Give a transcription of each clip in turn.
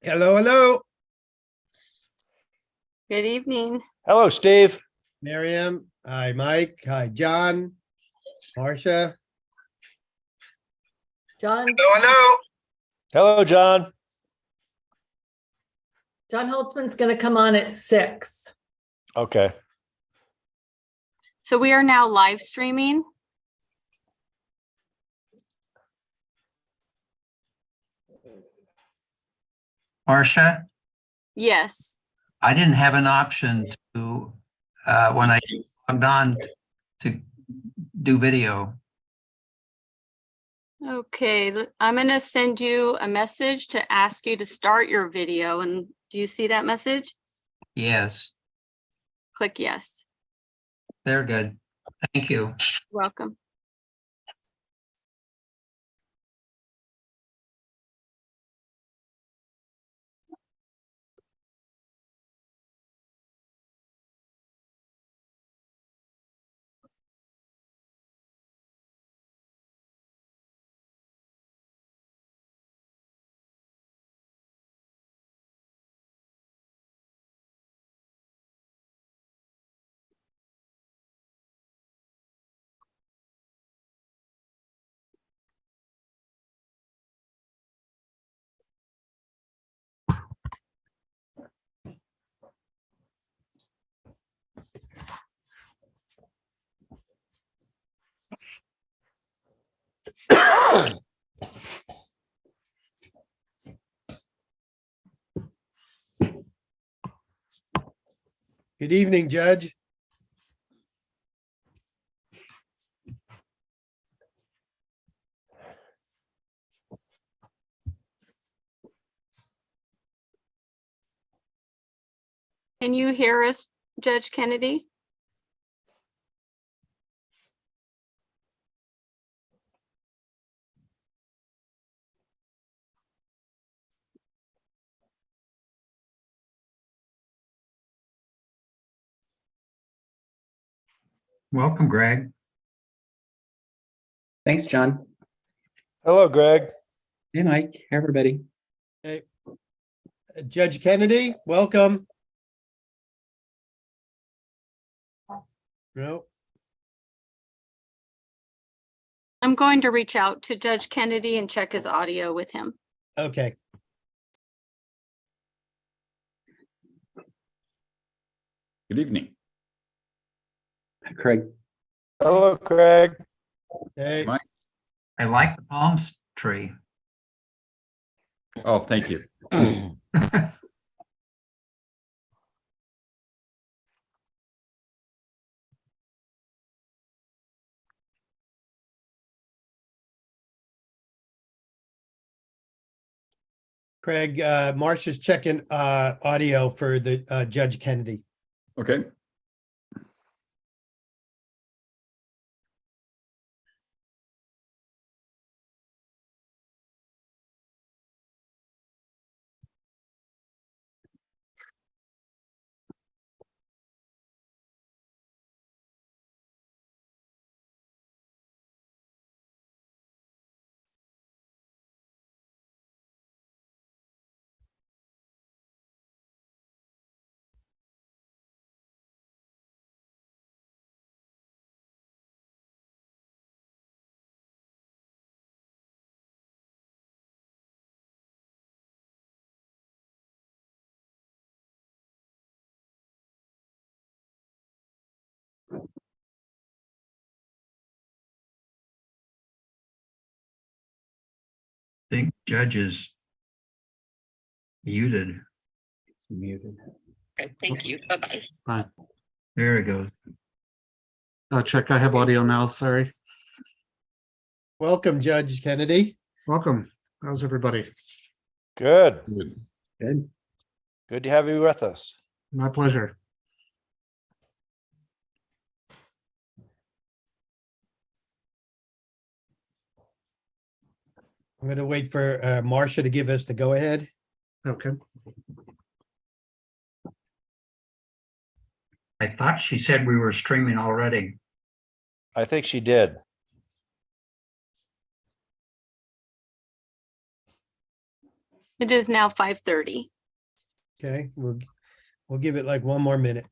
Hello, hello. Good evening. Hello, Steve. Miriam. Hi, Mike. Hi, John. Marcia. John Hello. Hello, John. Holtzman's going to come on at 6. Okay. So we are now live streaming. Marcia, Yes. I didn't have an option to, when I logged on to do video. Okay, I'm going to send you a message to ask you to start your video. And do you see that message? Yes, Click yes. they're good. Thank you. Welcome. Good evening, Judge. Can you hear us, Judge Kennedy? Welcome, Greg. Thanks, John. Hello, Greg. Hey, Mike. Hey, everybody. Hey, Judge Kennedy, welcome. No, I'm going to reach out to Judge Kennedy and check his audio with him. okay. Good evening. Craig. Hello, Craig. Hey, Mike. I like the palm tree. Oh, thank you. Craig, Marcia's checking audio for the Judge Kennedy. Okay. Think judge is muted. It's muted. Okay, thank you. Bye-bye. Fine. There it goes. Check. I have audio now. Sorry. Welcome, Judge Kennedy. Welcome. How's everybody? Good. Good. Good. Good to have you with us. My pleasure. I'm going to wait for Marcia to give us the go-ahead. Okay. I thought she said we were streaming already. I think she did. It is now 5:30. Okay, we'll give it like one more minute.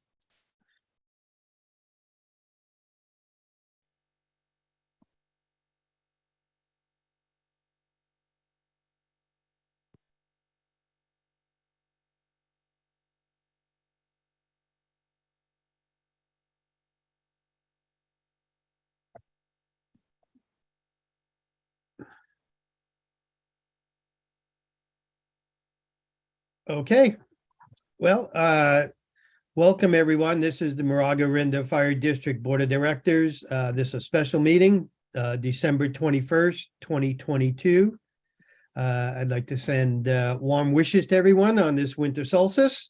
Okay, well, welcome everyone. This is the Moraga-Orinda Fire District Board of Directors. This is a special meeting, December 21st, 2022. I'd like to send warm wishes to everyone on this winter solstice.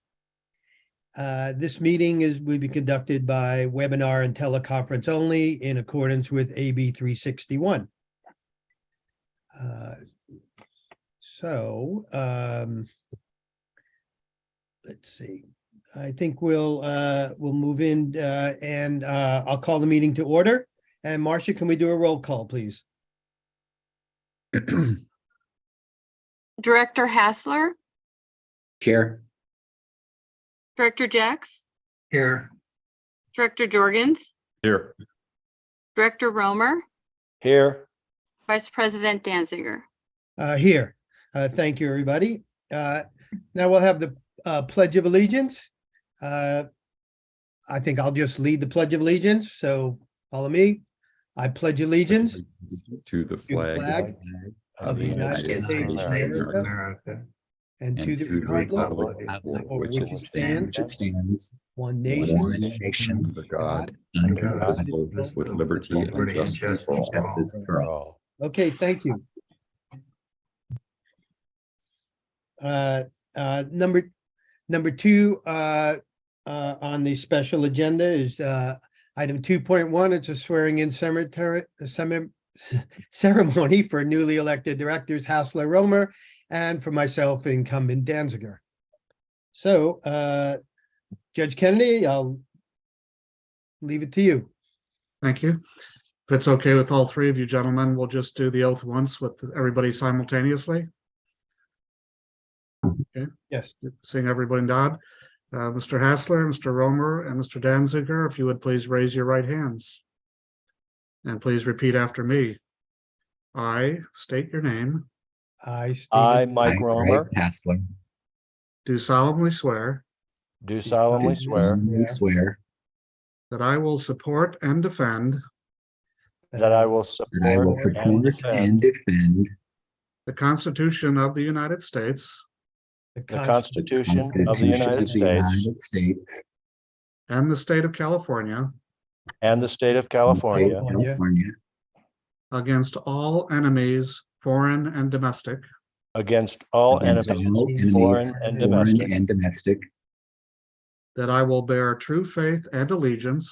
This meeting will be conducted by webinar and teleconference only in accordance with AB 361. Let's see. I think we'll move in and I'll call the meeting to order. And Marcia, can we do a roll call, please? Director Hassler, Here. Director Jacks, Here. Director Jorgens, Here. Director Romer, Here. Vice President Danziger. Here. Thank you, everybody. Now we'll have the Pledge of Allegiance. I think I'll just lead the Pledge of Allegiance. So follow me. I pledge allegiance To the flag of the United States of America and to the republic for which it stands, one nation, under God, indivisible, with liberty and justice for all. Okay, thank you. Number two on the special agenda is item 2.1. It's a swearing in ceremony for newly elected directors Hassler, Romer, and for myself, incumbent Danziger. So, Judge Kennedy, I'll leave it to you. Thank you. If it's okay with all three of you gentlemen, we'll just do the oath once with everybody simultaneously. Okay. Yes. Seeing everybody nod. Mr. Hassler, Mr. Romer, and Mr. Danziger, if you would please raise your right hands. And please repeat after me. I state your name. I, Stephen, Mike Romer, Hassler. Do solemnly swear do solemnly swear Swear that I will support and defend that I will that I will support and support and defend defend the Constitution of the United States the the Constitution of the Constitution United of the States United States and the state of California and the state of and the state California of California against all enemies, foreign and domestic, against all against enemies, all enemies, foreign and domestic, and domestic, that I will bear true faith and allegiance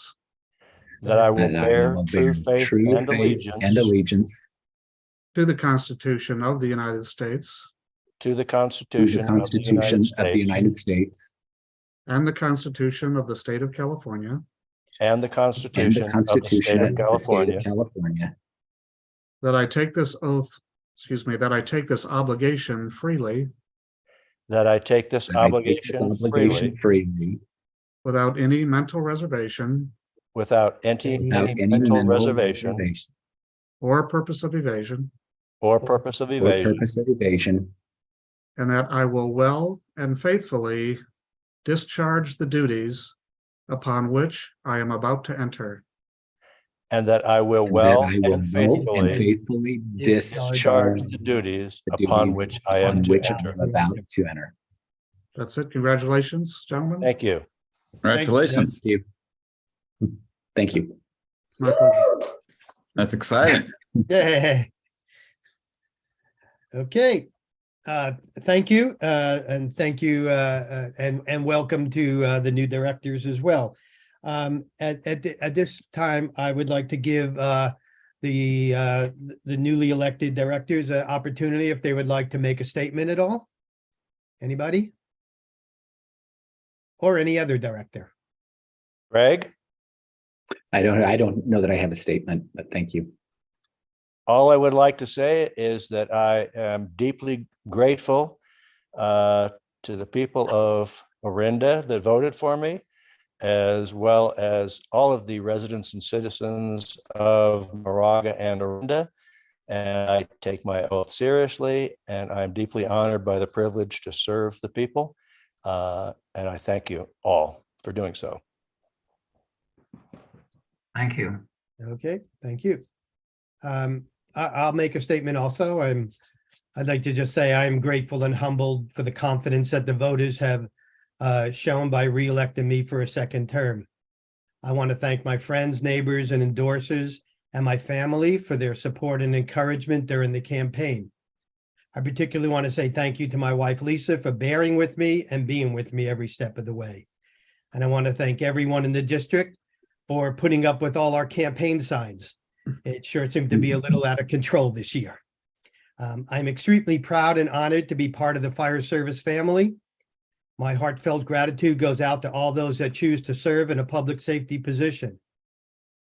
that I will that I bear will true bear faith true and faith allegiance and allegiance to the Constitution of the United States to the to the Constitution of the Constitution United of the States United States and the Constitution of the state of California, and the and Constitution the of the Constitution state of of the state California, of California, that I take this oath, that I take this obligation freely that I take this that I take this obligation obligation freely freely without any mental reservation without any without any mental mental reservation or purpose of evasion, or purpose of or evasion, purpose of evasion, and that I will well and faithfully discharge the duties upon which I am about to enter. and that I will and well that I will and well and faithfully faithfully discharge discharge the duties the upon duties which I am on to which I enter. am about to enter. That's it. Congratulations, gentlemen. Thank you. Congratulations. Thank you. Thank you. My pleasure. That's exciting. Yeah. Okay. Thank you. And thank you. And welcome to the new directors as well. At this time, I would like to give the newly elected directors an opportunity if they would like to make a statement at all. Anybody? Or any other director? Greg, I don't know that I have a statement, but thank you. all I would like to say is that I am deeply grateful to the people of Orinda that voted for me, as well as all of the residents and citizens of Moraga and Orinda. And I take my oath seriously, and I'm deeply honored by the privilege to serve the people. And I thank you all for doing so. Thank you. Okay, thank you. I'll make a statement also. I'd like to just say I'm grateful and humbled for the confidence that the voters have shown by re-electing me for a second term. I want to thank my friends, neighbors, and endorsers and my family for their support and encouragement during the campaign. I particularly want to say thank you to my wife, Lisa, for bearing with me and being with me every step of the way. And I want to thank everyone in the district for putting up with all our campaign signs. It sure seemed to be a little out of control this year. I'm extremely proud and honored to be part of the fire service family. My heartfelt gratitude goes out to all those that choose to serve in a public safety position.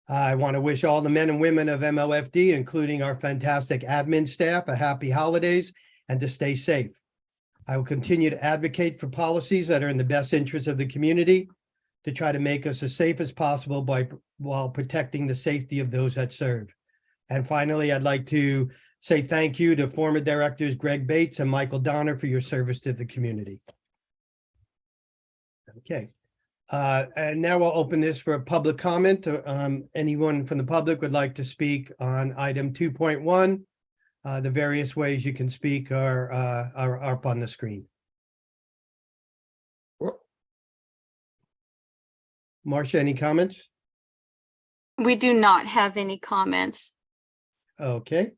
I want to wish all the men and women of MOFD, including our fantastic admin staff, a happy holidays and to stay safe. I will continue to advocate for policies that are in the best interest of the community to try to make us as safe as possible while protecting the safety of those that serve. And finally, I'd like to say thank you to former directors Greg Bates and Michael Donner for your service to the community. Okay. And now we'll open this for a public comment. Anyone from the public would like to speak on item 2.1. The various ways you can speak are up on the screen. Marcia, any comments? We do not have any comments. Okay.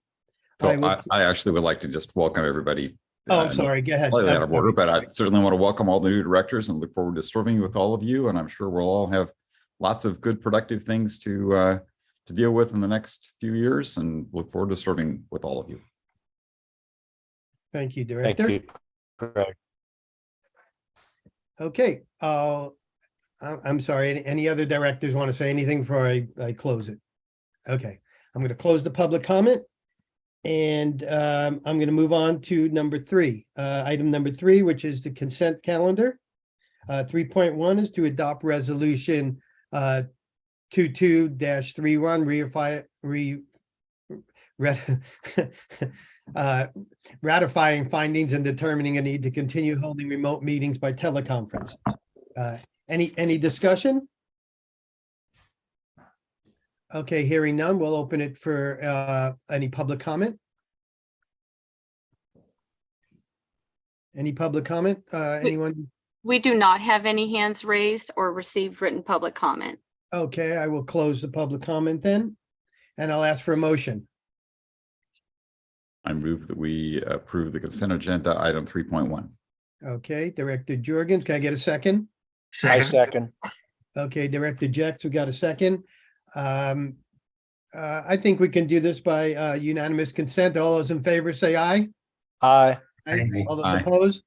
So will- I actually would like to just welcome everybody. Oh, I'm sorry. Go ahead. Slightly out of order, but I certainly want to welcome all the new directors and look forward to serving with all of you. And I'm sure we'll all have lots of good, productive things to deal with in the next few years, and look forward to serving with all of you. Thank you, Thank Director. you, Greg. Okay. I'm sorry. Any other directors want to say anything before I close it? Okay. I'm going to close the public comment. And I'm going to move on to number 3, item number 3, which is the consent calendar. 3.1 is to adopt resolution 22-31 ratifying findings and determining a need to continue holding remote meetings by teleconference. Any discussion? Okay, hearing none, we'll open it for any public comment. Any public comment? Anyone? We do not have any hands raised or received written public comment. Okay, I will close the public comment then, and I'll ask for a motion. I move that we approve the consent agenda item 3.1. Okay, Director Jorgens, can I get a second? I second. Okay, Director Jex, we got a second. I think we can do this by unanimous consent. All those in favor say aye. Aye. Aye. All those Aye. opposed?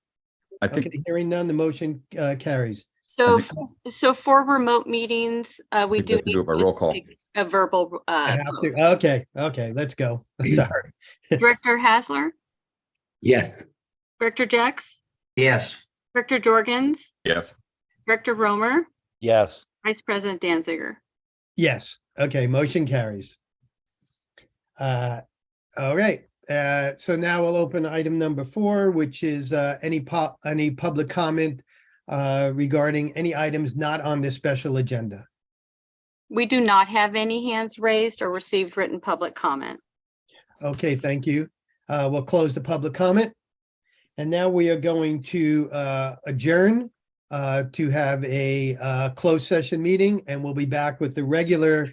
I think Okay, hearing none, the motion carries. So, I think- so for remote meetings, we we do have to do it by need roll call. take a verbal, I have vote. to, okay, let's go. Sorry. Director Hassler, Yes. Director Jex, Yes. Director Jorgens, yes. Director Romer, Yes. Vice President Danziger. Yes, okay, motion carries. All right, so now we'll open item number 4, which is any public comment regarding any items not on this special agenda. We do not have any hands raised or received written public comment. Okay, thank you. We'll close the public comment. And now we are going to adjourn to have a closed session meeting, and we'll be back with the regular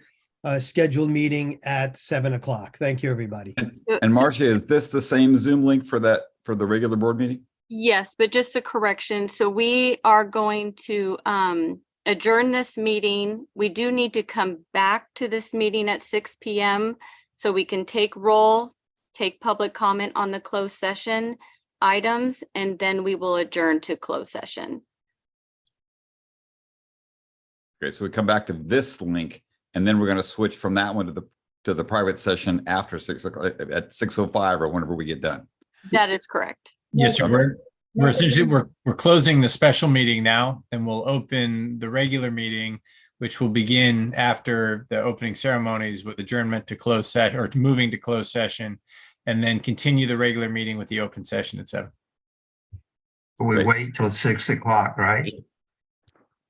scheduled meeting at 7 o'clock. Thank you, everybody. And Marcia, is this the same Zoom link for the regular board meeting? Yes, but just a correction. So we are going to adjourn this meeting. We do need to come back to this meeting at 6 p.m. so we can take roll, take public comment on the closed session items, and then we will adjourn to closed session. Okay, so we come back to this link, and then we're going to switch from that one to the private session after 6 o'clock at 6:05 or whenever we get done. That is correct. Yes, Okay. we're essentially, we're closing the special meeting now, and we'll open the regular meeting, which will begin after the opening ceremonies with adjournment to close session, or moving to closed session, and then continue the regular meeting with the open session at 7. We Right. wait till 6 o'clock, right?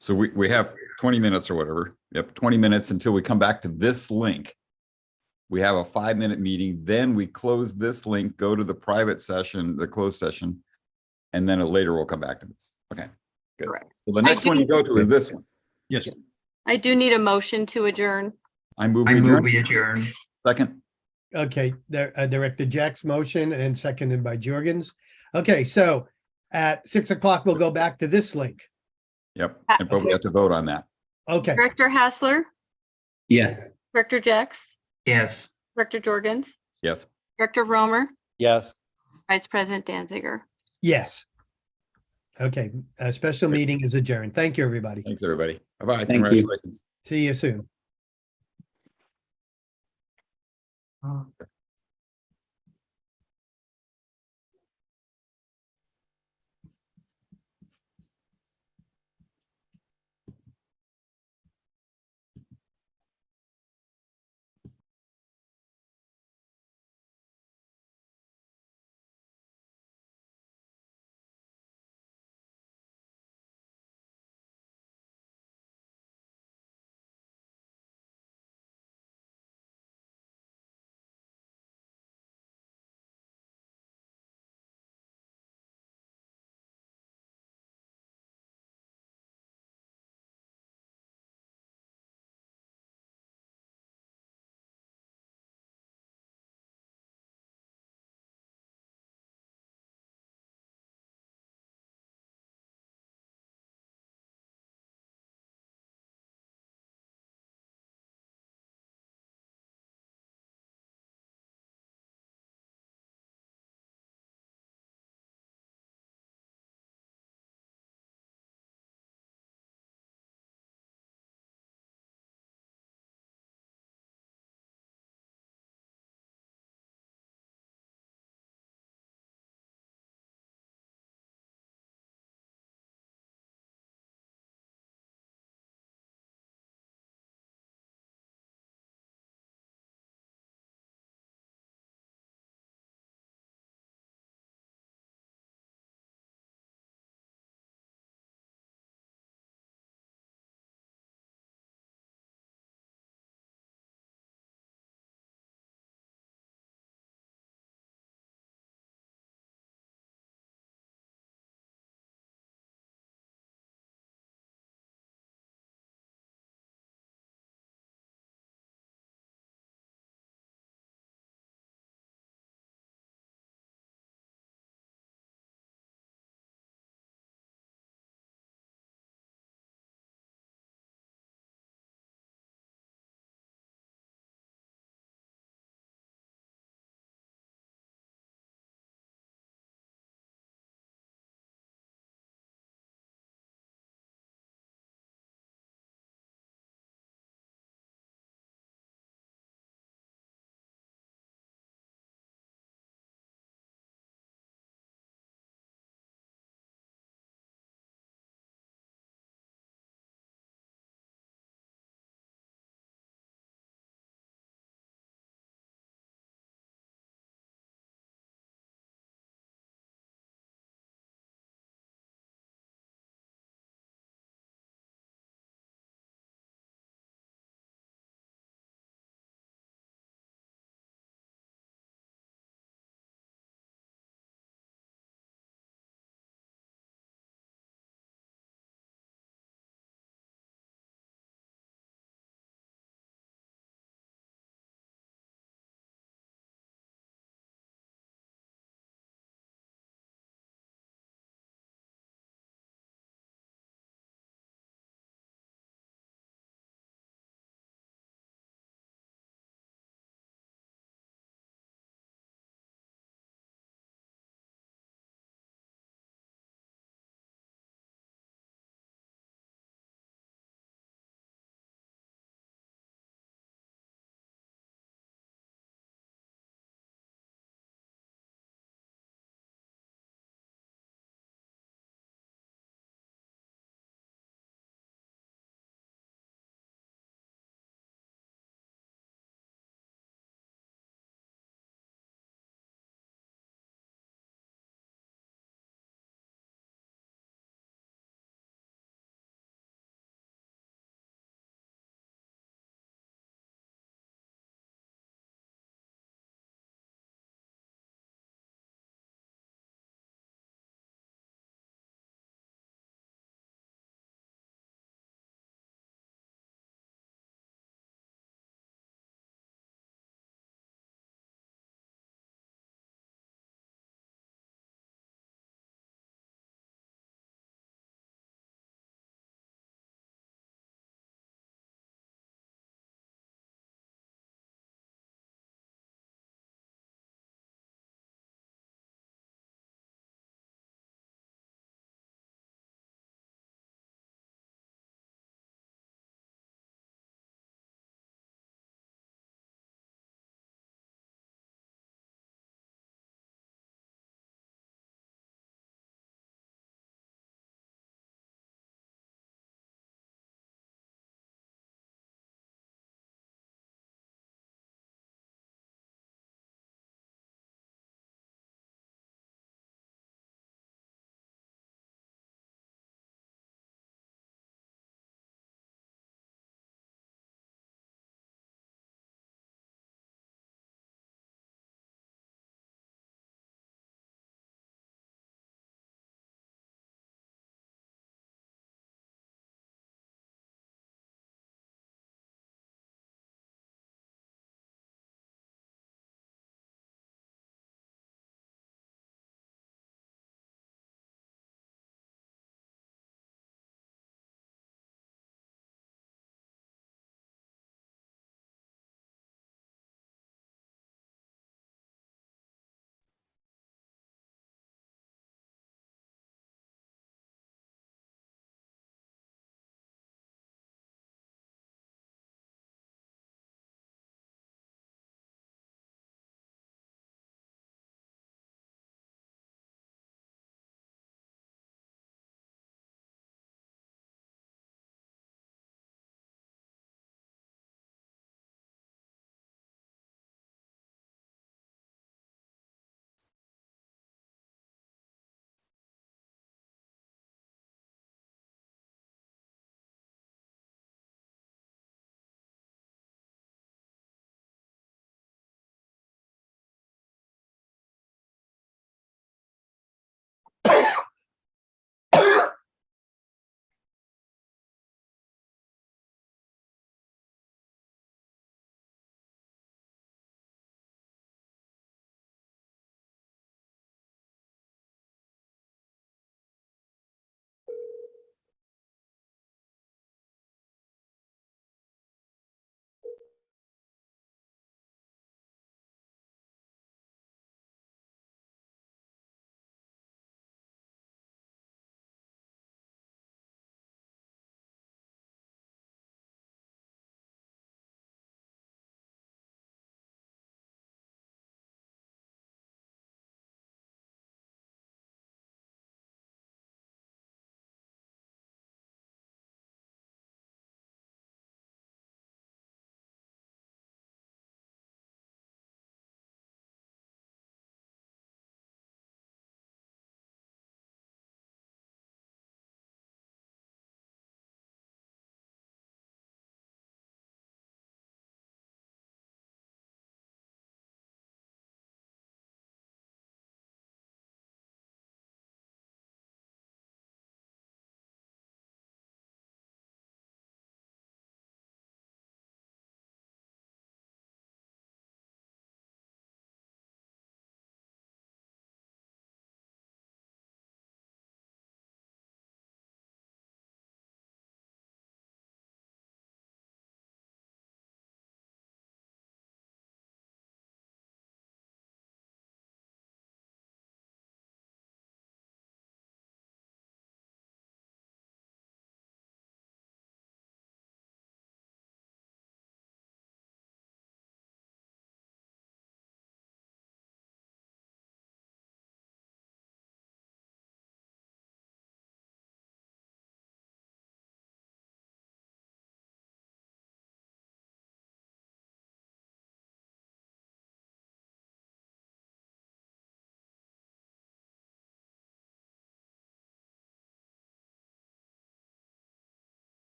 So we have 20 minutes or whatever. Yep, 20 minutes until we come back to this link. We have a 5-minute meeting, then we close this link, go to the private session, the closed session, and then later we'll come back to this. Okay, good. Correct. So the next one you go to is this one. Yes, sir. I do need a motion to adjourn. I move I we move adjourn. we adjourn. Second, Okay, Director Jack's motion and seconded by Jorgens. Okay, so at 6 o'clock, we'll go back to this link. yep, but we have to vote on that. Okay, Director Hassler, Yes. Director Jex, Yes. Director Jorgens, Yes. Director Romer, Yes. Vice President Danziger. yes. Okay, a special meeting is adjourned. Thank you, everybody. Thanks, everybody. Bye-bye. Thank you. Congratulations. See you soon.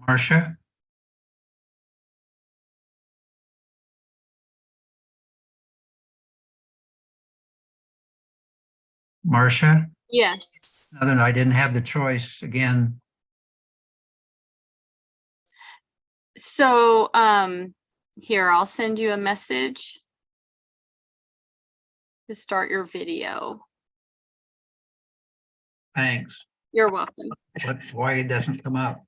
Marcia? Marcia? Yes. Other, I didn't have the choice again. So, here, I'll send you a message to start your video. Thanks. You're welcome. Why it doesn't come up?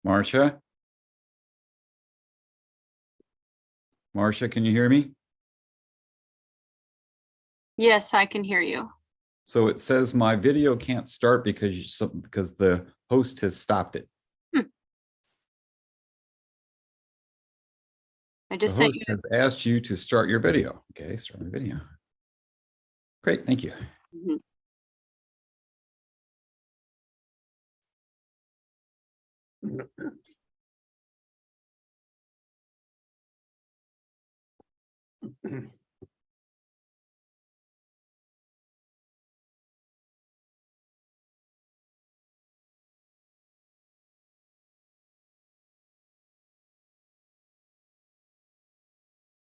Marcia? Marcia, can you hear me? Yes, I can hear you. So it says my video can't start because because the host has stopped it. I The just sent host you. has asked you to start your video. Okay, start my video. Great, thank you. Mhm.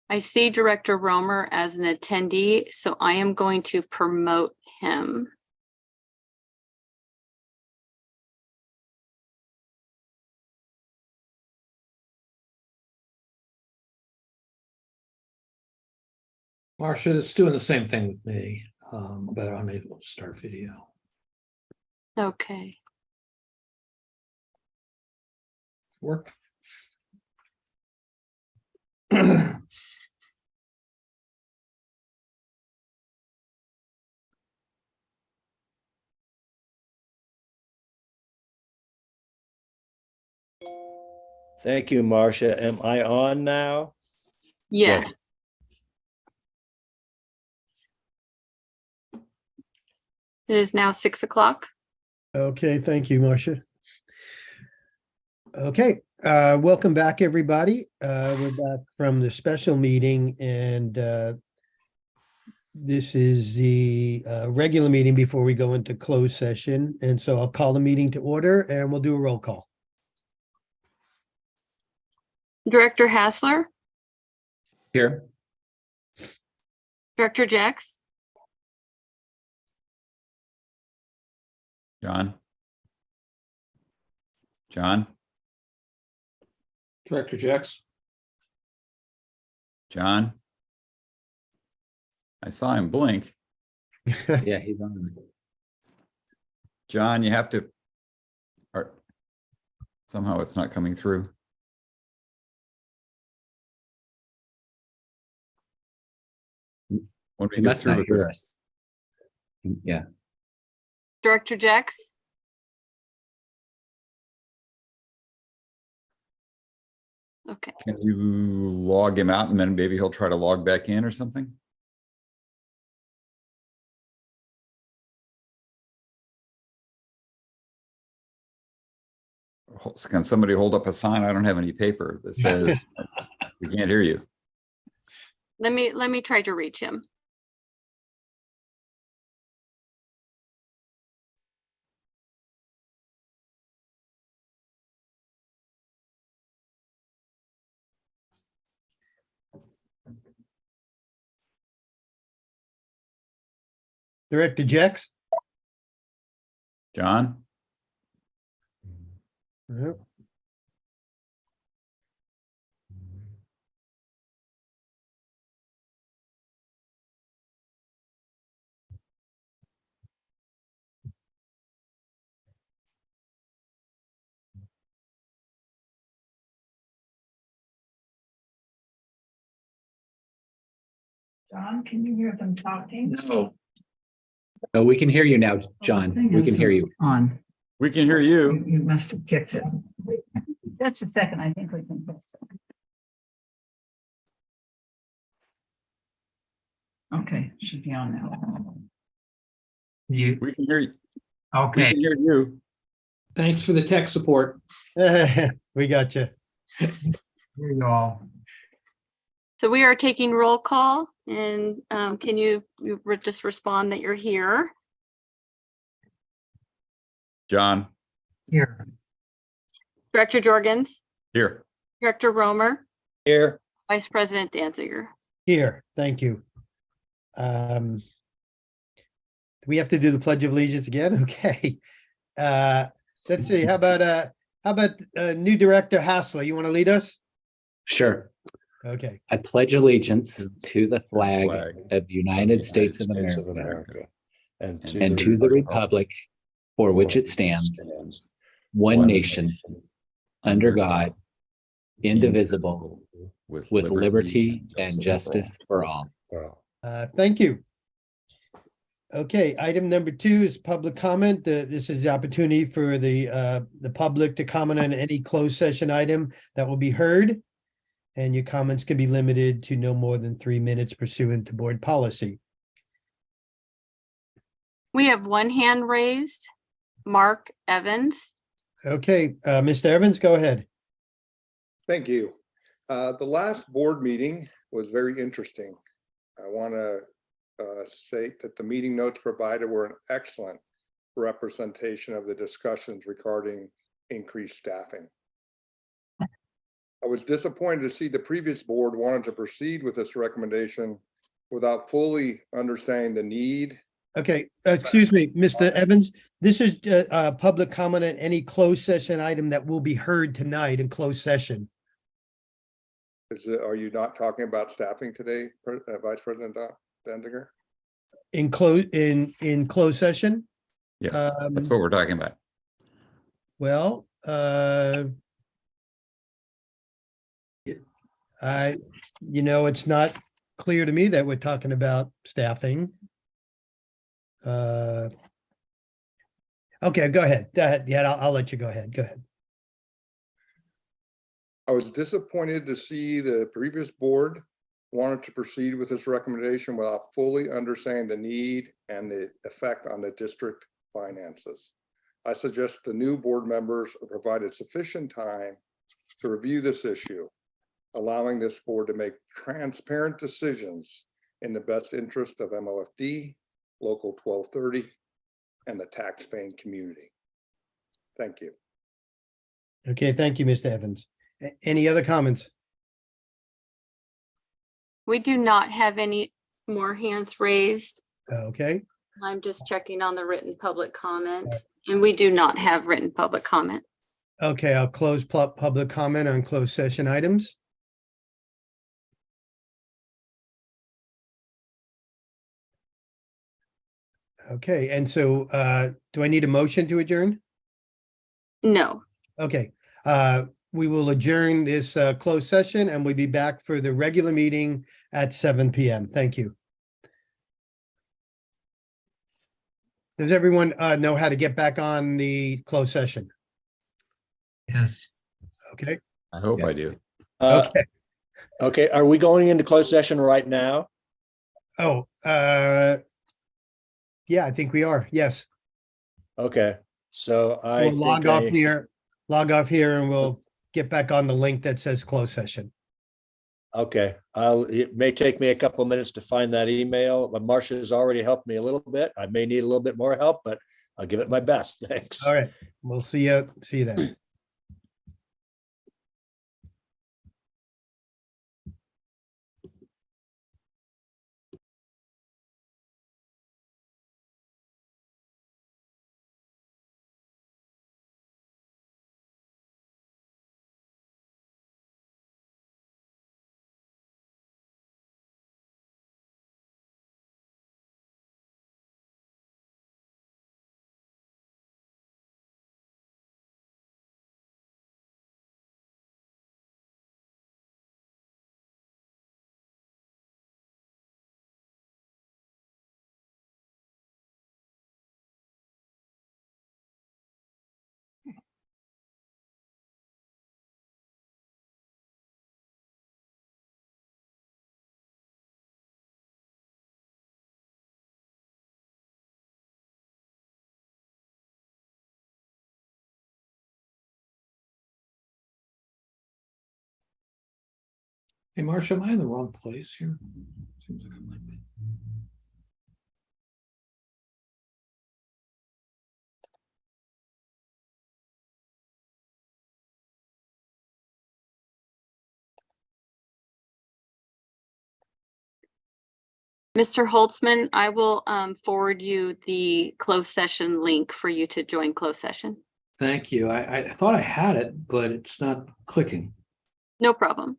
I see Director Romer as an attendee, so I am going to promote him. Marcia, it's doing the same thing with me, but I'm able to start video. Okay. Work. Thank you, Marcia. Am I on now? Yes. It is now 6 o'clock. Okay, thank you, Marcia. Okay, welcome back, everybody. We're back from the special meeting, and this is the regular meeting before we go into closed session. And so I'll call the meeting to order and we'll do a roll call. Director Hassler, Here. Director Jex, John? John? Director Jex. John? I saw him blink. Yeah, he's on. John, you have to, or somehow it's not coming through. When we He get must through not with hear this, us. Yeah, Director Jex, okay. can you log him out and then maybe he'll try to log back in or something? Can somebody hold up a sign? I don't have any paper that says we can't hear you. Let me try to reach him. Director Jex? John? Yep. John, can you hear them talking? No. oh, we can hear you now, John. We can hear you. On. We can hear you. You must have kicked it. Just a second, I think we can fix it. Okay, should be on now. You, We can hear you. We okay, can hear you. Thanks for the tech support. We got you. here you all. So we are taking roll call, and can you just respond that you're here? John? Here. Director Jorgens, Here. Director Romer, Here. Vice President Danziger. Here, thank you. Do we have to do the Pledge of Allegiance again? Okay. Let's see, how about new Director Hassler? You want to lead us? Sure. Okay. I pledge allegiance to the flag of the United States of America And and to the republic for which it stands, one nation, under God, indivisible, with liberty and justice for all. Thank you. Okay, item number 2 is public comment. This is the opportunity for the public to comment on any closed session item that will be heard. And your comments can be limited to no more than 3 minutes pursuant to board policy. We have one hand raised, Mark Evans. Okay, Mr. Evans, go ahead. Thank you. The last board meeting was very interesting. I want to state that the meeting notes provided were an excellent representation of the discussions regarding increased staffing. I was disappointed to see the previous board wanted to proceed with this recommendation without fully understanding the need. Okay, excuse me, Mr. Evans, this is public comment on any closed session item that will be heard tonight in closed session. Are you not talking about staffing today, Vice President Danziger? In closed session? Yes, that's what we're talking about. Well, it's not clear to me that we're talking about staffing. Okay, go ahead. Yeah, I'll let you go ahead. Go ahead. I was disappointed to see the previous board wanted to proceed with this recommendation without fully understanding the need and the effect on the district finances. I suggest the new board members are provided sufficient time to review this issue, allowing this board to make transparent decisions in the best interest of MOFD, Local 1230, and the taxpaying community. Thank you. Okay, thank you, Mr. Evans. Any other comments? We do not have any more hands raised. Okay, I'm just checking on the written public comments, and we do not have written public comment. okay, I'll close public comment on closed session items. Okay, and so do I need a motion to adjourn? No. Okay, we will adjourn this closed session and we'll be back for the regular meeting at 7 p.m. Thank you. Does everyone know how to get back on the closed session? Yes. Okay, I hope Yeah. I do. okay. Okay, are we going into closed session right now? Oh, yeah, I think we are. Yes. Okay, so I We'll log think off here, and we'll get back on the link that says closed session. okay, it may take me a couple of minutes to find that email, but Marcia has already helped me a little bit. I may need a little bit more help, but I'll give it my best. Thanks. All right, we'll see you then. Hey, Marcia, am I in the wrong place here? Seems like I might be. Mr. Holtzman, I will forward you the closed session link for you to join closed session. Thank you. I thought I had it, but it's not clicking. No problem.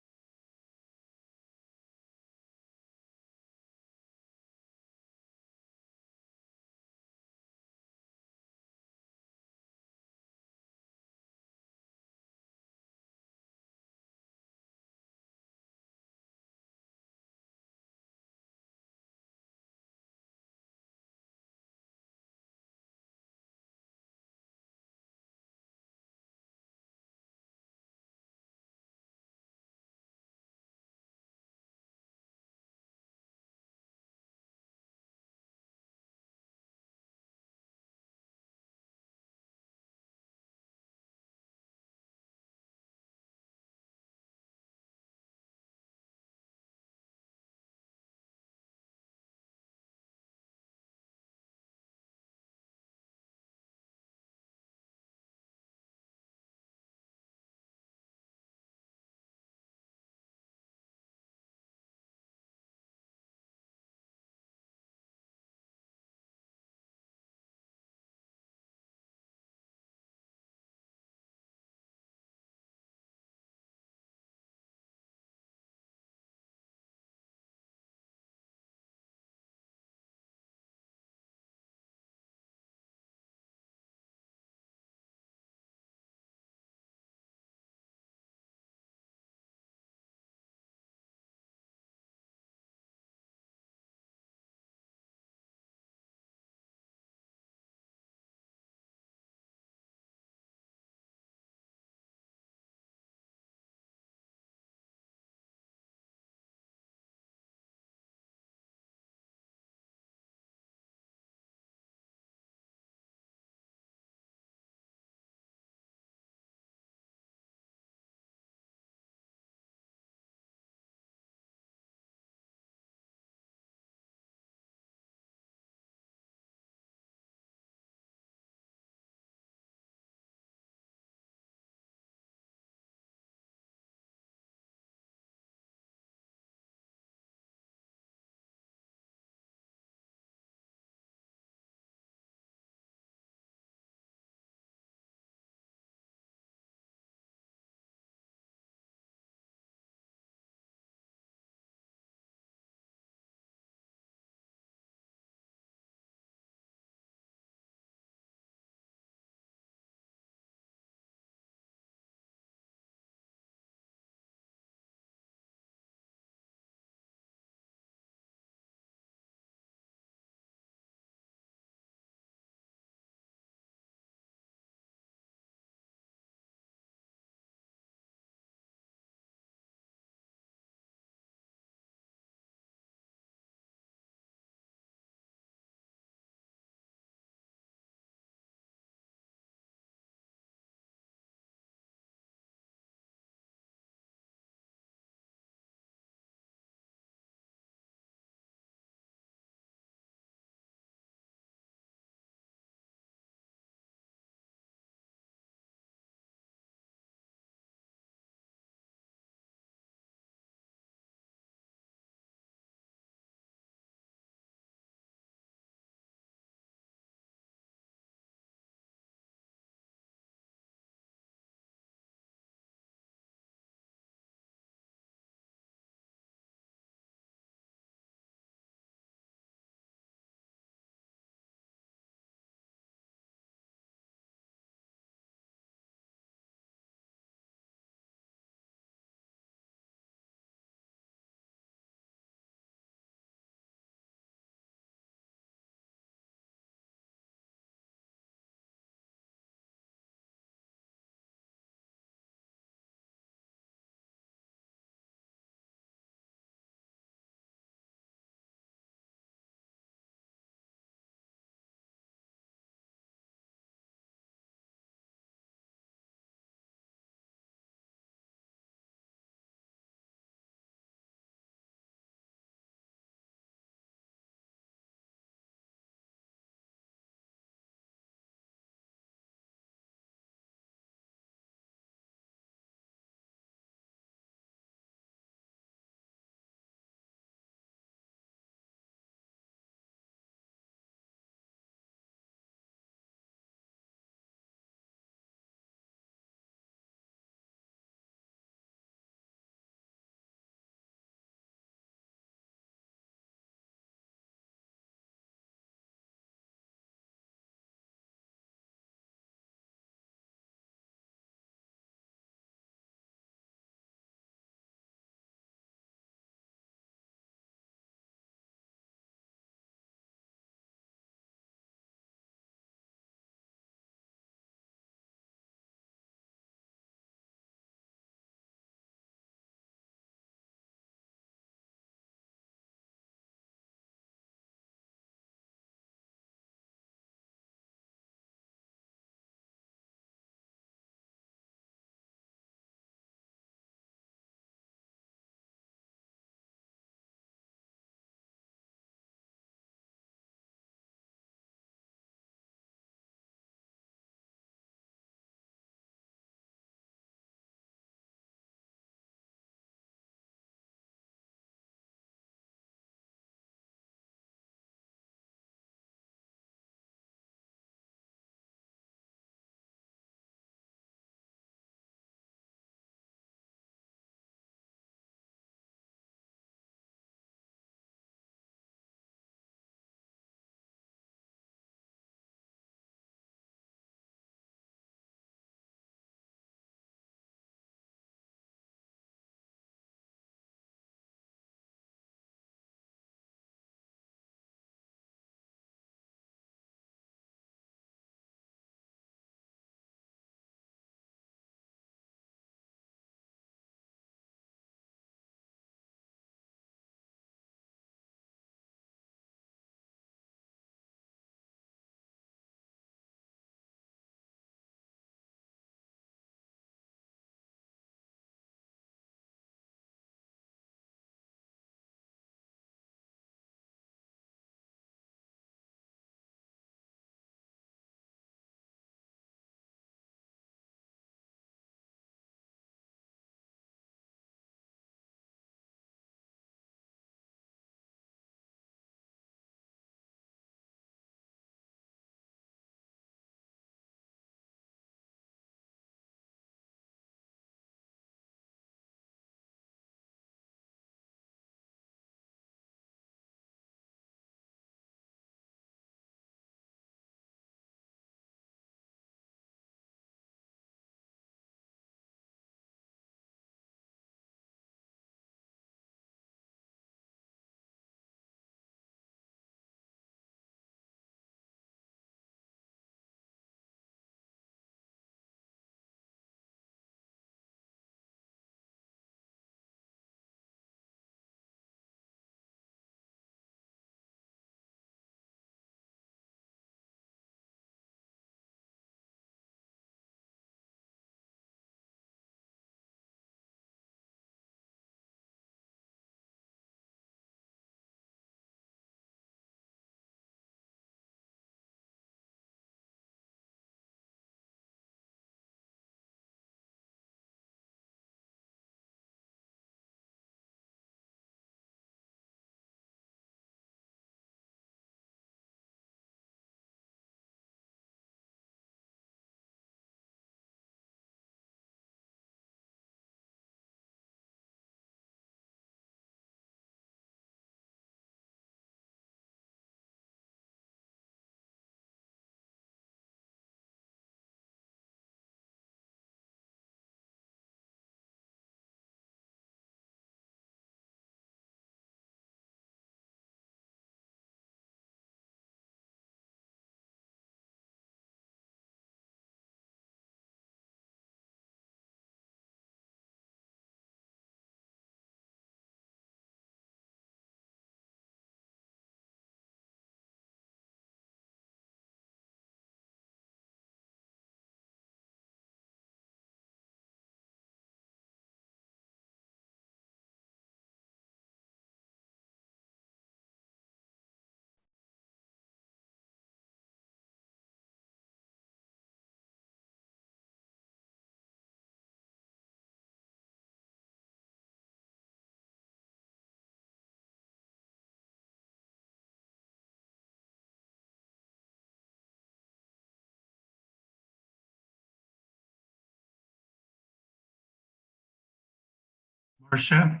Marcia?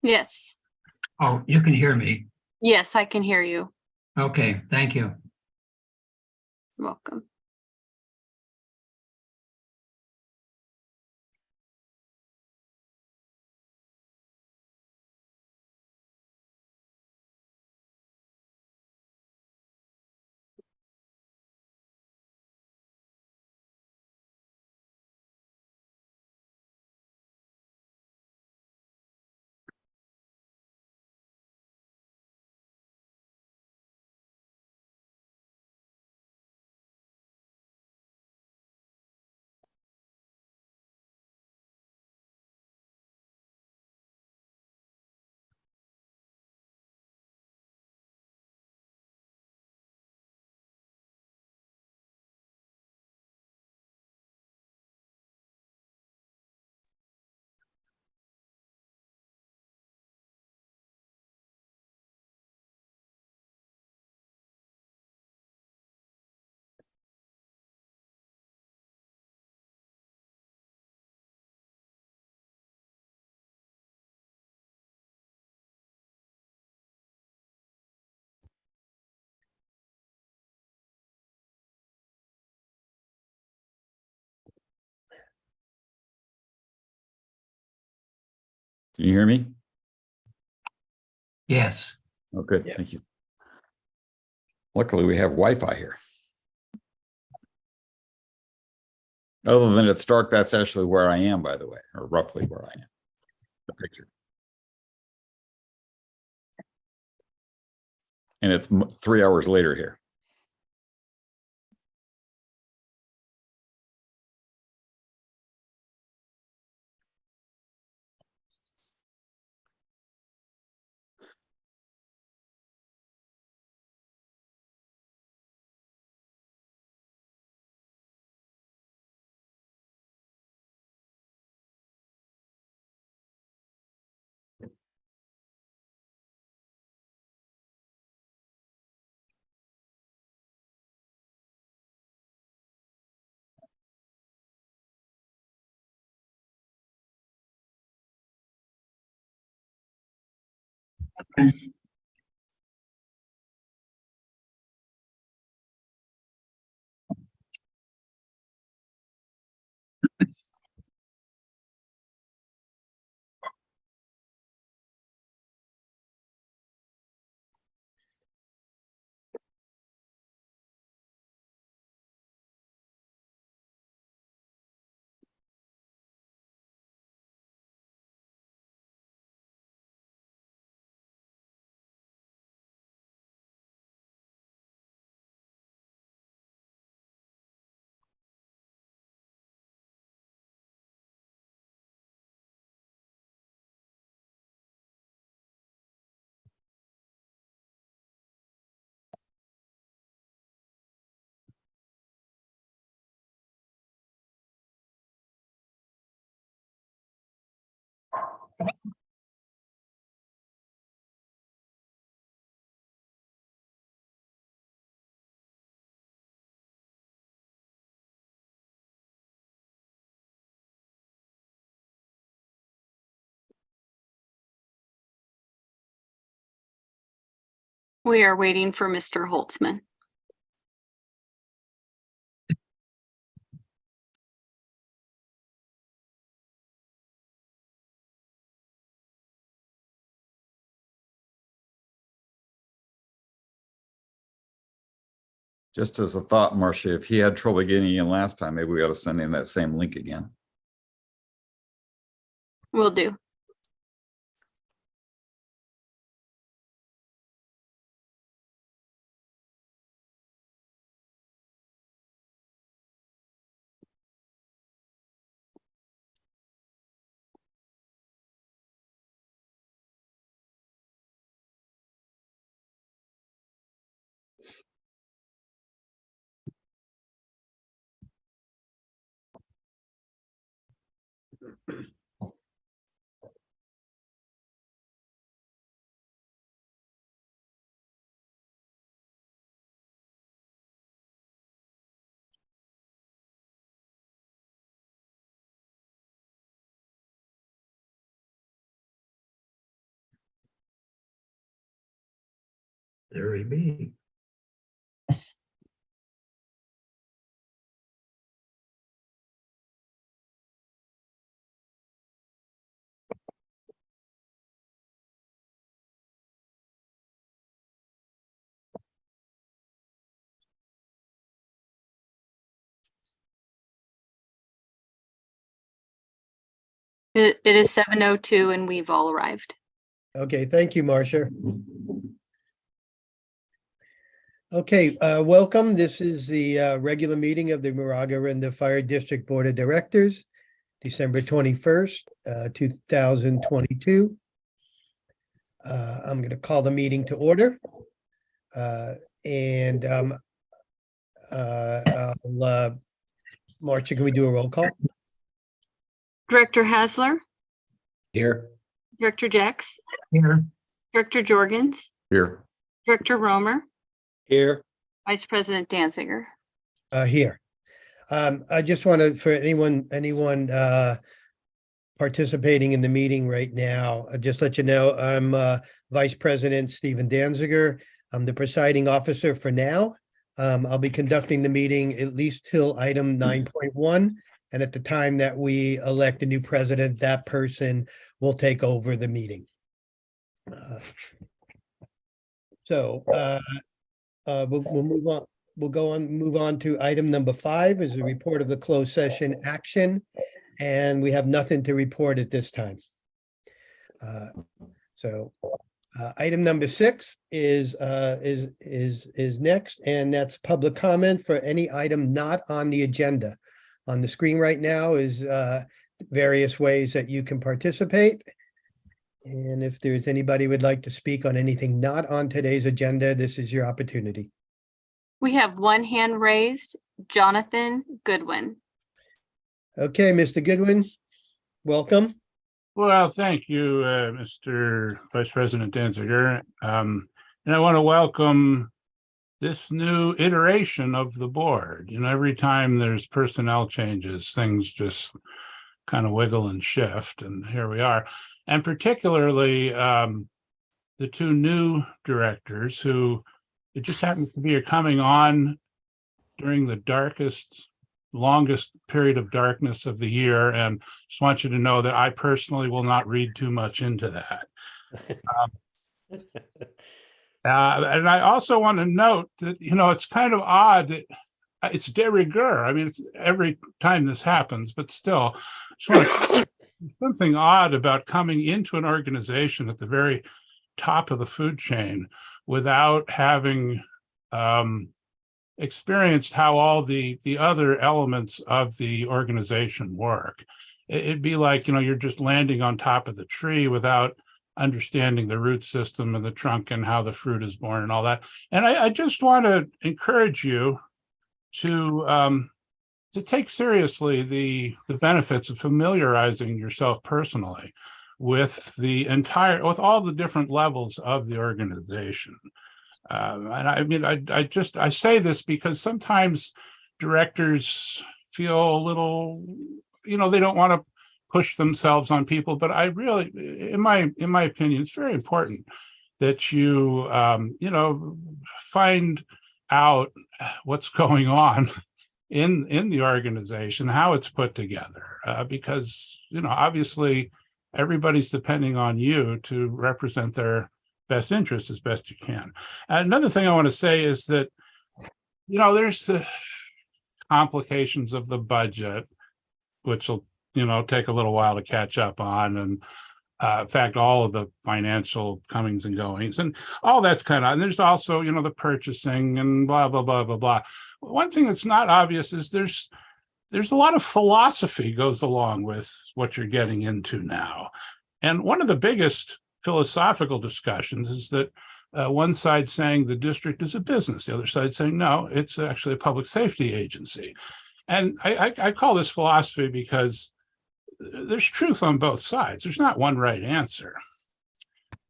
Yes, Oh, you can hear me. yes, I can hear you. Okay, thank you. Welcome. Can you hear me? Yes. Oh, good. Yeah. Thank you. Luckily, we have Wi-Fi here. Other than it's dark, that's actually where I am, by the way, or roughly where I am. The picture. And it's 3 hours later here. We are waiting for Mr. Holtzman. Just as a thought, Marcia, if he had trouble getting in last time, maybe we ought to send him that same link again. Will do. Very me. It is 7:02 and we've all arrived. Okay, thank you, Marcia. Okay, welcome. This is the regular meeting of the Moraga-Orinda Fire District Board of Directors, December 21st, 2022. I'm going to call the meeting to order. Marcia, can we do a roll call? Director Hasler, Here. Director Jex, Here. Director Jorgens, Here. Director Romer, Here. Vice President Danziger. Here. I just want to, for anyone participating in the meeting right now, just let you know, I'm Vice President Stephen Danziger. I'm the presiding officer for now. I'll be conducting the meeting at least till item 9.1. And at the time that we elect a new president, that person will take over the meeting. We'll move on. We'll move on to item number 5 is a report of the closed session action. And we have nothing to report at this time. Item number 6 is next, and that's public comment for any item not on the agenda. On the screen right now is various ways that you can participate. And if there's anybody who would like to speak on anything not on today's agenda, this is your opportunity. We have one hand raised, Jonathan Goodwin. Okay, Mr. Goodwin, welcome. Well, thank you, Mr. Vice President Danziger. And I want to welcome this new iteration of the board. You know, every time there's personnel changes, things just kind of wiggle and shift, and here we are. And particularly the two new directors who it just happens to be coming on during the longest period of darkness of the year. And just want you to know that I personally will not read too much into that. And I also want to note that, you know, it's kind of odd that it's de rigueur. I mean, it's every time this happens, but still, something odd about coming into an organization at the very top of the food chain without having experienced how all the other elements of the organization work. It'd be like, you know, you're just landing on top of the tree without understanding the root system and the trunk and how the fruit is born and all that. And I just want to encourage you to take seriously the benefits of familiarizing yourself personally with with all the different levels of the organization. And I mean, I say this because sometimes directors feel a little, you know, they don't want to push themselves on people, but I really, in my opinion, it's very important that you, you know, find out what's going on in the organization, how it's put together, because, you know, obviously everybody's depending on you to represent their best interest as best you can. Another thing I want to say is that, you know, there's the complications of the budget, which will, you know, take a little while to catch up on. And in fact, all of the financial comings and goings and all that's kind of, and there's also, you know, the purchasing and blah, blah, blah, blah, blah. One thing that's not obvious is there's a lot of philosophy goes along with what you're getting into now. And one of the biggest philosophical discussions is that one side saying the district is a business, the other side saying, no, it's actually a public safety agency. And I call this philosophy because there's truth on both sides. There's not one right answer.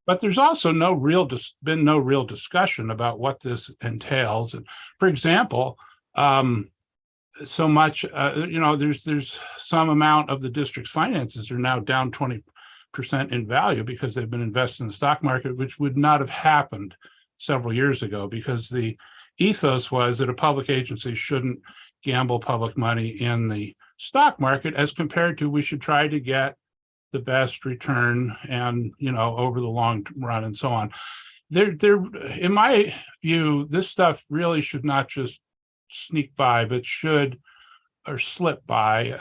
But there's also been no real discussion about what this entails. And for example, so much, you know, there's some amount of the district's finances are now down 20% in value because they've been invested in the stock market, which would not have happened several years ago, because the ethos was that a public agency shouldn't gamble public money in the stock market, as compared to we should try to get the best return and, over the long run and so on. In my view, this stuff really should not just sneak by, but or slip by.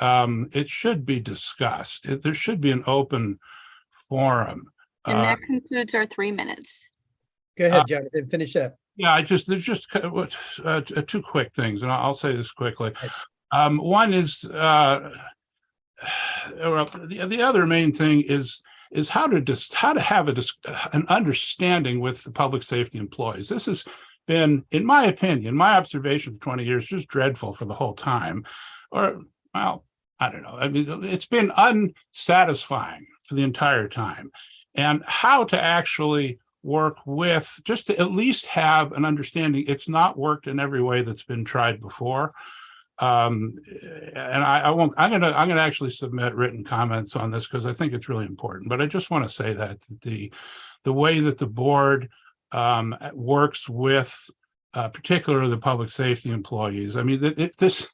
It should be discussed. There should be an open forum. And that concludes our 3 minutes. Go ahead, Jonathan, finish up. Yeah, there's just two quick things, and I'll say this quickly. One is, the other main thing is how to have an understanding with the public safety employees. This has been, in my opinion, my observation for 20 years, just dreadful for the whole time. Or, well, I don't know. I mean, it's been unsatisfying for the entire time. And how to actually work with, just to at least have an understanding. It's not worked in every way that's been tried before. And I'm gonna actually submit written comments on this because I think it's really important. But I just want to say that the way that the board works with particularly the public safety employees, I mean, that this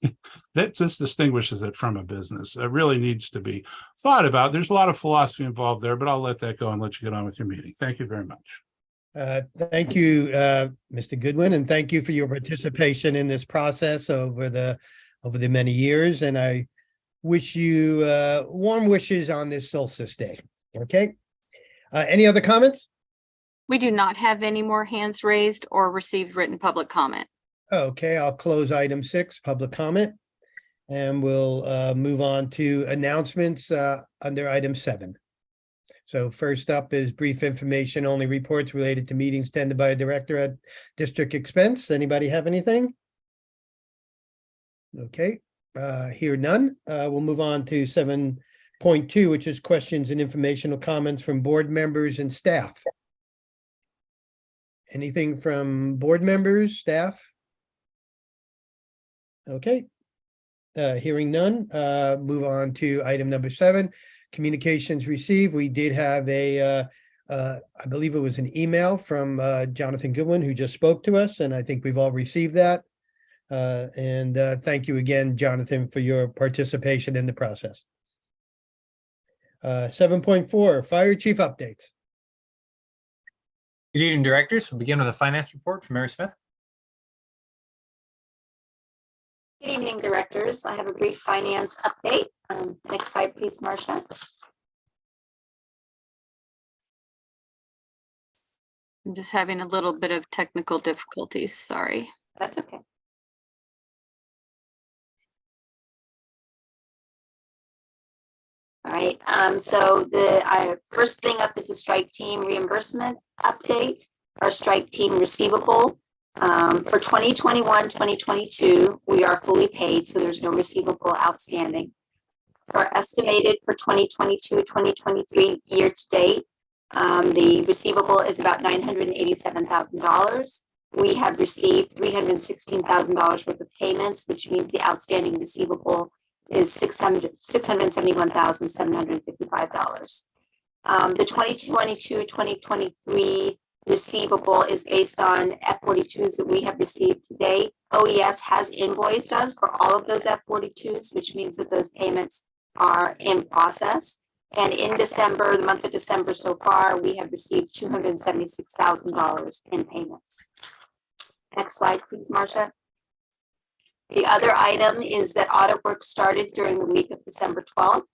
distinguishes it from a business. It really needs to be thought about. There's a lot of philosophy involved there, but I'll let that go and let you get on with your meeting. Thank you very much. Thank you, Mr. Goodwin, and thank you for your participation in this process over the many years. And I wish you warm wishes on this Solstice Day. Okay. Any other comments? We do not have any more hands raised or received written public comment. Okay, I'll close item 6, public comment, and we'll move on to announcements under item 7. So first up is brief information only reports related to meetings attended by a director at district expense. Anybody have anything? Okay, hear none. We'll move on to 7.2, which is questions and informational comments from board members and staff. Anything from board members, staff? Okay. Hearing none, move on to item number 7, communications received. We did have I believe it was an email from Jonathan Goodwin, who just spoke to us, and I think we've all received that. And thank you again, Jonathan, for your participation in the process. 7.4, fire chief updates. Good evening, directors. We'll begin with a finance report from Mary Smith. Good evening, directors. I have a brief finance update. Next slide, please, Marcia. I'm just having a little bit of technical difficulties. Sorry. That's okay. All right, so the first thing up is a strike team reimbursement update. Our strike team receivable for 2021, 2022, we are fully paid, so there's no receivable outstanding. For estimated for 2022, 2023 year to date, the receivable is about $987,000. We have received $316,000 worth of payments, which means the outstanding receivable is $671,755. The 2022-2023 receivable is based on F-42s that we have received to date. OES has invoiced us for all of those F-42s, which means that those payments are in process. And in December, the month of December so far, we have received $276,000 in payments. Next slide, please, Marcia. The other item is that audit work started during the week of December 12th.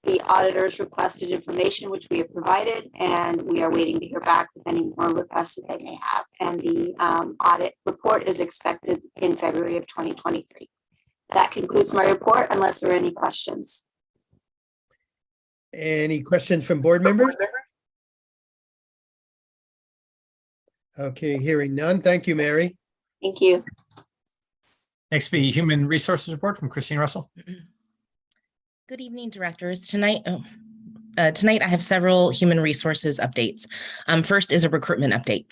The auditors requested information, which we have provided, and we are waiting to hear back with any more requests that they may have. And the audit report is expected in February of 2023. That concludes my report, unless there are any questions. Any questions from board members? Okay, hearing none. Thank you, Mary. Thank you. Next will be human resources report from Christine Russell. Good evening, directors. Tonight I have several human resources updates. First is a recruitment update.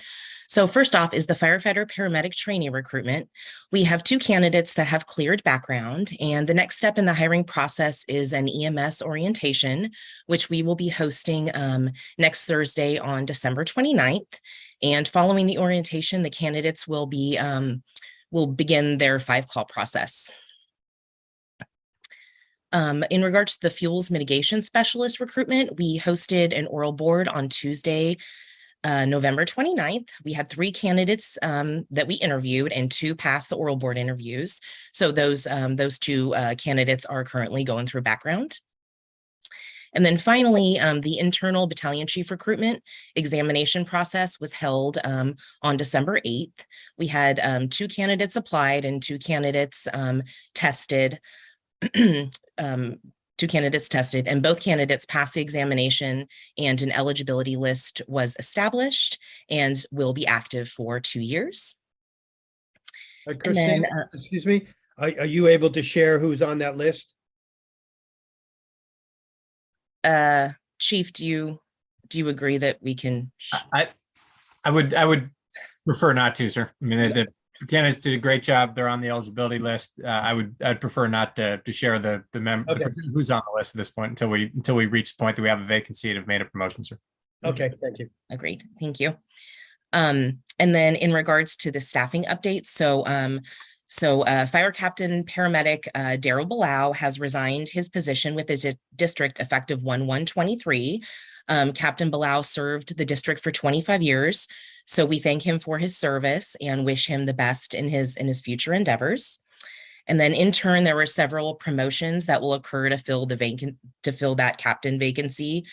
So first off is the firefighter paramedic trainee recruitment. We have 2 candidates that have cleared background, and the next step in the hiring process is an EMS orientation, which we will be hosting next Thursday on December 29th. And following the orientation, the candidates will begin their 5-call process. In regards to the fuels mitigation specialist recruitment, we hosted an oral board on Tuesday, November 29th. We had 3 candidates that we interviewed, and 2 passed the oral board interviews. So those 2 candidates are currently going through background. And then finally, the internal battalion chief recruitment examination process was held on December 8th. We had 2 candidates applied and 2 candidates tested. 2 candidates tested, and both candidates passed the examination, and an eligibility list was established and will be active for 2 years. Christine, excuse me, are you able to share who's on that list? Chief, do you agree that we can? I would prefer not to, sir. I mean, the candidates did a great job. They're on the eligibility list. I'd prefer not to share the member who's on the list at this point until we reach the point that we have a vacancy and have made a promotion, sir. Okay, thank you. Agreed. Thank you. And then in regards to the staffing updates, so Fire Captain Paramedic Daryl Balau has resigned his position with the district effective 1/1/23. Captain Balau served the district for 25 years, so we thank him for his service and wish him the best in his future endeavors. And then in turn, there were several promotions that will occur to fill that captain vacancy.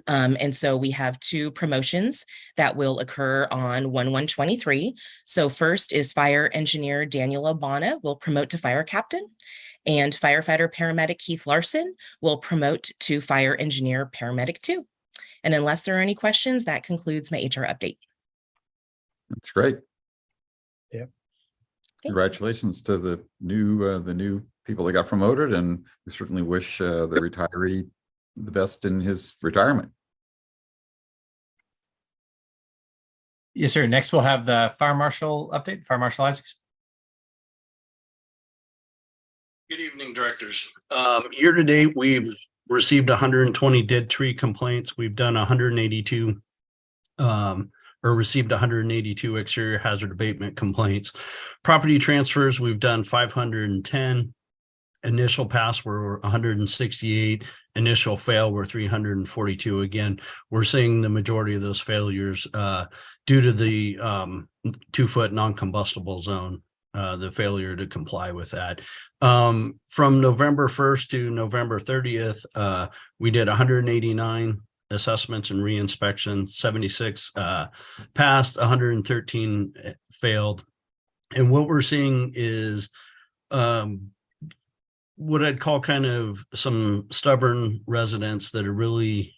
And so we have 2 promotions that will occur on 1/1/23. So first is Fire Engineer Daniel Obana will promote to Fire Captain, and Firefighter Paramedic Keith Larson will promote to Fire Engineer Paramedic 2. And unless there are any questions, that concludes my HR update. That's great. Yeah. Congratulations to the new people that got promoted, and we certainly wish the retiree the best in his retirement. Yes, sir. Next, we'll have the Fire Marshal update. Fire Marshal Isaacs. Good evening, directors. Year to date, we've received 120 dead tree complaints. We've done 182 or received 182 exterior hazard abatement complaints. Property transfers, we've done 510. Initial pass were 168. Initial fail were 342. Again, we're seeing the majority of those failures due to the 2-foot non-combustible zone, the failure to comply with that. From November 1st to November 30th, we did 189 assessments and re-inspections, 76 passed, 113 failed. And what we're seeing is what I'd call kind of some stubborn residents that are really,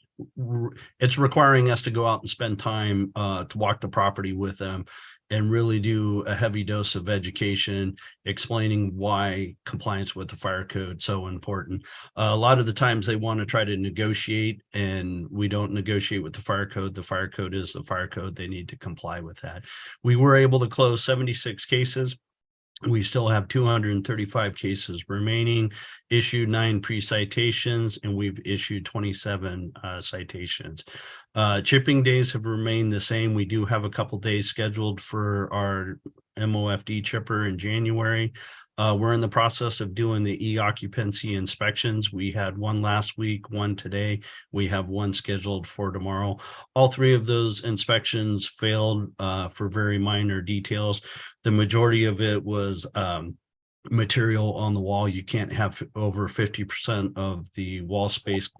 it's requiring us to go out and spend time to walk the property with them and really do a heavy dose of education, explaining why compliance with the fire code is so important. A lot of the times they want to try to negotiate, and we don't negotiate with the fire code. The fire code is the fire code. They need to comply with that. We were able to close 76 cases. We still have 235 cases remaining, issued 9 pre-citations, and we've issued 27 citations. Chipping days have remained the same. We do have a couple days scheduled for our MOFD chipper in January. We're in the process of doing the e-occupancy inspections. We had one last week, one today. We have one scheduled for tomorrow. All 3 of those inspections failed for very minor details. The majority of it was material on the wall. You can't have over 50% of the wall space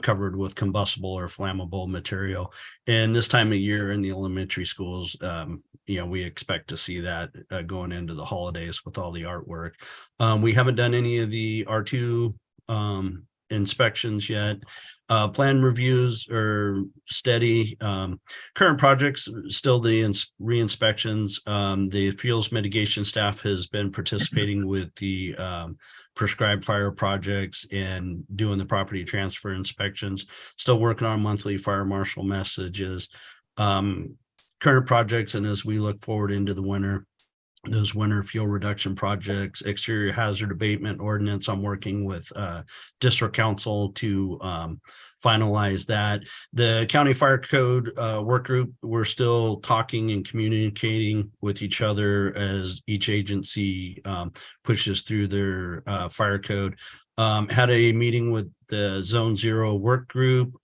covered with combustible or flammable material. And this time of year in the elementary schools, we expect to see that going into the holidays with all the artwork. We haven't done any of the R2 inspections yet. Plan reviews are steady. Current projects, still the re-inspections. The fuels mitigation staff has been participating with the prescribed fire projects and doing the property transfer inspections. Still working on monthly fire marshal messages. current projects, and as we look forward into the winter, those winter fuel reduction projects, exterior hazard abatement ordinance. I'm working with district council to finalize that. The county fire code work group, we're still talking and communicating with each other as each agency pushes through their fire code. Had a meeting with the Zone Zero work group.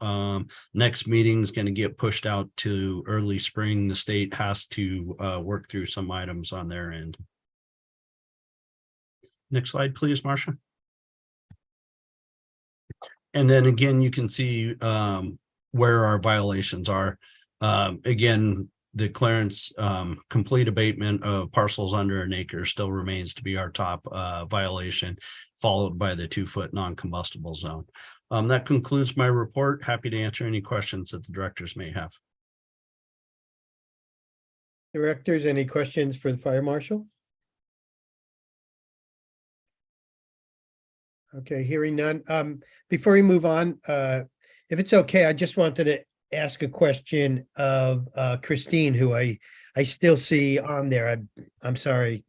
Next meeting is going to get pushed out to early spring. The state has to work through some items on their end. Next slide, please, Marcia. And then again, you can see where our violations are. Again, the clearance complete abatement of parcels under an acre still remains to be our top violation, followed by the 2-foot non-combustible zone. That concludes my report. Happy to answer any questions that the directors may have. Directors, any questions for the fire marshal? Okay, hearing none. Before we move on, if it's okay, I just wanted to ask a question of Christine, who I still see on there. I'm sorry.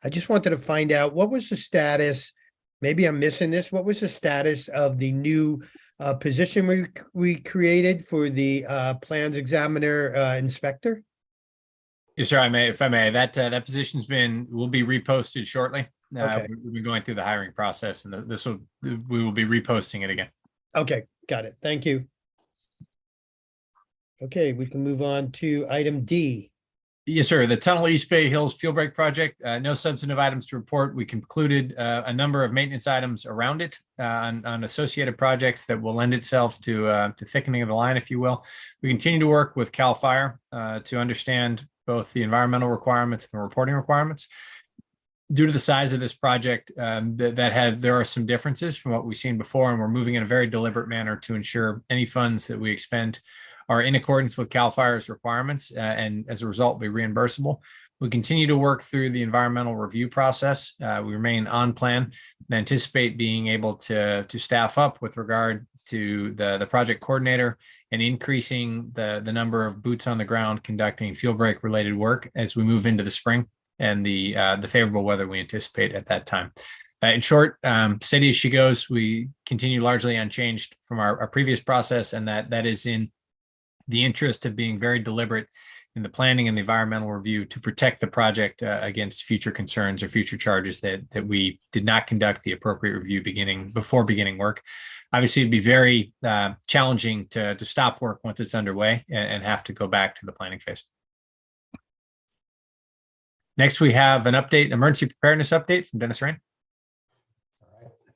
I just wanted to find out, what was the status? Maybe I'm missing this. What was the status of the new position we created for the plans examiner inspector? Yes, sir. If I may, that will be reposted shortly. Okay. We've been going through the hiring process, and we will be reposting it again. Okay, got it. Thank you. Okay, we can move on to item D. Yes, sir. The Tunnel East Bay Hills Fuel Break Project, no substantive items to report. We concluded a number of maintenance items around it on associated projects that will lend itself to thickening of the line, if you will. We continue to work with CAL FIRE to understand both the environmental requirements and the reporting requirements. Due to the size of this project, there are some differences from what we've seen before, and we're moving in a very deliberate manner to ensure any funds that we expend are in accordance with CAL FIRE's requirements, and as a result, be reimbursable. We continue to work through the environmental review process. We remain on plan and anticipate being able to staff up with regard to the project coordinator and increasing the number of boots on the ground conducting fuel break related work as we move into the spring and the favorable weather we anticipate at that time. In short, steady as she goes, we continue largely unchanged from our previous process, and that is in the interest of being very deliberate in the planning and the environmental review to protect the project against future concerns or future charges that we did not conduct the appropriate review before beginning work. Obviously, it'd be very challenging to stop work once it's underway and have to go back to the planning phase. Next, we have an emergency preparedness update from Dennis Rain.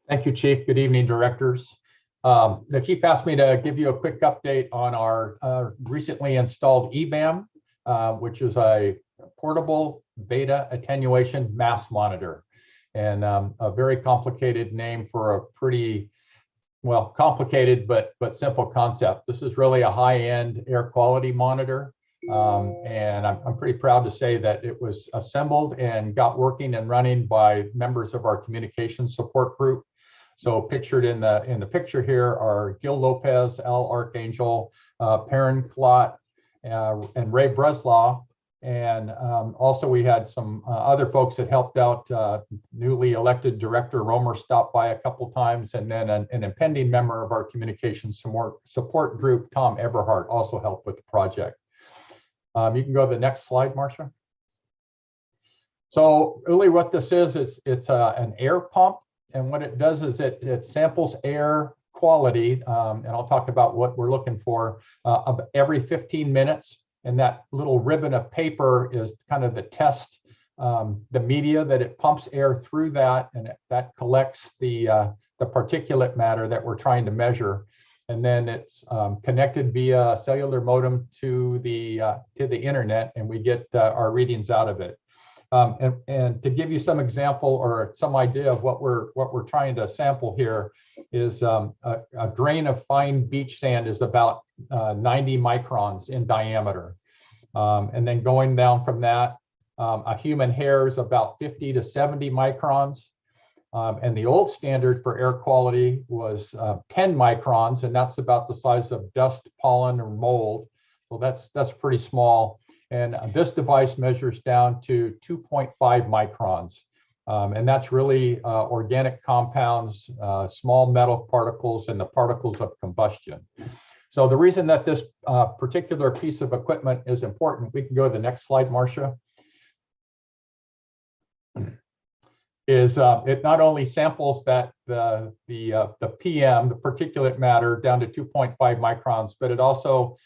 Thank you, Chief. Good evening, directors. The chief asked me to give you a quick update on our recently installed EBAM, which is a portable beta attenuation mass monitor, and a very complicated name for a pretty, well, complicated but simple concept. This is really a high-end air quality monitor. And I'm pretty proud to say that it was assembled and got working and running by members of our communications support group. So pictured in the picture here are Gil Lopez, Al Archangel, Perrin Klott, and Ray Breslaw. And also we had some other folks that helped out. Newly elected Director Romer stopped by a couple times, and then an impending member of our communications support group, Tom Eberhardt, also helped with the project. You can go to the next slide, Marcia. So really what this is it's an air pump. And what it does is it samples air quality, and I'll talk about what we're looking for every 15 minutes. And that little ribbon of paper is kind of the test, the media that it pumps air through that, and that collects the particulate matter that we're trying to measure. And then it's connected via cellular modem to the internet, and we get our readings out of it. And to give you some example or some idea of what we're trying to sample here is a grain of fine beach sand is about 90 microns in diameter. And then going down from that, a human hair is about 50 to 70 microns. And the old standard for air quality was 10 microns, and that's about the size of dust, pollen, or mold. So that's pretty small. And this device measures down to 2.5 microns. And that's really organic compounds, small metal particles, and the particles of combustion. So the reason that this particular piece of equipment is important, we can go to the next slide, Marcia, is it not only samples that the PM, the particulate matter, down to 2.5 microns, but it also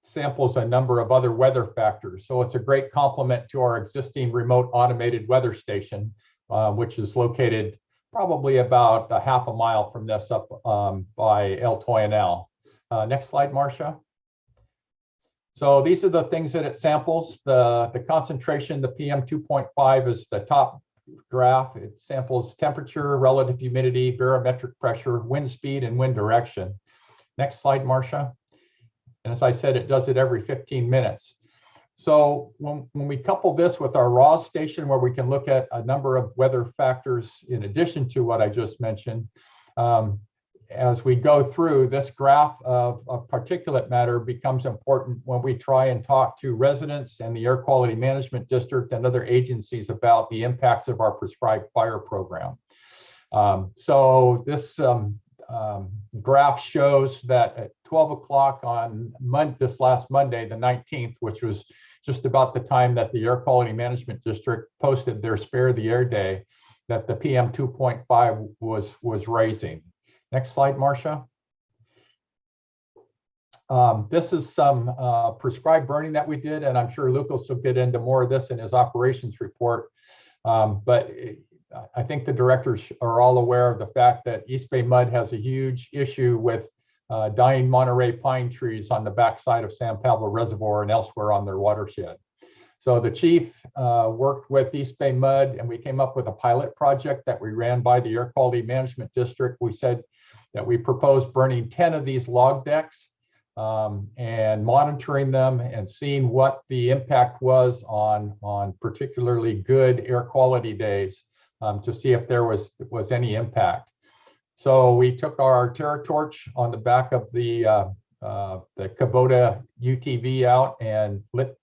samples a number of other weather factors. So it's a great complement to our existing remote automated weather station, which is located probably about a half a mile from this up by El Toyanal. Next slide, Marcia. So these are the things that it samples. The concentration, the PM 2.5 is the top graph. It samples temperature, relative humidity, barometric pressure, wind speed, and wind direction. Next slide, Marcia. And as I said, it does it every 15 minutes. So when we couple this with our RAWS station, where we can look at a number of weather factors in addition to what I just mentioned, as we go through, this graph of particulate matter becomes important when we try and talk to residents and the Air Quality Management District and other agencies about the impacts of our prescribed fire program. So this graph shows that at 12 o'clock on this last Monday, the 19th, which was just about the time that the Air Quality Management District posted their Spare the Air Day, that the PM 2.5 was raising. Next slide, Marcia. This is some prescribed burning that we did, and I'm sure Lucas will get into more of this in his operations report. But I think the directors are all aware of the fact that East Bay Mud has a huge issue with dying Monterey pine trees on the backside of San Pablo Reservoir and elsewhere on their watershed. So the chief worked with East Bay Mud, and we came up with a pilot project that we ran by the Air Quality Management District. We said that we proposed burning 10 of these log decks and monitoring them and seeing what the impact was on particularly good air quality days to see if there was any impact. So we took our TerraTorch on the back of the Kubota UTV out and lit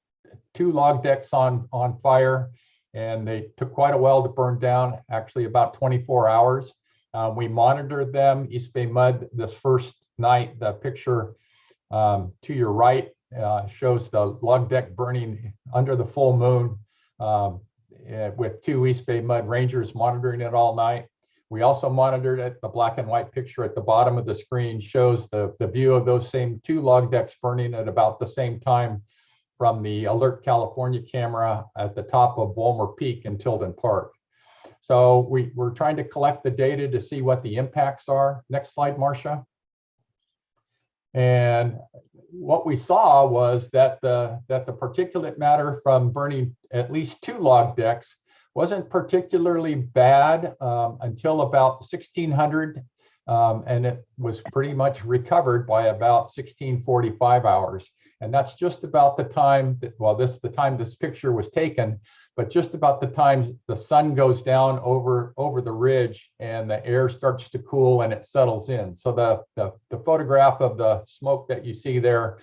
2 log decks on fire, and they took quite a while to burn down, actually about 24 hours. We monitored them. East Bay Mud this first night, the picture to your right shows the log deck burning under the full moon with 2 East Bay Mud Rangers monitoring it all night. We also monitored it. The black and white picture at the bottom of the screen shows the view of those same 2 log decks burning at about the same time from the Alert California camera at the top of Wolmer Peak in Tilden Park. So we're trying to collect the data to see what the impacts are. Next slide, Marcia. And what we saw was that the particulate matter from burning at least 2 log decks wasn't particularly bad until about 1600, and it was pretty much recovered by about 1645 hours. And that's just about the time that, well, the time this picture was taken, but just about the time the sun goes down over the ridge and the air starts to cool and it settles in. So the photograph of the smoke that you see there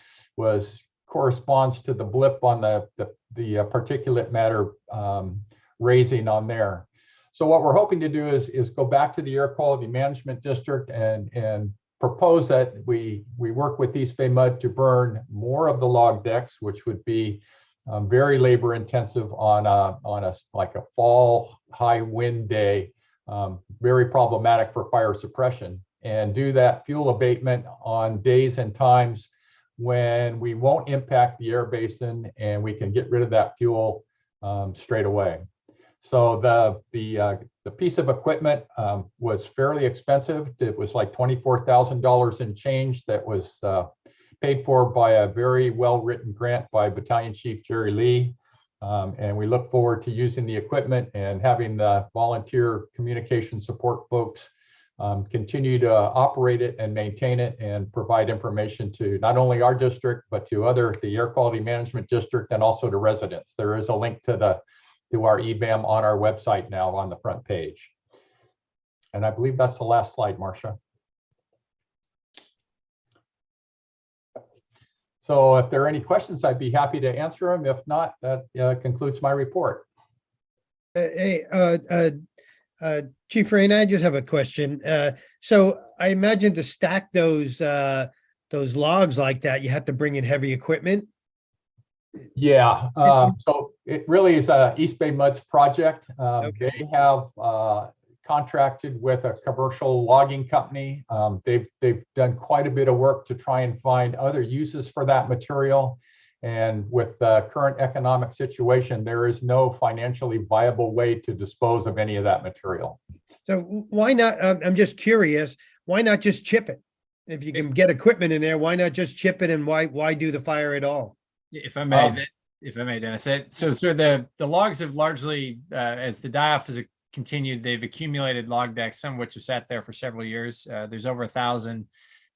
corresponds to the blip on the particulate matter raising on there. So what we're hoping to do is go back to the Air Quality Management District and propose that we work with East Bay Mud to burn more of the log decks, which would be very labor intensive on a fall high wind day, very problematic for fire suppression, and do that fuel abatement on days and times when we won't impact the air basin and we can get rid of that fuel straight away. So the piece of equipment was fairly expensive. It was like $24,000 in change that was paid for by a very well-written grant by Battalion Chief Jerry Lee. And we look forward to using the equipment and having the volunteer communication support folks continue to operate it and maintain it and provide information to not only our district, but to the Air Quality Management District and also to residents. There is a link to our EBAM on our website now on the front page. And I believe that's the last slide, Marcia. So if there are any questions, I'd be happy to answer them. If not, that concludes my report. Hey, Chief Rain, I just have a question. So I imagine to stack those logs like that, you have to bring in heavy equipment. Yeah, so it really is a East Bay Muds project. They have contracted with a commercial logging company. They've done quite a bit of work to try and find other uses for that material. And with the current economic situation, there is no financially viable way to dispose of any of that material. So why not? I'm just curious. Why not just chip it? If you can get equipment in there, why not just chip it? And why do the fire at all? If I may, Dennis. So the logs have largely, as the die-off has continued, they've accumulated log decks, some of which have sat there for several years. There's over 1,000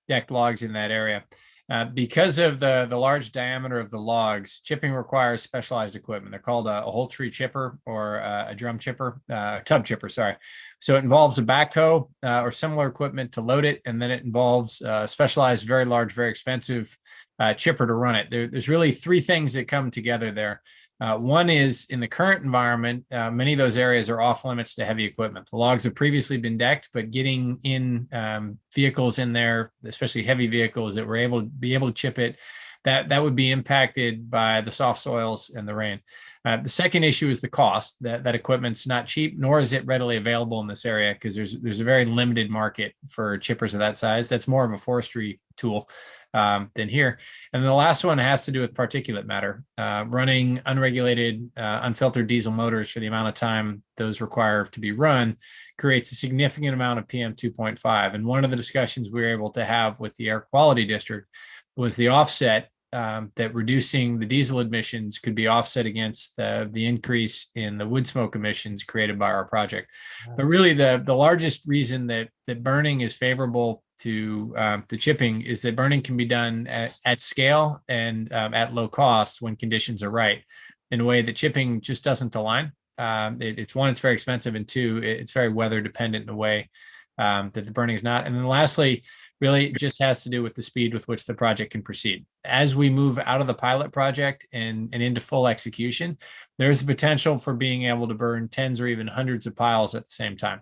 decked logs in that area. Because of the large diameter of the logs, chipping requires specialized equipment. They're called a whole tree chipper or a drum chipper, tub chipper, sorry. So it involves a backhoe or similar equipment to load it, and then it involves specialized, very large, very expensive chipper to run it. There's really three things that come together there. One is in the current environment, many of those areas are off limits to heavy equipment. The logs have previously been decked, but getting in vehicles in there, especially heavy vehicles that were able to chip it, that would be impacted by the soft soils and the rain. The second issue is the cost. That equipment's not cheap, nor is it readily available in this area because there's a very limited market for chippers of that size. That's more of a forestry tool than here. And then the last one has to do with particulate matter. Running unregulated, unfiltered diesel motors for the amount of time those require to be run creates a significant amount of PM 2.5. And one of the discussions we were able to have with the Air Quality District was the offset that reducing the diesel emissions could be offset against the increase in the wood smoke emissions created by our project. But really the largest reason that burning is favorable to chipping is that burning can be done at scale and at low cost when conditions are right, in a way that chipping just doesn't align. It's one, it's very expensive, and two, it's very weather dependent in a way that the burning is not. And then lastly, really it just has to do with the speed with which the project can proceed. As we move out of the pilot project and into full execution, there's the potential for being able to burn tens or even hundreds of piles at the same time,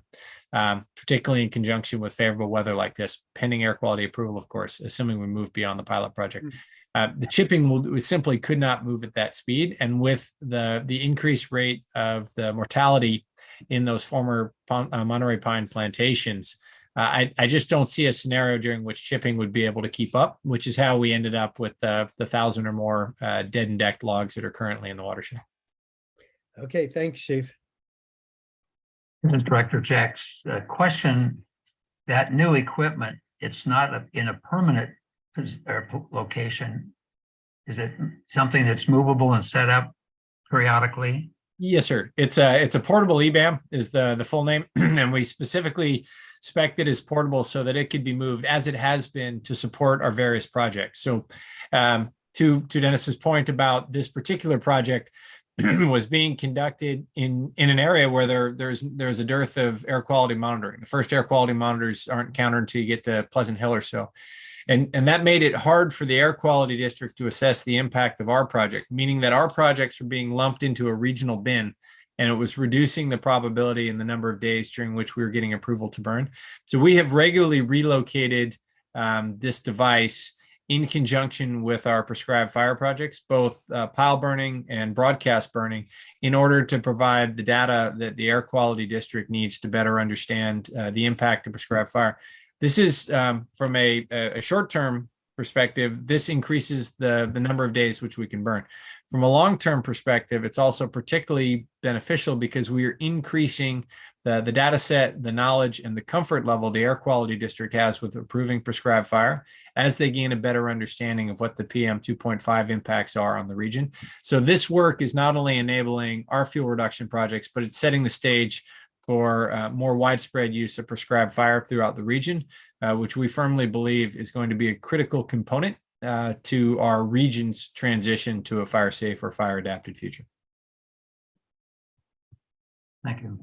particularly in conjunction with favorable weather like this, pending air quality approval, of course, assuming we move beyond the pilot project. The chipping we simply could not move at that speed. And with the increased rate of the mortality in those former Monterey pine plantations, I just don't see a scenario during which chipping would be able to keep up, which is how we ended up with the 1,000 or more dead and decked logs that are currently in the watershed. Okay, thanks, Chief. Director Jack's question, that new equipment, it's not in a permanent location. Is it something that's movable and set up periodically? Yes, sir. It's a portable EBAM is the full name, and we specifically spec'd it as portable so that it could be moved as it has been to support our various projects. So to Dennis's point about this particular project was being conducted in an area where there's a dearth of air quality monitoring. The first air quality monitors aren't encountered until you get to Pleasant Hill or so. And that made it hard for the Air Quality District to assess the impact of our project, meaning that our projects were being lumped into a regional bin, and it was reducing the probability and the number of days during which we were getting approval to burn. So we have regularly relocated this device in conjunction with our prescribed fire projects, both pile burning and broadcast burning, in order to provide the data that the Air Quality District needs to better understand the impact of prescribed fire. This is from a short-term perspective, this increases the number of days which we can burn. From a long-term perspective, it's also particularly beneficial because we are increasing the data set, the knowledge, and the comfort level the Air Quality District has with approving prescribed fire as they gain a better understanding of what the PM 2.5 impacts are on the region. So this work is not only enabling our fuel reduction projects, but it's setting the stage for more widespread use of prescribed fire throughout the region, which we firmly believe is going to be a critical component to our region's transition to a fire safe or fire adapted future. Thank you.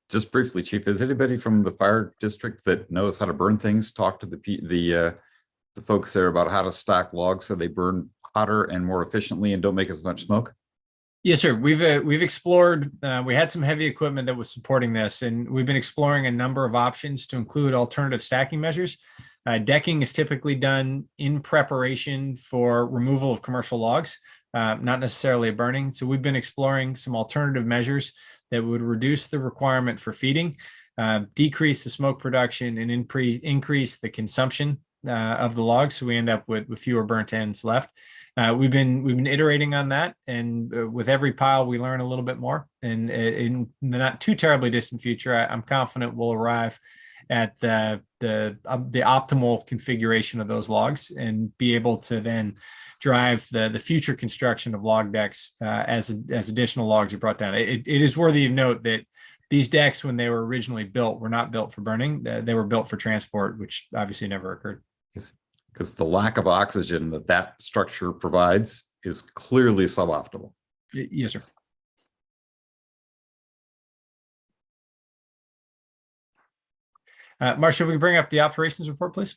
Just briefly, Chief, is anybody from the fire district that knows how to burn things talk to the the folks there about how to stack logs so they burn hotter and more efficiently and don't make as much smoke? Yes, sir. We've explored, we had some heavy equipment that was supporting this, and we've been exploring a number of options to include alternative stacking measures. Decking is typically done in preparation for removal of commercial logs, not necessarily burning. So we've been exploring some alternative measures that would reduce the requirement for feeding, decrease the smoke production, and increase the consumption of the logs. So we end up with fewer burnt ends left. We've been iterating on that, and with every pile we learn a little bit more. And in the not too terribly distant future, I'm confident we'll arrive at the optimal configuration of those logs and be able to then drive the future construction of log decks as additional logs are brought down. It is worthy of note that these decks, when they were originally built, were not built for burning. They were built for transport, which obviously never occurred. Because the lack of oxygen that structure provides is clearly suboptimal. Yes, sir. Marcia, if we bring up the operations report, please.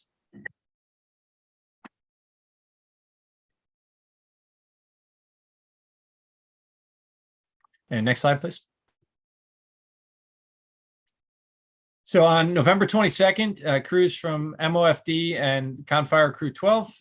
And next slide, please. So on November 22nd, crews from MOFD and Confire Crew 12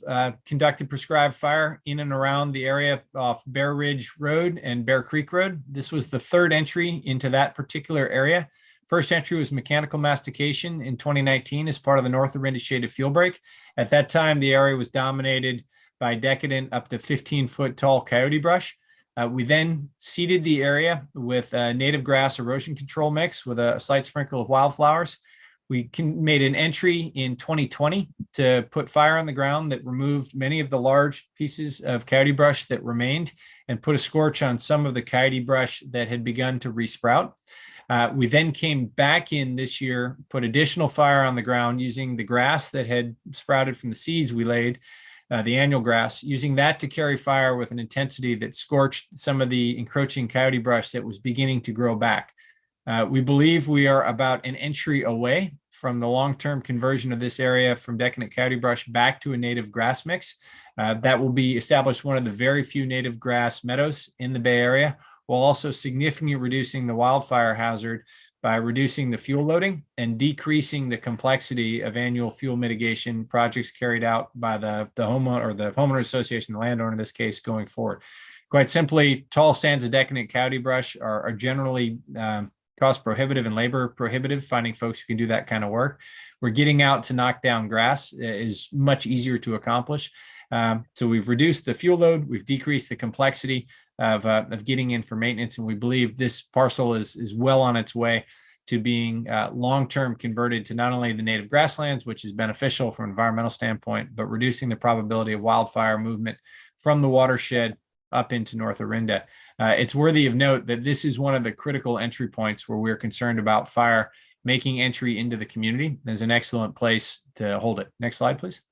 conducted prescribed fire in and around the area off Bear Ridge Road and Bear Creek Road. This was the third entry into that particular area. First entry was mechanical mastication in 2019 as part of the North Orinda Shaded Fuel Break. At that time, the area was dominated by decadent up to 15-foot tall coyote brush. We then seeded the area with a native grass erosion control mix with a slight sprinkle of wildflowers. We made an entry in 2020 to put fire on the ground that removed many of the large pieces of coyote brush that remained and put a scorch on some of the coyote brush that had begun to resprout. We then came back in this year, put additional fire on the ground using the grass that had sprouted from the seeds we laid, the annual grass, using that to carry fire with an intensity that scorched some of the encroaching coyote brush that was beginning to grow back. We believe we are about an entry away from the long-term conversion of this area from decadent coyote brush back to a native grass mix. That will be established one of the very few native grass meadows in the Bay Area, while also significantly reducing the wildfire hazard by reducing the fuel loading and decreasing the complexity of annual fuel mitigation projects carried out by the homeowner or the homeowner association, the landowner in this case, going forward. Quite simply, tall stands of decadent coyote brush are generally cost prohibitive and labor prohibitive. Finding folks who can do that kind of work. We're getting out to knock down grass is much easier to accomplish. So we've reduced the fuel load, we've decreased the complexity of getting in for maintenance, and we believe this parcel is well on its way to being long-term converted to not only the native grasslands, which is beneficial from an environmental standpoint, but reducing the probability of wildfire movement from the watershed up into North Orinda. It's worthy of note that this is one of the critical entry points where we're concerned about fire making entry into the community. There's an excellent place to hold it. Next slide, please.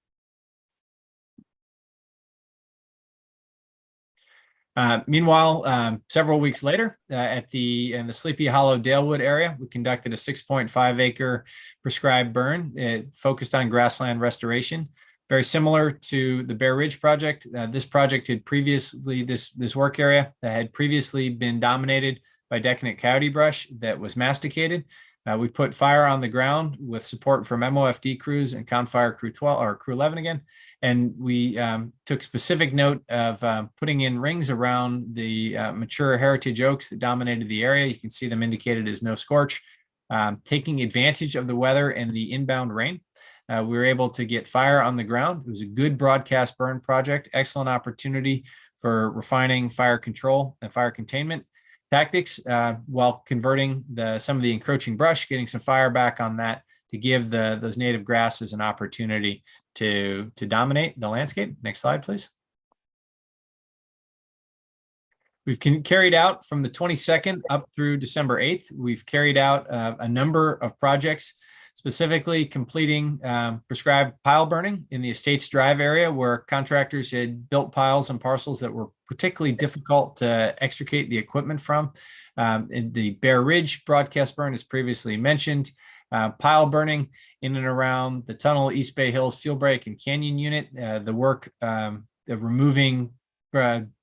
Meanwhile, several weeks later, in the Sleepy Hollow Dalewood area, we conducted a 6.5 acre prescribed burn. It focused on grassland restoration, very similar to the Bear Ridge project. This project had previously, this work area that had previously been dominated by decadent coyote brush that was masticated. We put fire on the ground with support from MOFD crews and Confire Crew 12 or Crew 11 again. And we took specific note of putting in rings around the mature heritage oaks that dominated the area. You can see them indicated as no scorch. Taking advantage of the weather and the inbound rain, we were able to get fire on the ground. It was a good broadcast burn project, excellent opportunity for refining fire control and fire containment tactics while converting some of the encroaching brush, getting some fire back on that to give those native grasses an opportunity to dominate the landscape. Next slide, please. We've carried out from the 22nd up through December 8th. We've carried out a number of projects, specifically completing prescribed pile burning in the Estates Drive area where contractors had built piles and parcels that were particularly difficult to extricate the equipment from. In the Bear Ridge broadcast burn, as previously mentioned, pile burning in and around the tunnel, East Bay Hills fuel break and canyon unit. The work of removing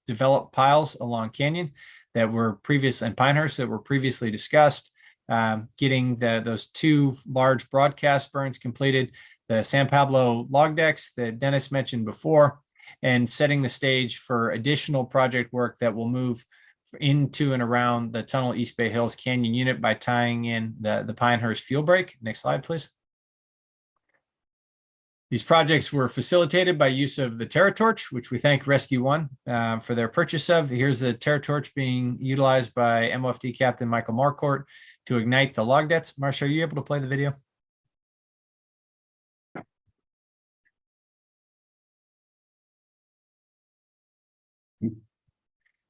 developed piles along canyon that were previous and Pinehurst that were previously discussed. Getting those 2 large broadcast burns completed, the San Pablo log decks that Dennis mentioned before, and setting the stage for additional project work that will move into and around the tunnel East Bay Hills Canyon unit by tying in the Pinehurst fuel break. Next slide, please. These projects were facilitated by use of the TerraTorch, which we thank Rescue One for their purchase of. Here's the TerraTorch being utilized by MOFD Captain Michael Marcourt to ignite the log nets. Marcia, are you able to play the video?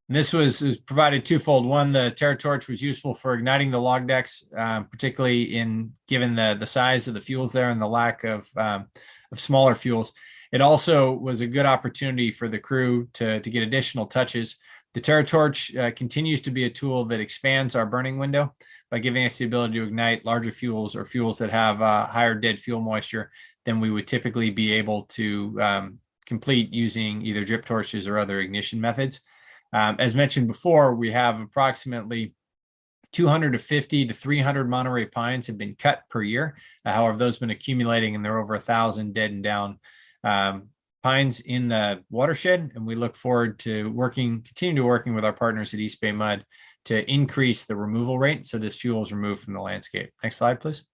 This was provided twofold. One, the TerraTorch was useful for igniting the log decks, particularly given the size of the fuels there and the lack of smaller fuels. It also was a good opportunity for the crew to get additional touches. The TerraTorch continues to be a tool that expands our burning window by giving us the ability to ignite larger fuels or fuels that have higher dead fuel moisture than we would typically be able to complete using either drip torches or other ignition methods. As mentioned before, we have approximately 250 to 300 Monterey pines have been cut per year. However, those have been accumulating, and there are over 1,000 dead and down pines in the watershed. And we look forward to continue to working with our partners at East Bay Mud to increase the removal rate so this fuel is removed from the landscape. Next slide, please.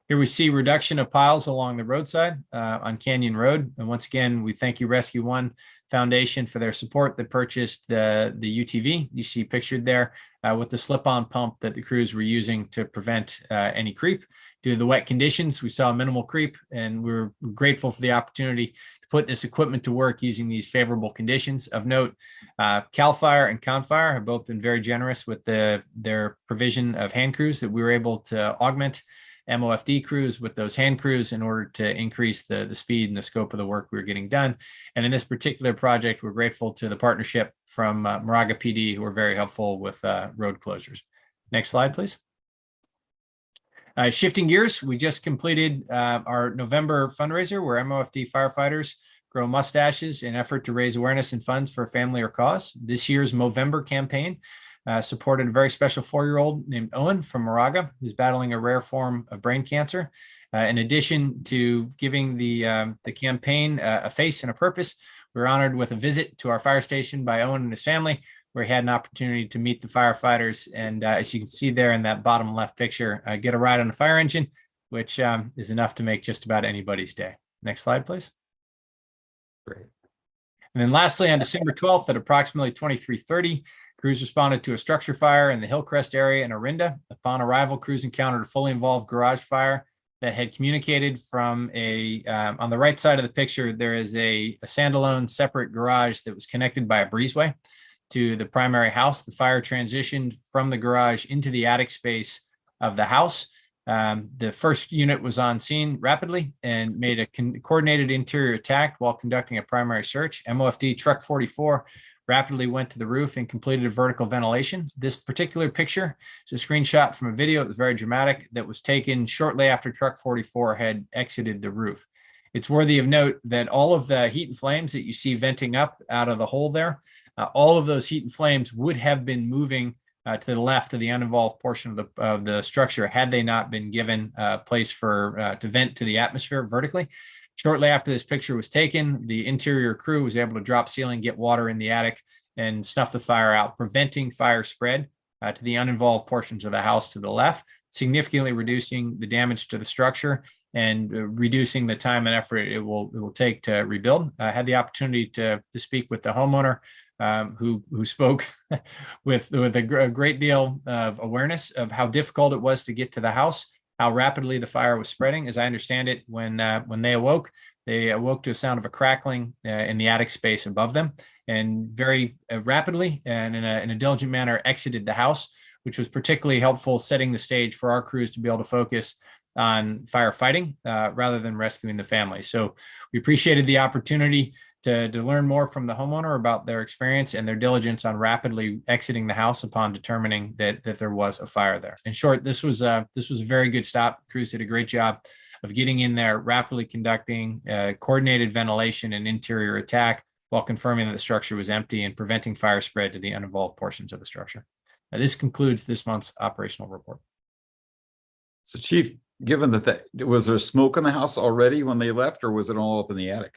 Here we see reduction of piles along the roadside on Canyon Road. And once again, we thank you Rescue One Foundation for their support that purchased the UTV you see pictured there with the slip-on pump that the crews were using to prevent any creep. Due to the wet conditions, we saw minimal creep, and we're grateful for the opportunity to put this equipment to work using these favorable conditions. Of note, CAL FIRE and CON FIRE have both been very generous with their provision of hand crews that we were able to augment MOFD crews with those hand crews in order to increase the speed and the scope of the work we were getting done. And in this particular project, we're grateful to the partnership from Moraga PD, who were very helpful with road closures. Next slide, please. Shifting gears, we just completed our November fundraiser where MOFD firefighters grow mustaches in effort to raise awareness and funds for a family or cause. This year's Movember campaign supported a very special 4-year-old named Owen from Moraga, who's battling a rare form of brain cancer. In addition to giving the campaign a face and a purpose, we were honored with a visit to our fire station by Owen and his family, where he had an opportunity to meet the firefighters. And as you can see there in that bottom left picture, get a ride on a fire engine, which is enough to make just about anybody's day. Next slide, please. Great. And then lastly, on December 12th at approximately 23:30, crews responded to a structure fire in the Hillcrest area in Orinda. Upon arrival, crews encountered a fully involved garage fire that had communicated from on the right side of the picture, there is a standalone separate garage that was connected by a breezeway to the primary house. The fire transitioned from the garage into the attic space of the house. The first unit was on scene rapidly and made a coordinated interior attack while conducting a primary search. MOFD Truck 44 rapidly went to the roof and completed a vertical ventilation. This particular picture is a screenshot from a video that was very dramatic that was taken shortly after Truck 44 had exited the roof. It's worthy of note that all of the heat and flames that you see venting up out of the hole there, all of those heat and flames would have been moving to the left of the uninvolved portion of the structure had they not been given a place to vent to the atmosphere vertically. Shortly after this picture was taken, the interior crew was able to drop ceiling, get water in the attic, and snuff the fire out, preventing fire spread to the uninvolved portions of the house to the left, significantly reducing the damage to the structure and reducing the time and effort it will take to rebuild. I had the opportunity to speak with the homeowner who spoke with a great deal of awareness of how difficult it was to get to the house, how rapidly the fire was spreading. As I understand it, when they awoke to a sound of a crackling in the attic space above them, and very rapidly and in a diligent manner exited the house, which was particularly helpful, setting the stage for our crews to be able to focus on firefighting rather than rescuing the family. So we appreciated the opportunity to learn more from the homeowner about their experience and their diligence on rapidly exiting the house upon determining that there was a fire there. In short, this was a very good stop. Crews did a great job of getting in there, rapidly conducting coordinated ventilation and interior attack while confirming that the structure was empty and preventing fire spread to the uninvolved portions of the structure. Now, this concludes this month's operational report. So Chief, given that, was there smoke in the house already when they left, or was it all up in the attic?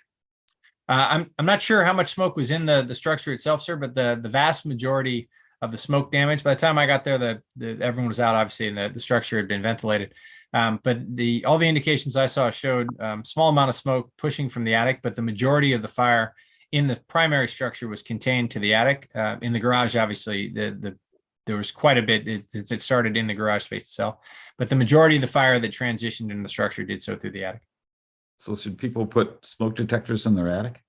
I'm not sure how much smoke was in the structure itself, sir, but the vast majority of the smoke damage, by the time I got there, everyone was out, obviously, and the structure had been ventilated. But all the indications I saw showed small amount of smoke pushing from the attic, but the majority of the fire in the primary structure was contained to the attic. In the garage, obviously, there was quite a bit. It started in the garage space itself, but the majority of the fire that transitioned into the structure did so through the attic. So should people put smoke detectors in their attic?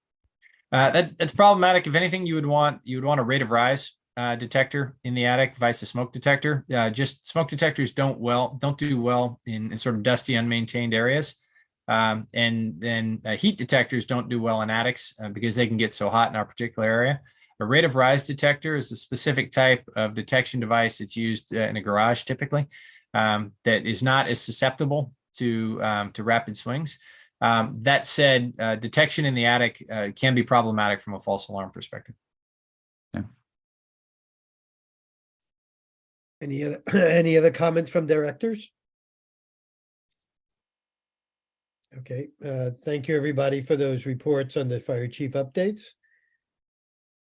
That's problematic. If anything, you would want a rate of rise detector in the attic, vice a smoke detector. Just smoke detectors don't do well in sort of dusty, unmaintained areas. And then heat detectors don't do well in attics because they can get so hot in our particular area. A rate of rise detector is a specific type of detection device that's used in a garage typically that is not as susceptible to rapid swings. That said, detection in the attic can be problematic from a false alarm perspective. Yeah. Any other comments from directors? Okay, thank you, everybody, for those reports on the fire chief updates.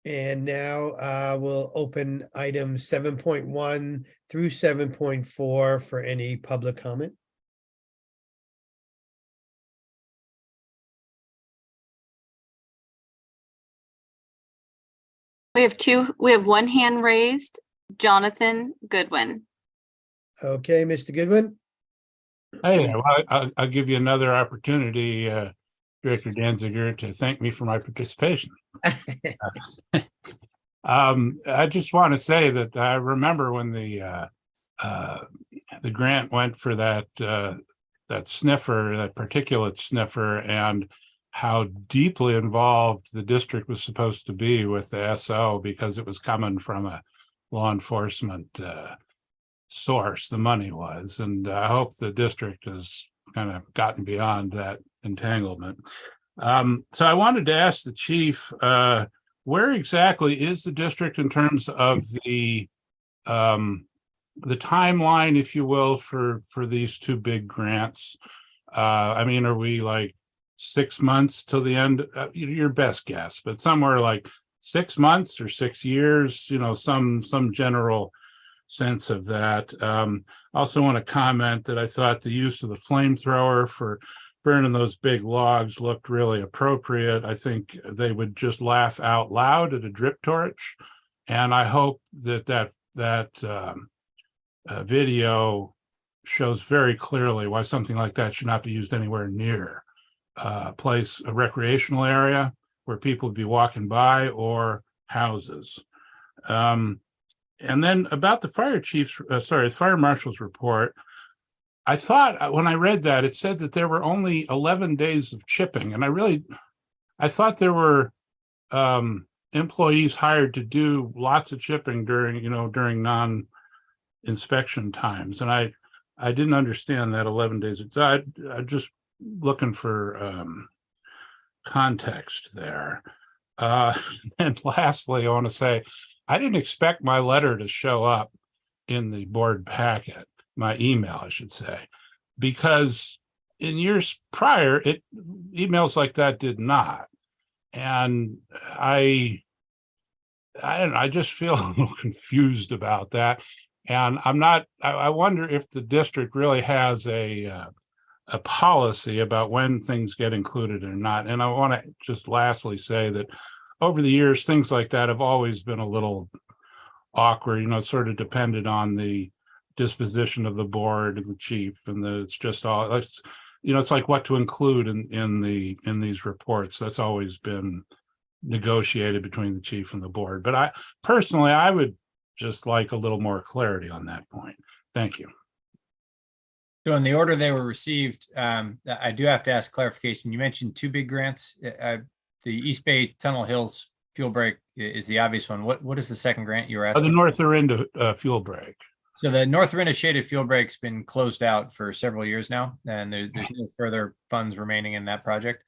And now we'll open items 7.1 through 7.4 for any public comment. We have one hand raised, Jonathan Goodwin. Okay, Mr. Goodwin. Hey, well, I'll give you another opportunity, Director Danziger, to thank me for my participation. I just want to say that I remember when the grant went for that sniffer, that particulate sniffer, and how deeply involved the district was supposed to be with the SO because it was coming from a law enforcement source, the money was. And I hope the district has kind of gotten beyond that entanglement. So I wanted to ask the chief, where exactly is the district in terms of the timeline, if you will, for these two big grants? I mean, are we like 6 months till the end? Your best guess, but somewhere like 6 months or 6 years, some general sense of that. Also want to comment that I thought the use of the flamethrower for burning those big logs looked really appropriate. I think they would just laugh out loud at a drip torch. And I hope that video shows very clearly why something like that should not be used anywhere near a recreational area where people would be walking by or houses. And then about the fire marshal's report, I thought when I read that, it said that there were only 11 days of chipping. And I thought there were employees hired to do lots of chipping during non-inspection times. And I didn't understand that 11 days. I'm just looking for context there. And lastly, I want to say, I didn't expect my letter to show up in the board packet, my email, I should say, because in years prior, emails like that did not. And I just feel a little confused about that. And I wonder if the district really has a policy about when things get included or not. And I want to just lastly say that over the years, things like that have always been a little awkward, sort of depended on the disposition of the board and the chief, and it's just all, it's like what to include in these reports. That's always been negotiated between the chief and the board. But I would just like a little more clarity on that point. Thank you. So in the order they were received, I do have to ask clarification. You mentioned two big grants. East Bay Tunnel Hills fuel break is the obvious one. What is the second grant you were The asking? North Orinda fuel break. So the North Orinda shaded fuel break's been closed out for several years now, and there's no further funds remaining in that project.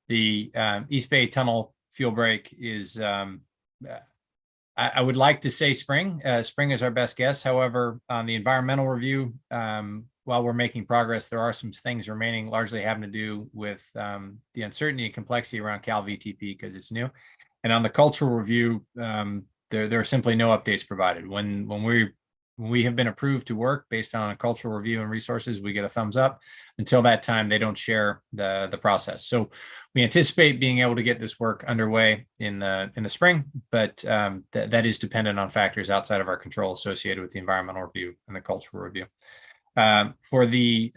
The East Bay Tunnel fuel break is, I would like to say spring. Spring is our best guess. However, on the environmental review, while we're making progress, there are some things remaining, largely having to do with the uncertainty and complexity around Cal VTP because it's new. And on the cultural review, there are simply no updates provided. When we have been approved to work based on a cultural review and resources, we get a thumbs up. Until that time, they don't share the process. So we anticipate being able to get this work underway in the spring, but that is dependent on factors outside of our control associated with the environmental review and the cultural review. For the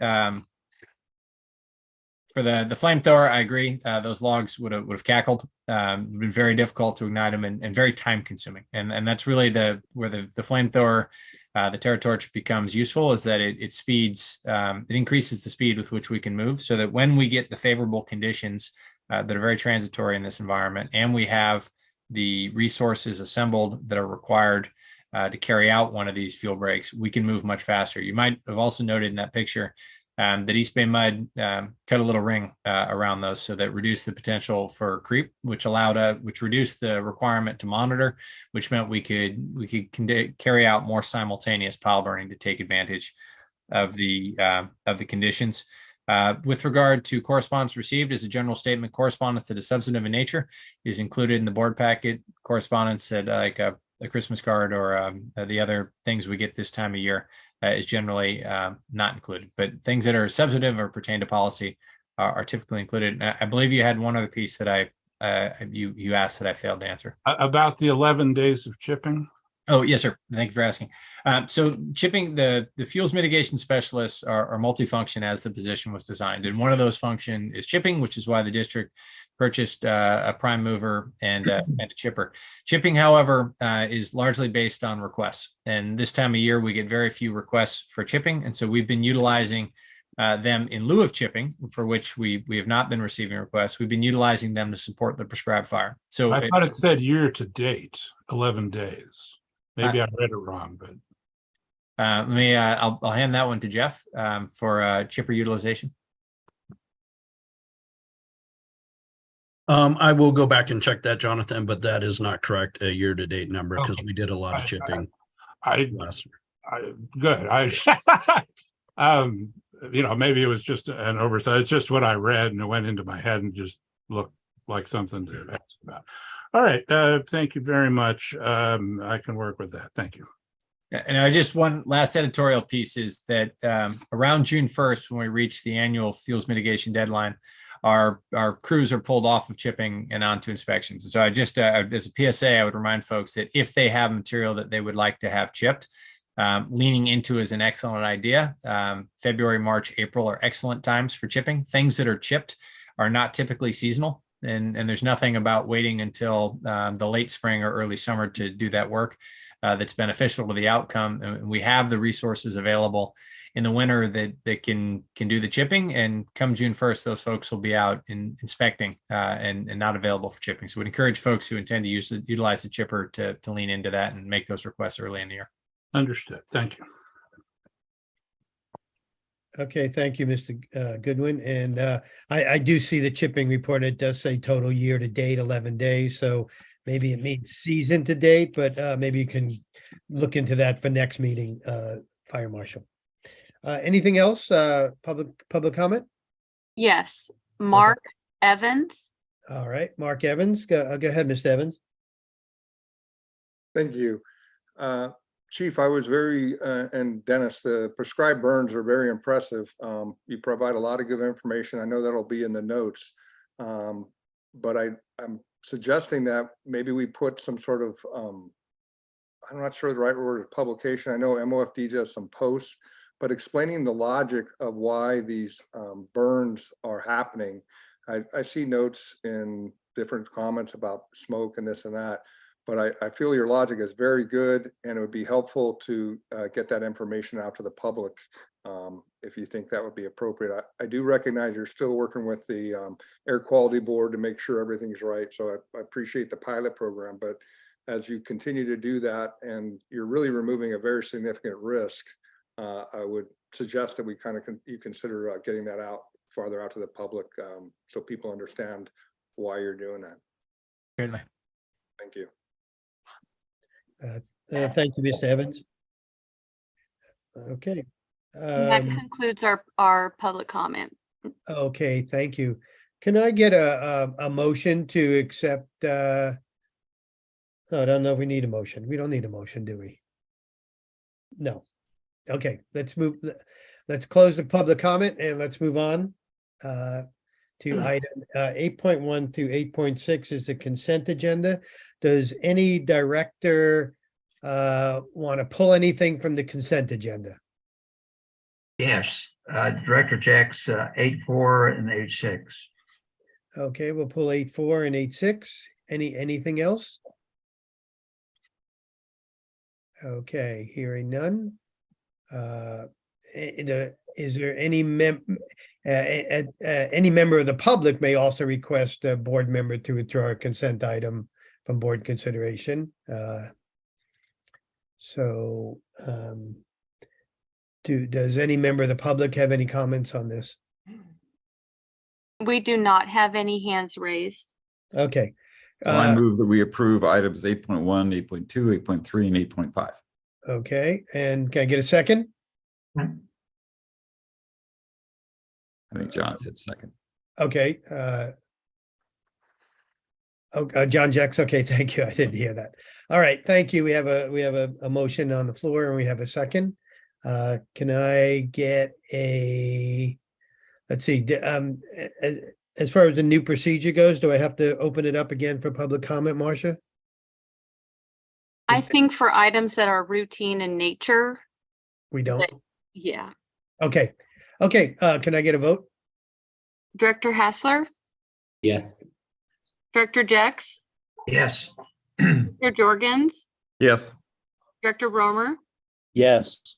flamethrower, I agree. Those logs would have cackled. Been very difficult to ignite them and very time consuming. And that's really where the flamethrower, the TerraTorch becomes useful, is that it speeds, it increases the speed with which we can move, so that when we get the favorable conditions that are very transitory in this environment, and we have the resources assembled that are required to carry out one of these fuel breaks, we can move much faster. You might have also noted in that picture that East Bay Mud cut a little ring around those, so that reduced the potential for creep, which reduced the requirement to monitor, which meant we could carry out more simultaneous pile burning to take advantage of the conditions. With regard to correspondence received, as a general statement, correspondence that is substantive in nature is included in the board packet. Correspondence that like a Christmas card or the other things we get this time of year is generally not included, but things that are substantive or pertain to policy are typically included. And I believe you had one other piece that you asked that I failed to answer. About the 11 days of chipping? Oh, yes, sir. Thank you for asking. So chipping, the fuels mitigation specialists are multifunction as the position was designed. And one of those function is chipping, which is why the district purchased a prime mover and a chipper. Chipping, however, is largely based on requests. And this time of year, we get very few requests for chipping. And so we've been utilizing them in lieu of chipping, for which we have not been receiving requests. We've been utilizing them to support the prescribed fire. So I thought it said year to date, 11 days. Maybe I read it wrong, but. I'll hand that one to Jeff for chipper utilization. I will go back and check that, Jonathan, but that is not correct, a year-to-date number, because we did a lot of chipping last year. Good. Maybe it was just an oversight. It's just what I read and it went into my head and just looked like something to ask about. All right. Thank you very much. I can work with that. Thank you. And just one last editorial piece is that around June 1st, when we reach the annual fuels mitigation deadline, our crews are pulled off of chipping and onto inspections. And so I just, as a PSA, I would remind folks that if they have material that they would like to have chipped, leaning into is an excellent idea. February, March, April are excellent times for chipping. Things that are chipped are not typically seasonal. And there's nothing about waiting until the late spring or early summer to do that work that's beneficial to the outcome. And we have the resources available in the winter that can do the chipping. And come June 1st, those folks will be out inspecting and not available for chipping. So we'd encourage folks who intend to utilize the chipper to lean into that and make those requests early in the year. Understood. Thank you. Okay, thank you, Mr. Goodwin. And I do see the chipping report. It does say total year to date, 11 days. So maybe it means season to date, but maybe you can look into that for next meeting, Fire Marshal. Anything else? Public comment? Yes, Mark Evans. All right, Mark Evans. Go ahead, Mr. Evans. Thank you. Chief, I was and Dennis, the prescribed burns are very impressive. You provide a lot of good information. I know that'll be in the notes, but I'm suggesting that maybe we put some sort of, I'm not sure the right word is publication. I know MOFD does some posts, but explaining the logic of why these burns are happening. I see notes in different comments about smoke and this and that. But I feel your logic is very good, and it would be helpful to get that information out to the public if if you think that would be appropriate. I do recognize you're still working with the Air Quality Board to make sure everything's right. So I appreciate the pilot program, but as you continue to do that and you're really removing a very significant risk, I would suggest that we you consider getting that out farther out to the public so people understand why you're doing that. Certainly. Thank you. Thank you, Mr. Evans. Okay. And that concludes our public comment. Okay, thank you. Can I get a motion to accept? I don't know if we need a motion. We don't need a motion, do we? No. Okay, let's move. Let's close the public comment and let's move on to item 8.1 to 8.6 is the consent agenda. Does any director want to pull anything from the consent agenda? Yes, Director Jex, 8.4 and 8.6. Okay, we'll pull 8.4 and 8.6. Anything else? Okay, hearing none. Is there any member of the public may also request a board member to withdraw a consent item from board consideration. Does any member of the public have any comments on this? We do not have any hands raised. Okay. So I move that we approve items 8.1, 8.2, 8.3, and 8.5. Okay, and can I get a second? I think John said second. Okay. John Jex. Okay, thank you. I didn't hear that. All right, thank you. We have a motion on the floor and we have a second. Can I get a, let's see, as far as the new procedure goes, do I have to open it up again for public comment, Marcia? I think for items that are routine in nature, We don't? yeah. Okay. Okay, can I get a vote? Director Hassler, Yes. Director Jex, Yes. Director Jorgens, Yes. Director Romer, Yes.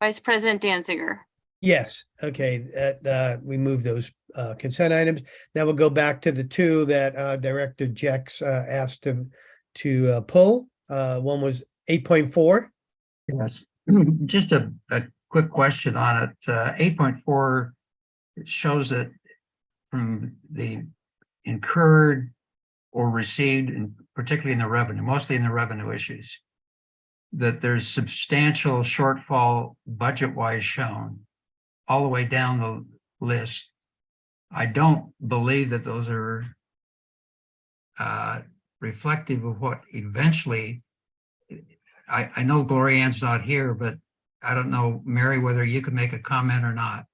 Vice President Danziger. Yes, okay, we move those consent items. Now we'll go back to the two that Director Jex asked him to pull. One was 8.4. Yes, just a quick question on it. 8.4, it shows that from the incurred or received, and particularly in the revenue, mostly in the revenue issues, that there's substantial shortfall budget-wise shown all the way down the list. I don't believe that those are reflective of what eventually, I know Gloria Ann's not here, but I don't know, Mary, whether you could make a comment or not.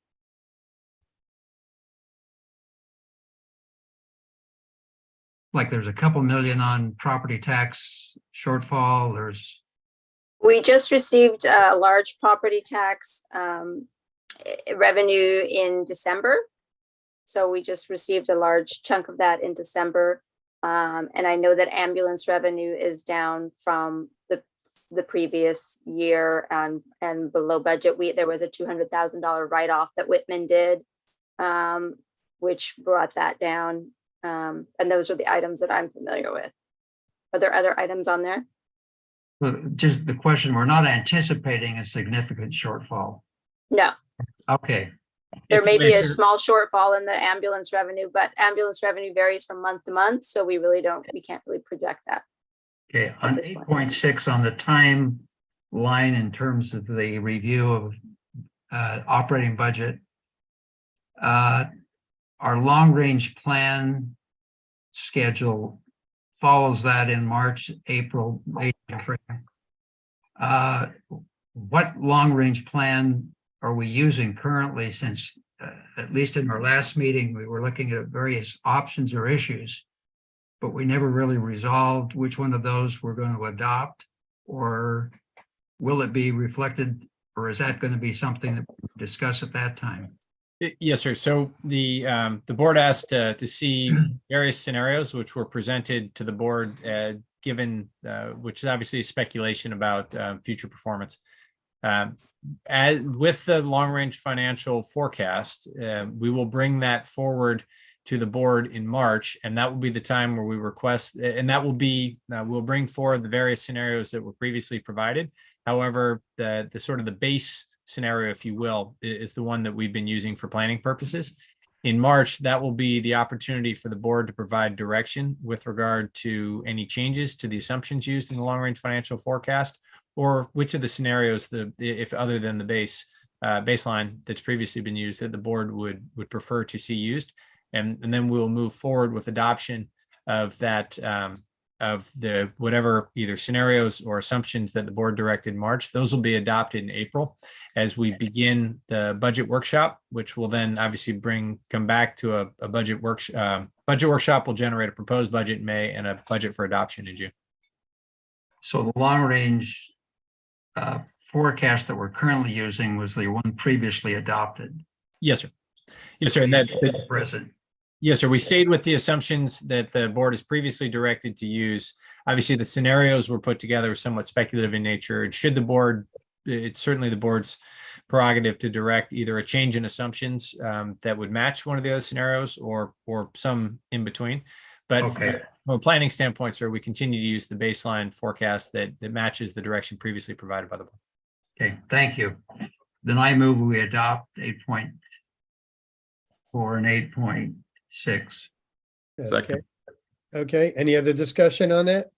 Like there's a couple million on property tax shortfall, there's. We just received a large property tax revenue in December. So we just received a large chunk of that in December. And I know that ambulance revenue is down from the previous year and below budget. There was a $200,000 write-off that Whitman did, which brought that down. And those are the items that I'm familiar with. Are there other items on there? Well, just the question, we're not anticipating a significant shortfall. No. Okay. There may be a small shortfall in the ambulance revenue, but ambulance revenue varies from month to month. So we can't really project that. Okay, on 8.6 on the timeline in terms of the review of operating budget, our long-range plan schedule follows that in March, April, May. What long-range plan are we using currently, since at least in our last meeting, we were looking at various options or issues, but we never really resolved which one of those we're going to adopt, or will it be reflected, or is that going to be something that we'll discuss at that time? Yes, sir. So the board asked to see various scenarios which were presented to the board, given which is obviously speculation about future performance. as with the long-range financial forecast, we will bring that forward to the board in March, and that will be the time where we request, and that will be, we'll bring forward the various scenarios that were previously provided. However, the sort of the base scenario, if you will, is the one that we've been using for planning purposes. In March, that will be the opportunity for the board to provide direction with regard to any changes to the assumptions used in the long-range financial forecast, or which of the scenarios, if other than the baseline that's previously been used, that the board would prefer to see used. And then we'll move forward with adoption of that, of the whatever either scenarios or assumptions that the board directed in March. Those will be adopted in April as we begin the budget workshop, which will then obviously come back to a budget workshop. Budget workshop will generate a proposed budget in May and a budget for adoption in June. So the long range forecast that we're currently using was the one previously adopted. Yes, sir. Yes, sir. And that present. Yes, sir. We stayed with the assumptions that the board is previously directed to use. Obviously, the scenarios were put together somewhat speculative in nature. And should the board, it's certainly the board's prerogative to direct either a change in assumptions that would match one of the other scenarios or some in between. But okay, from a planning standpoint, sir, we continue to use the baseline forecast that matches the direction previously provided by the board. okay, thank you. Then I move we adopt 8.4 and 8.6. Second. Okay, any other discussion on that?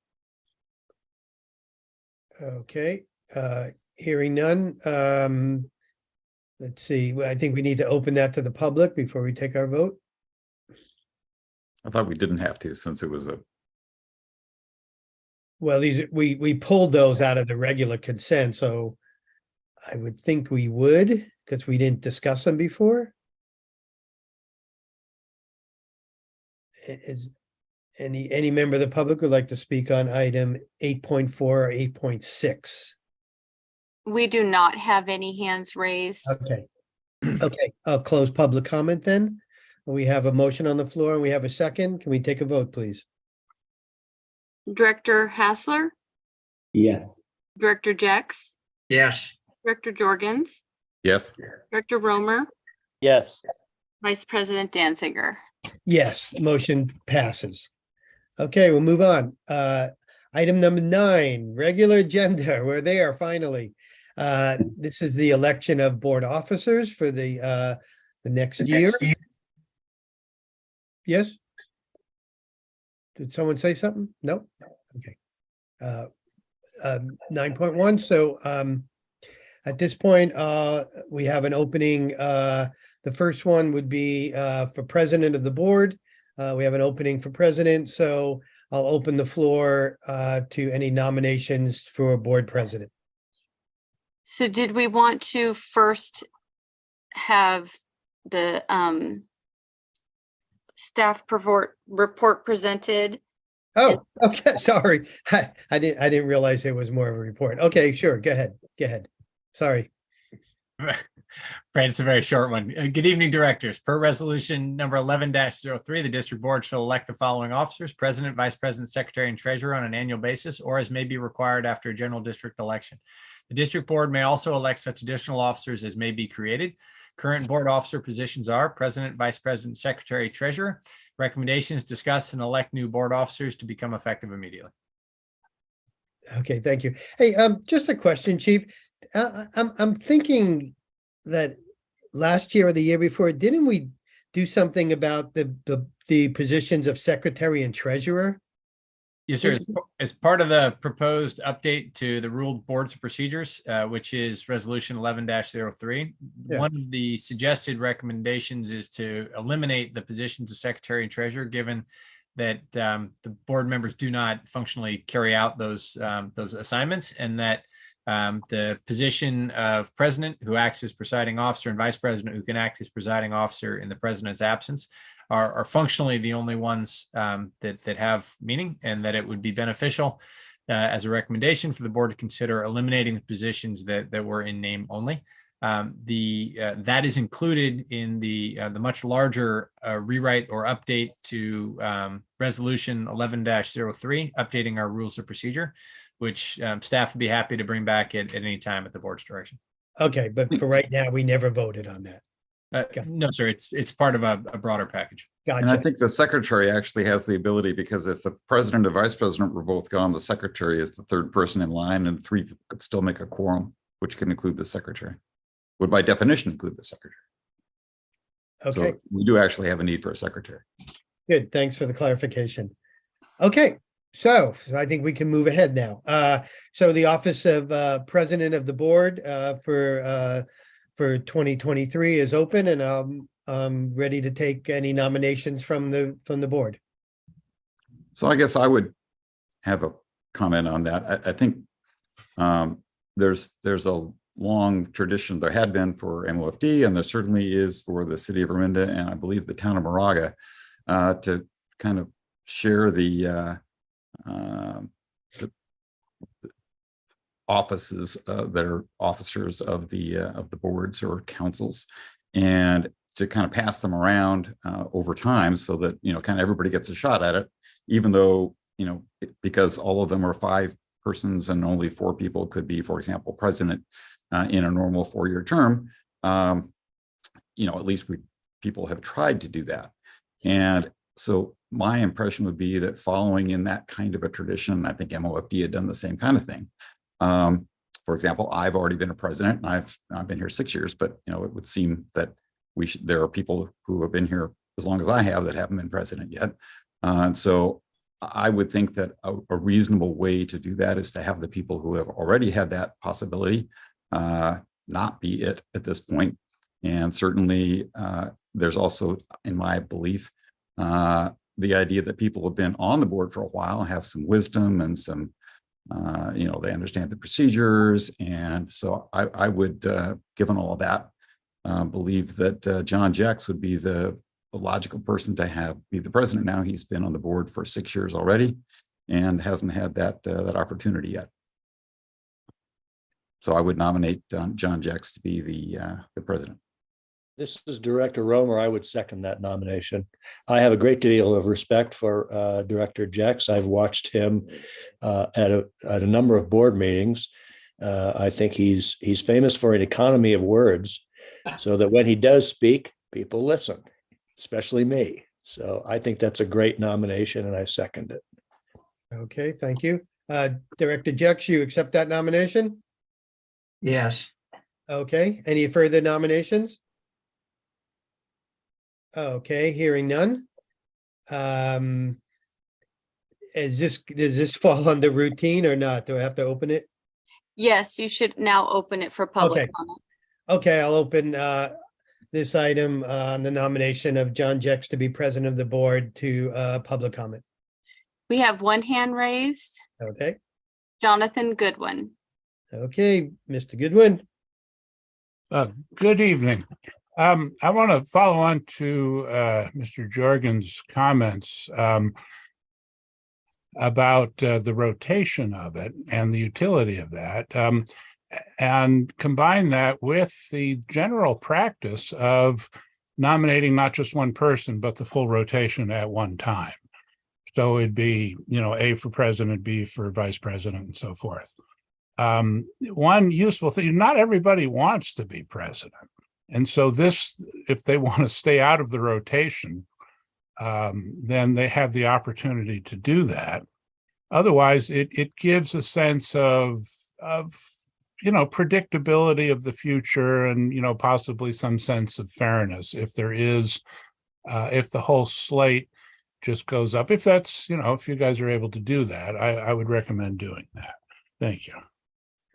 Okay, hearing none. Let's see, I think we need to open that to the public before we take our vote. I thought we didn't have to since it was a. Well, we pulled those out of the regular consent, so I would think we would, because we didn't discuss them before. Is any member of the public would like to speak on item 8.4 or 8.6? We do not have any hands raised. Okay. Okay, I'll close public comment then. We have a motion on the floor and we have a second. Can we take a vote, please? Director Hassler, Yes. Director Jex, Yes. Director Jorgens, Yes. Director Romer, Yes. Vice President Danziger. Yes, motion passes. Okay, we'll move on. Item number 9, regular agenda. We're there finally. This is the election of board officers for the next year. Yes? Did someone say something? No? Okay. 9.1. So at this point, we have an opening. The first one would be for president of the board. We have an opening for president, so I'll open the floor to any nominations for board president. So did we want to first have the staff report presented? Oh, okay, sorry. I didn't realize there was more of a report. Okay, sure, go ahead. Sorry. Right, it's a very short one. Good evening, directors. Per resolution number 11-03, the district board shall elect the following officers: president, vice president, secretary, and treasurer on an annual basis, or as may be required after a general district election. The district board may also elect such additional officers as may be created. Current board officer positions are president, vice president, secretary, treasurer. Recommendations: discuss and elect new board officers to become effective immediately. Okay, thank you. Hey, just a question, Chief. I'm thinking that last year or the year before, didn't we do something about the positions of secretary and treasurer? Yes, sir. As part of the proposed update to the ruled boards of procedures, which is resolution 11-03, Yeah. one of the suggested recommendations is to eliminate the positions of secretary and treasurer, given that the board members do not functionally carry out those assignments, and that the position of president, who acts as presiding officer, and vice president, who can act as presiding officer in the president's absence, are functionally the only ones that have meaning, and that it would be beneficial as a recommendation for the board to consider eliminating the positions that were in name only. That is included in the much larger rewrite or update to resolution 11-03, updating our rules of procedure, which staff would be happy to bring back at any time at the board's direction. Okay, but for right now, we never voted on that. No, sir, it's part of a broader package. And I think the secretary actually has the ability, because if the president and vice president were both gone, the secretary is the third person in line, and 3 people could still make a quorum, which can include the secretary. Would by definition include the secretary. Okay, So we do actually have a need for a secretary. good. Thanks for the clarification. Okay, so I think we can move ahead now. So the office of President of the Board for 2023 is open, and I'm ready to take any nominations from the board. So I guess I would have a comment on that. I think there's a long tradition, there had been for MOFD, and there certainly is for the city of Orinda, and I believe the town of Moraga, to kind of share the offices that are officers of the boards or councils, and to kind of pass them around over time, so that kind of everybody gets a shot at it, even though because all of them are 5 persons and only 4 people could be, for example, president in a normal 4-year term. At least people have tried to do that, and so my impression would be that following in that kind of a tradition, I think MOFD had done the same kind of thing. For example, I've already been a president, and I've been here 6 years, but it would seem that there are people who have been here as long as I have that haven't been president yet. And so I would think that a reasonable way to do that is to have the people who have already had that possibility not be it at this point. And certainly there's also, in my belief, the idea that people have been on the board for a while, have some wisdom and some they understand the procedures. And so I would, given all of that, believe that John Jex would be the logical person to be the president now. He's been on the board for 6 years already and hasn't had that opportunity yet. So I would nominate John Jex to be the president. This is Director Romer. I would second that nomination. I have a great deal of respect for Director Jex. I've watched him at a number of board meetings. I think he's famous for an economy of words, so that when he does speak, people listen, especially me. So I think that's a great nomination, and I second it. Okay, thank you. Director Jex, you accept that nomination? Yes. Okay, any further nominations? Okay, hearing none. Does this fall under routine or not? Do I have to open it? Yes, you should now open it for public Okay. comment. Okay, I'll open this item on the nomination of John Jex to be president of the board to public comment. We have one hand raised. Okay, Jonathan Goodwin. okay, Mr. Goodwin. Good evening. I want to follow on to Mr. Jorgen's comments about the rotation of it and the utility of that, and combine that with the general practice of nominating not just one person, but the full rotation at one time. So it'd be, A for president, B for vice president, and so forth. One useful thing, not everybody wants to be president. And so this, if they want to stay out of the rotation, then they have the opportunity to do that. Otherwise, it gives a sense of predictability of the future, and possibly some sense of fairness if there is, if the whole slate just goes up. If that's, if you guys are able to do that, I would recommend doing that. Thank you.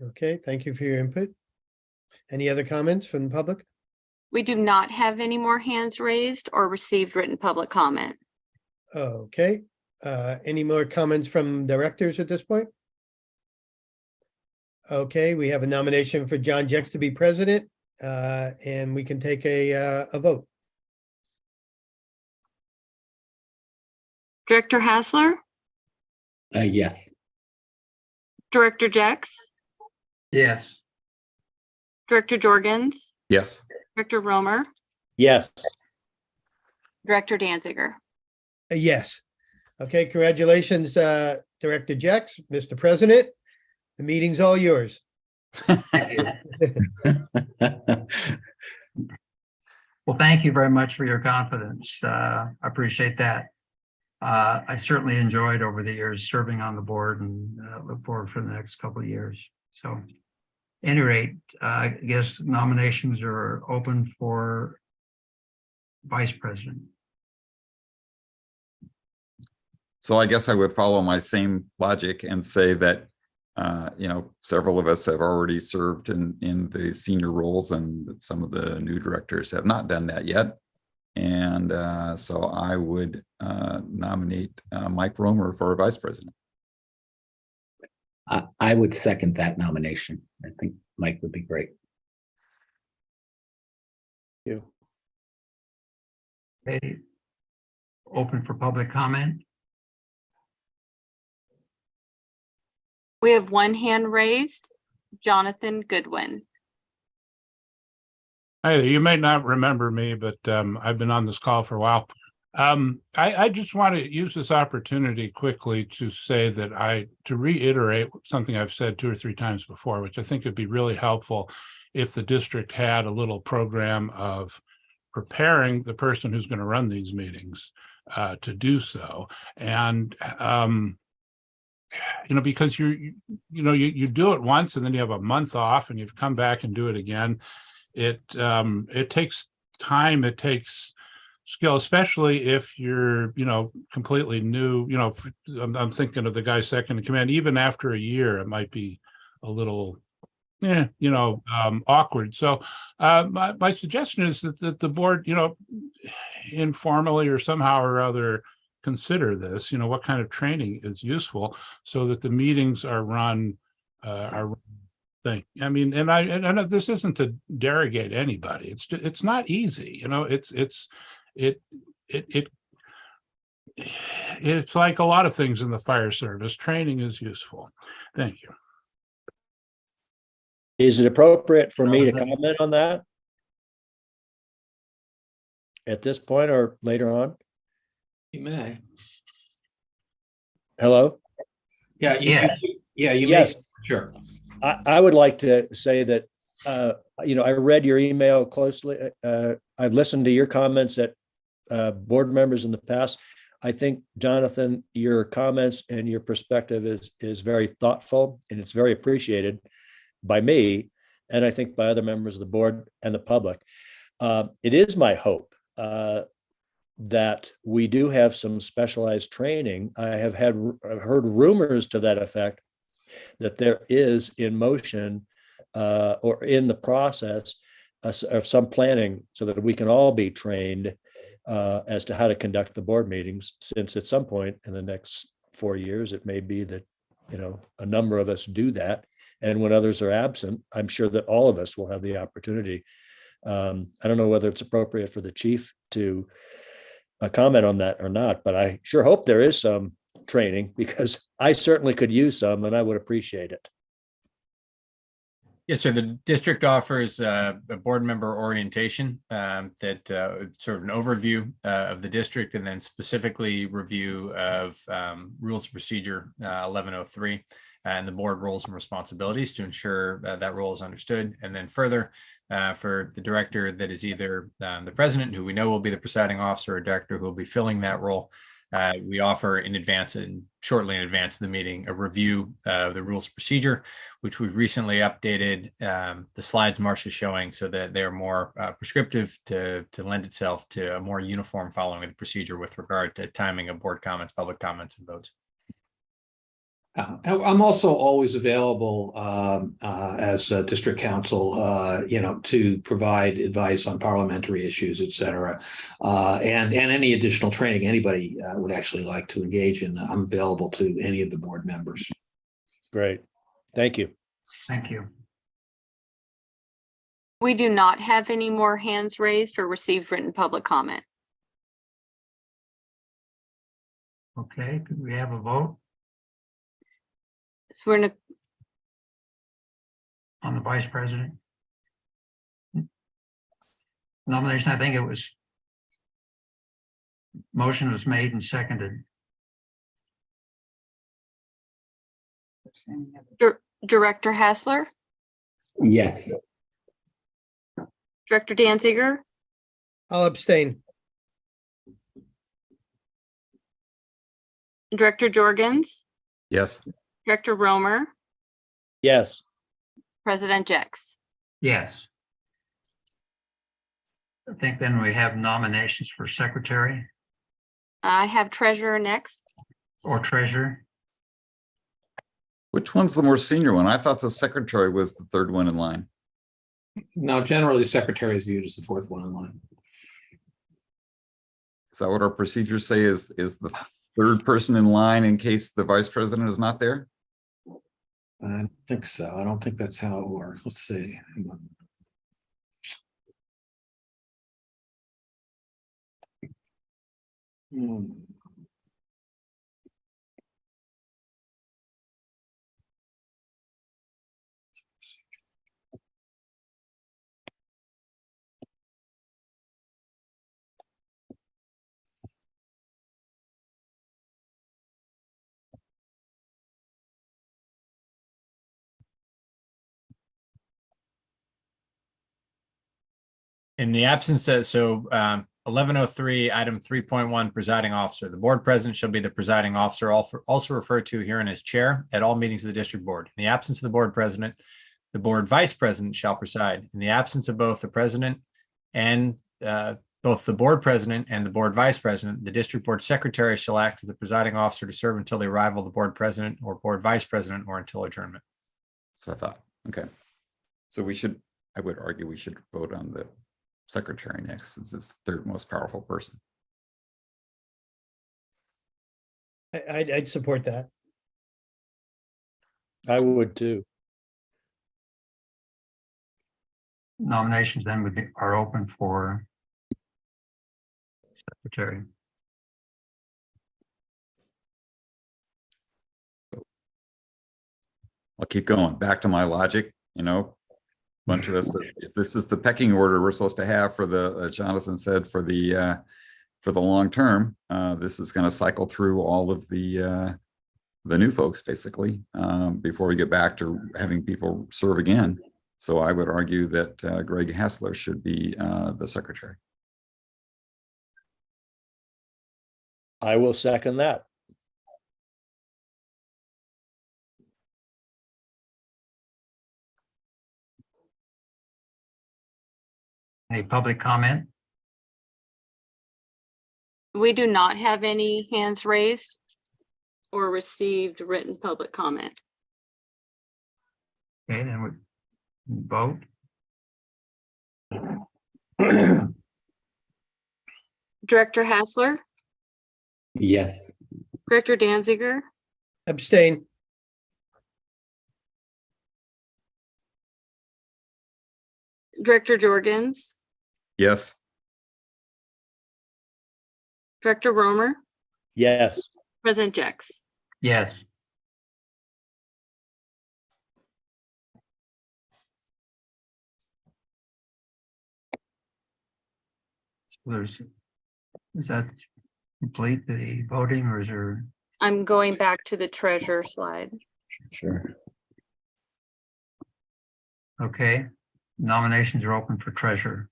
Okay, thank you for your input. Any other comments from the public? We do not have any more hands raised or received written public comment. Okay, any more comments from directors at this point? Okay, we have a nomination for John Jex to be president, and we can take a vote. Director Hassler, Yes. Director Jex, Yes. Director Jorgens, Yes. Director Romer, Yes. Director Danziger. Yes. Okay, congratulations, Director Jex, Mr. President. The meeting's all yours. Well, thank you very much for your confidence. I appreciate that. I certainly enjoyed over the years serving on the board and look forward for the next couple of years. So at any rate, I guess nominations are open for vice president. So I guess I would follow my same logic and say that, several of us have already served in the senior roles, and some of the new directors have not done that yet. And so I would nominate Mike Romer for vice president. I would second that nomination. I think Mike would be great. You. Okay. Open for public comment. We have one hand raised, Jonathan Goodwin. Hi there. You may not remember me, but I've been on this call for a while. I just want to use this opportunity quickly to say that to reiterate something I've said 2 or 3 times before, which I think would be really helpful if the district had a little program of preparing the person who's going to run these meetings to do so. And because you do it once and then you have a month off and you've come back and do it again. It takes time, it takes skill, especially if you're, completely new. I'm thinking of the guy second in command. Even after a year, it might be a little, awkward. So my suggestion is that the board, informally or somehow or other, consider this. What kind of training is useful so that the meetings are run. Thing. I mean, and this isn't to derogate anybody. It's not easy. It's like a lot of things in the fire service. Training is useful. Thank you. Is it appropriate for me to comment on that at this point or later on? You may. Hello? Yeah, you Yes. may. Sure. I would like to say that, I read your email closely. I've listened to your comments at board members in the past. I think, Jonathan, your comments and your perspective is very thoughtful, and it's very appreciated by me, and I think by other members of the board and the public. It is my hope that we do have some specialized training. I have heard rumors to that effect, that there is in motion or in the process of some planning so that we can all be trained as to how to conduct the board meetings, since at some point in the next 4 years, it may be that, a number of us do that. And when others are absent, I'm sure that all of us will have the opportunity. I don't know whether it's appropriate for the chief to comment on that or not, but I sure hope there is some training, because I certainly could use some and I would appreciate it. Yes, sir. The district offers a board member orientation that sort of an overview of the district, and then specifically review of rules of procedure 1103 and the board roles and responsibilities to ensure that role is understood. And then further, for the director that is either the president, who we know will be the presiding officer, or director who will be filling that role, we offer in advance and shortly in advance of the meeting a review of the rules of procedure, which we've recently updated the slides Marcia is showing so that they're more prescriptive to lend itself to a more uniform following of the procedure with regard to timing of board comments, public comments, and votes. I'm also always available as a district counsel, to provide advice on parliamentary issues, et cetera, and any additional training anybody would actually like to engage in. I'm available to any of the board members. Great. Thank you. Thank you. We do not have any more hands raised or received written public comment. Okay, could we have a vote So we're going to on the vice president nomination? I think it was motion was made and seconded. Director Hassler, Yes. Director Danziger, I'll abstain. Director Jorgens, Yes. Director Romer, Yes. President Jex. Yes. I think then we have nominations for secretary I have treasurer next. or treasurer. Which one's the more senior one? I thought the secretary was the third one in line. Now, generally, secretary is viewed as the fourth one in line. Is that what our procedures say is the third person in line in case the vice president is not there? I don't think so. I don't think that's how it works. Let's see. Hang on. Hmm. In the absence of, 1103, item 3.1, presiding officer. The board president shall be the presiding officer, also referred to herein as chair at all meetings of the district board. In the absence of the board president, the board vice president shall preside. In the absence of both the president and both the board president and the board vice president, the district board secretary shall act as the presiding officer to serve until the arrival of the board president or board vice president or until adjournment. So I thought, okay. So I would argue we should vote on the secretary next, since it's the third most powerful person. I'd support that. I would too. Nominations then are open for secretary. I'll keep going. Back to my logic, bunch of us, if this is the pecking order we're supposed to have for the, as Jonathan said, for the long term, this is going to cycle through all of the new folks basically, before we get back to having people serve again. So I would argue that Greg Hassler should be the secretary. I will second that. Any public comment? We do not have any hands raised or received written public comment. Okay, then we vote. Director Hassler, Yes. Director Danziger, Abstain. Director Jorgens, Yes. Director Romer, Yes. President Jex. Yes. Is that complete the voting, or is there? I'm going back to the treasurer slide. Sure. Okay, nominations are open for treasurer.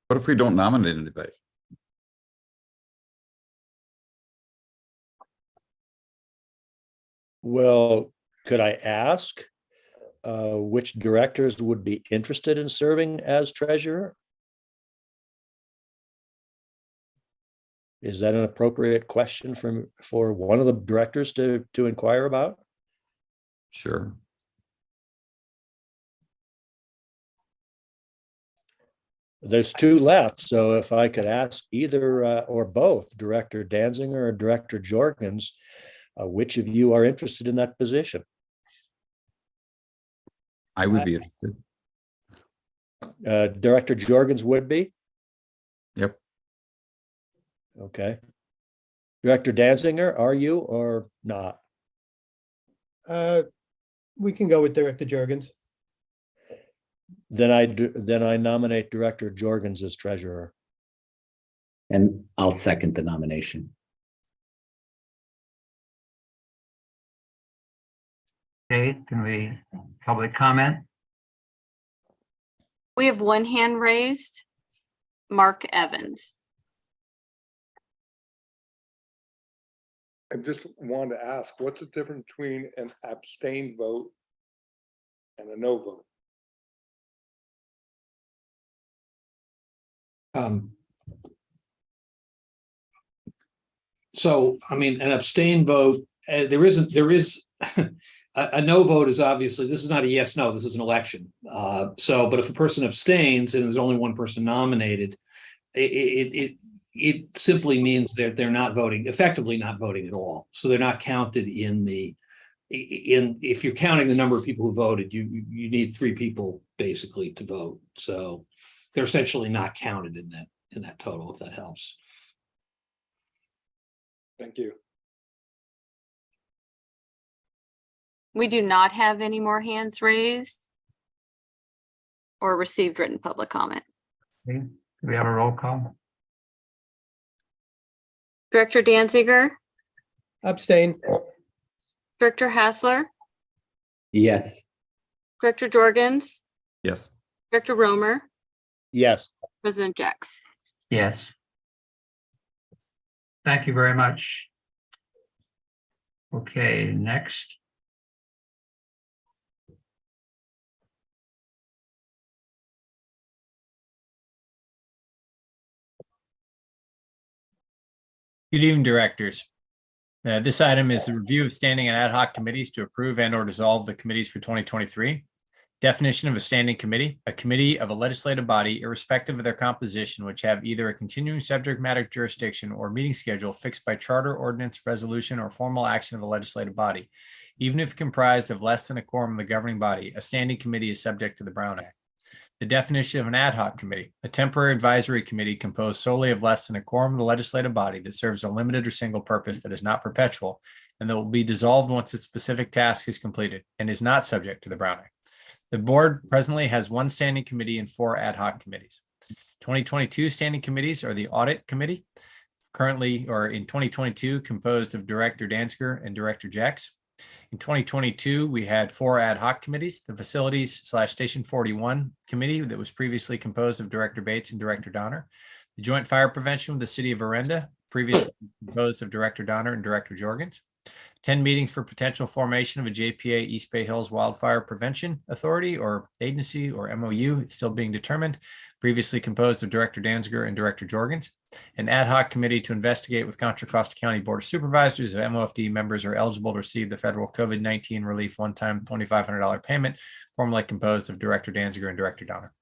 What if we don't nominate anybody? Well, could I ask which directors would be interested in serving as treasurer? Is that an appropriate question for one of the directors to inquire about? Sure. There's two left, so if I could ask either or both Director Danziger or Director Jorgens, which of you are interested in that position? I would be interested. Director Jorgens would be? Yep. Okay. Director Danziger, are you or not? We can go with Director Jorgens. Then I nominate Director Jorgens as treasurer. And I'll second the nomination. Okay, can we, public comment? We have one hand raised. Mark Evans. I just wanted to ask, what's the difference between an abstain vote and a no vote? So, I mean, an abstain vote, there is a no vote is obviously, this is not a yes, no, this is an election. But if a person abstains and there's only one person nominated, it simply means that they're not voting, effectively not voting at all. So they're not counted if you're counting the number of people who voted, you need 3 people basically to vote. So they're essentially not counted in that total, if that helps. Thank you. We do not have any more hands raised or received written public comment. Okay, do we have a roll call? Director Danziger, Abstain. Director Hassler, Yes. Director Jorgens, Yes. Director Romer, Yes. President Jex. Yes. Thank you very much. Okay, next. Good evening, directors. This item is the review of standing and ad hoc committees to approve and or dissolve the committees for 2023. Definition of a standing committee: a committee of a legislative body, irrespective of their composition, which have either a continuing subject matter jurisdiction or meeting schedule fixed by charter, ordinance, resolution, or formal action of a legislative body. Even if comprised of less than a quorum of the governing body, a standing committee is subject to the Brown Act. The definition of an ad hoc committee: a temporary advisory committee composed solely of less than a quorum of the legislative body that serves a limited or single purpose, that is not perpetual, and that will be dissolved once its specific task is completed, and is not subject to the Brown Act. The board presently has 1 standing committee and 4 ad hoc committees. 2022 standing committees are the Audit Committee, currently, or in 2022, composed of Director Danziger and Director Jex. In 2022, we had 4 ad hoc committees: the Facilities/Station 41 Committee that was previously composed of Director Bates and Director Donner, the Joint Fire Prevention with the City of Orinda, previously composed of Director Donner and Director Jorgens, 10 meetings for potential formation of a JPA East Bay Hills Wildfire Prevention Authority or Agency or MOU, it's still being determined, previously composed of Director Danziger and Director Jorgens, an ad hoc committee to investigate with Contra Costa County Board of Supervisors if MOFD members are eligible to receive the federal COVID-19 relief one-time $2,500 payment, formerly composed of Director Danziger and Director Donner.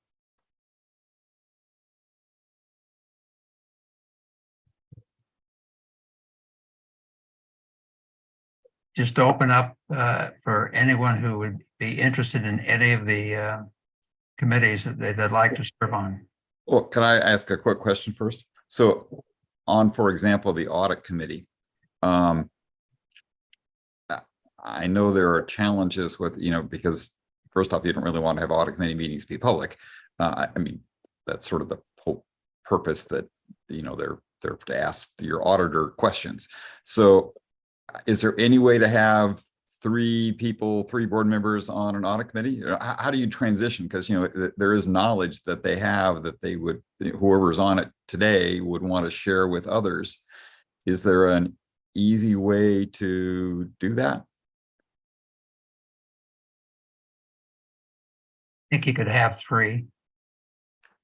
Just to open up for anyone who would be interested in any of the committees that they'd like to serve on. Well, can I ask a quick question first? So on, for example, the audit committee, I know there are challenges with, because first off, you don't really want to have audit committee meetings be public. I mean, that's sort of the whole purpose that, they're to ask your auditor questions. So is there any way to have 3 board members on an audit committee? How do you transition? Because, there is knowledge that they have that they would, whoever's on it today would want to share with others. Is there an easy way to do that? I think you could have 3.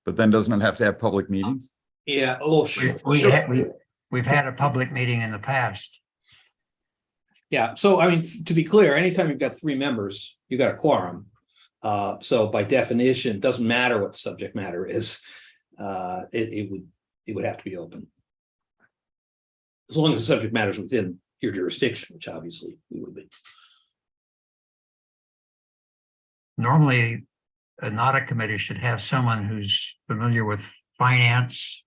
But then doesn't it have to have public meetings? Yeah, well, We've had a public meeting in the past. Yeah, so I mean, to be clear, anytime you've got 3 members, you got a quorum. So by definition, it doesn't matter what the subject matter is. It would have to be open. As long as the subject matter is within your jurisdiction, which obviously we would be. Normally, an audit committee should have someone who's familiar with finance,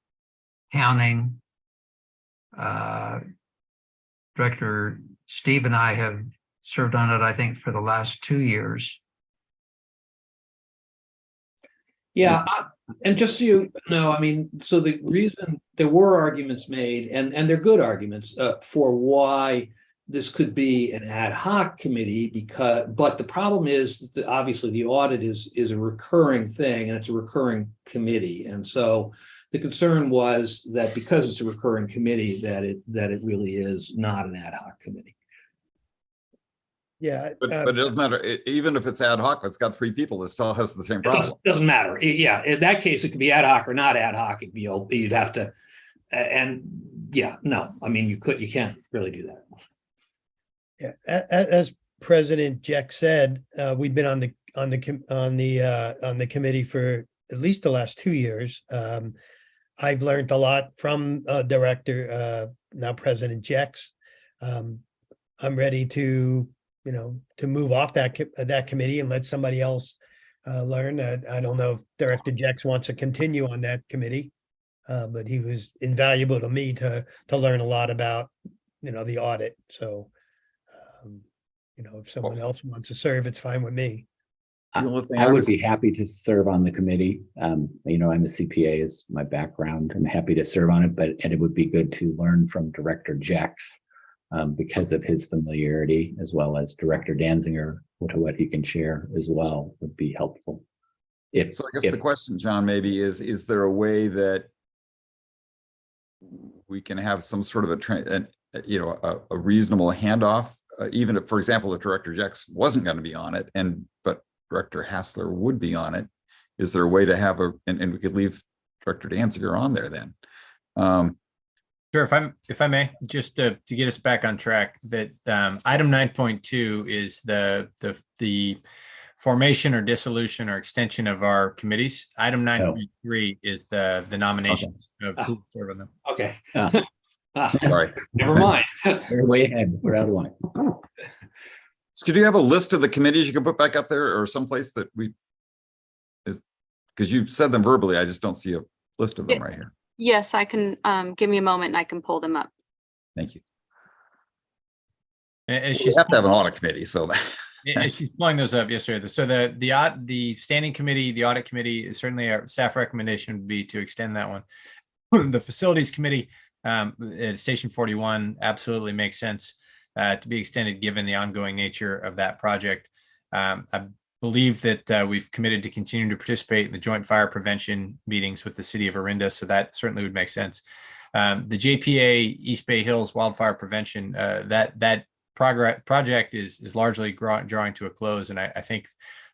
accounting. Director Steve and I have served on it, I think, for the last 2 years. Yeah, and just so you know, I mean, so the reason there were arguments made, and they're good arguments for why this could be an ad hoc committee, but the problem is that obviously the audit is a recurring thing and it's a recurring committee. And so the concern was that because it's a recurring committee, that it really is not an ad hoc committee. Yeah. But it doesn't matter. Even if it's ad hoc, it's got 3 people, it still has the same problem. Doesn't matter. Yeah, in that case, it could be ad hoc or not ad hoc. You'd have to, and yeah, no, I mean, you can't really do that. Yeah, as President Jeck said, we've been on the committee for at least the last 2 years. I've learned a lot from Director, now President Jex. I'm ready to move off that committee and let somebody else learn. I don't know if Director Jex wants to continue on that committee, but he was invaluable to me to learn a lot about the audit. So. If someone else wants to serve, it's fine with me. I would be happy to serve on the committee. I'm a CPA is my background. I'm happy to serve on it, and it would be good to learn from Director Jex because of his familiarity, as well as Director Danziger, what he can share as well would be helpful. So I guess the question, John, maybe is there a way that we can have some sort of a reasonable handoff? Even if, for example, if Director Jex wasn't going to be on it, but Director Hassler would be on it, is there a way to have and we could leave Director Danziger on there then? Sure, if I may, just to get us back on track, that item 9.2 is the formation or dissolution or extension of our committees. Item 9.3 is the nomination of who serve on them. Okay. Sorry. Never mind. We're way ahead. We're out of line. Could you have a list of the committees you can put back up there or someplace that because you said them verbally, I just don't see a list of them right here. Yes, I can, give me a moment and I can pull them up. Thank you. And You have to have an audit committee, so she's pulling those up. Yes, sir. So the standing committee, the audit committee, is certainly our staff recommendation would be to extend that one. The facilities committee, at Station 41 absolutely makes sense to be extended given the ongoing nature of that project. I believe that we've committed to continuing to participate in the joint fire prevention meetings with the city of Orinda, so that certainly would make sense. The JPA East Bay Hills wildfire prevention, that project is largely drawing to a close, and I think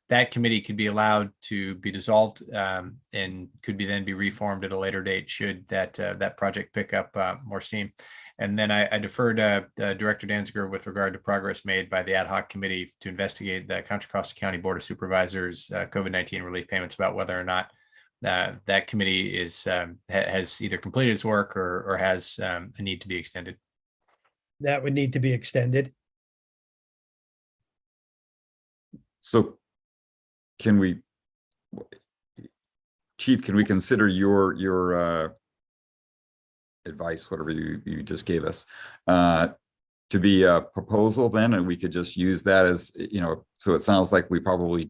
that committee could be allowed to be dissolved and could then be reformed at a later date should that project pick up more steam. And then I deferred Director Danziger with regard to progress made by the ad hoc committee to investigate the Contra Costa County Board of Supervisors COVID-19 relief payments, about whether or not that committee has either completed its work or has a need to be extended. That would need to be extended. So Chief, can we consider your advice, whatever you just gave us, to be a proposal then, and we could just use that as, so it sounds like we probably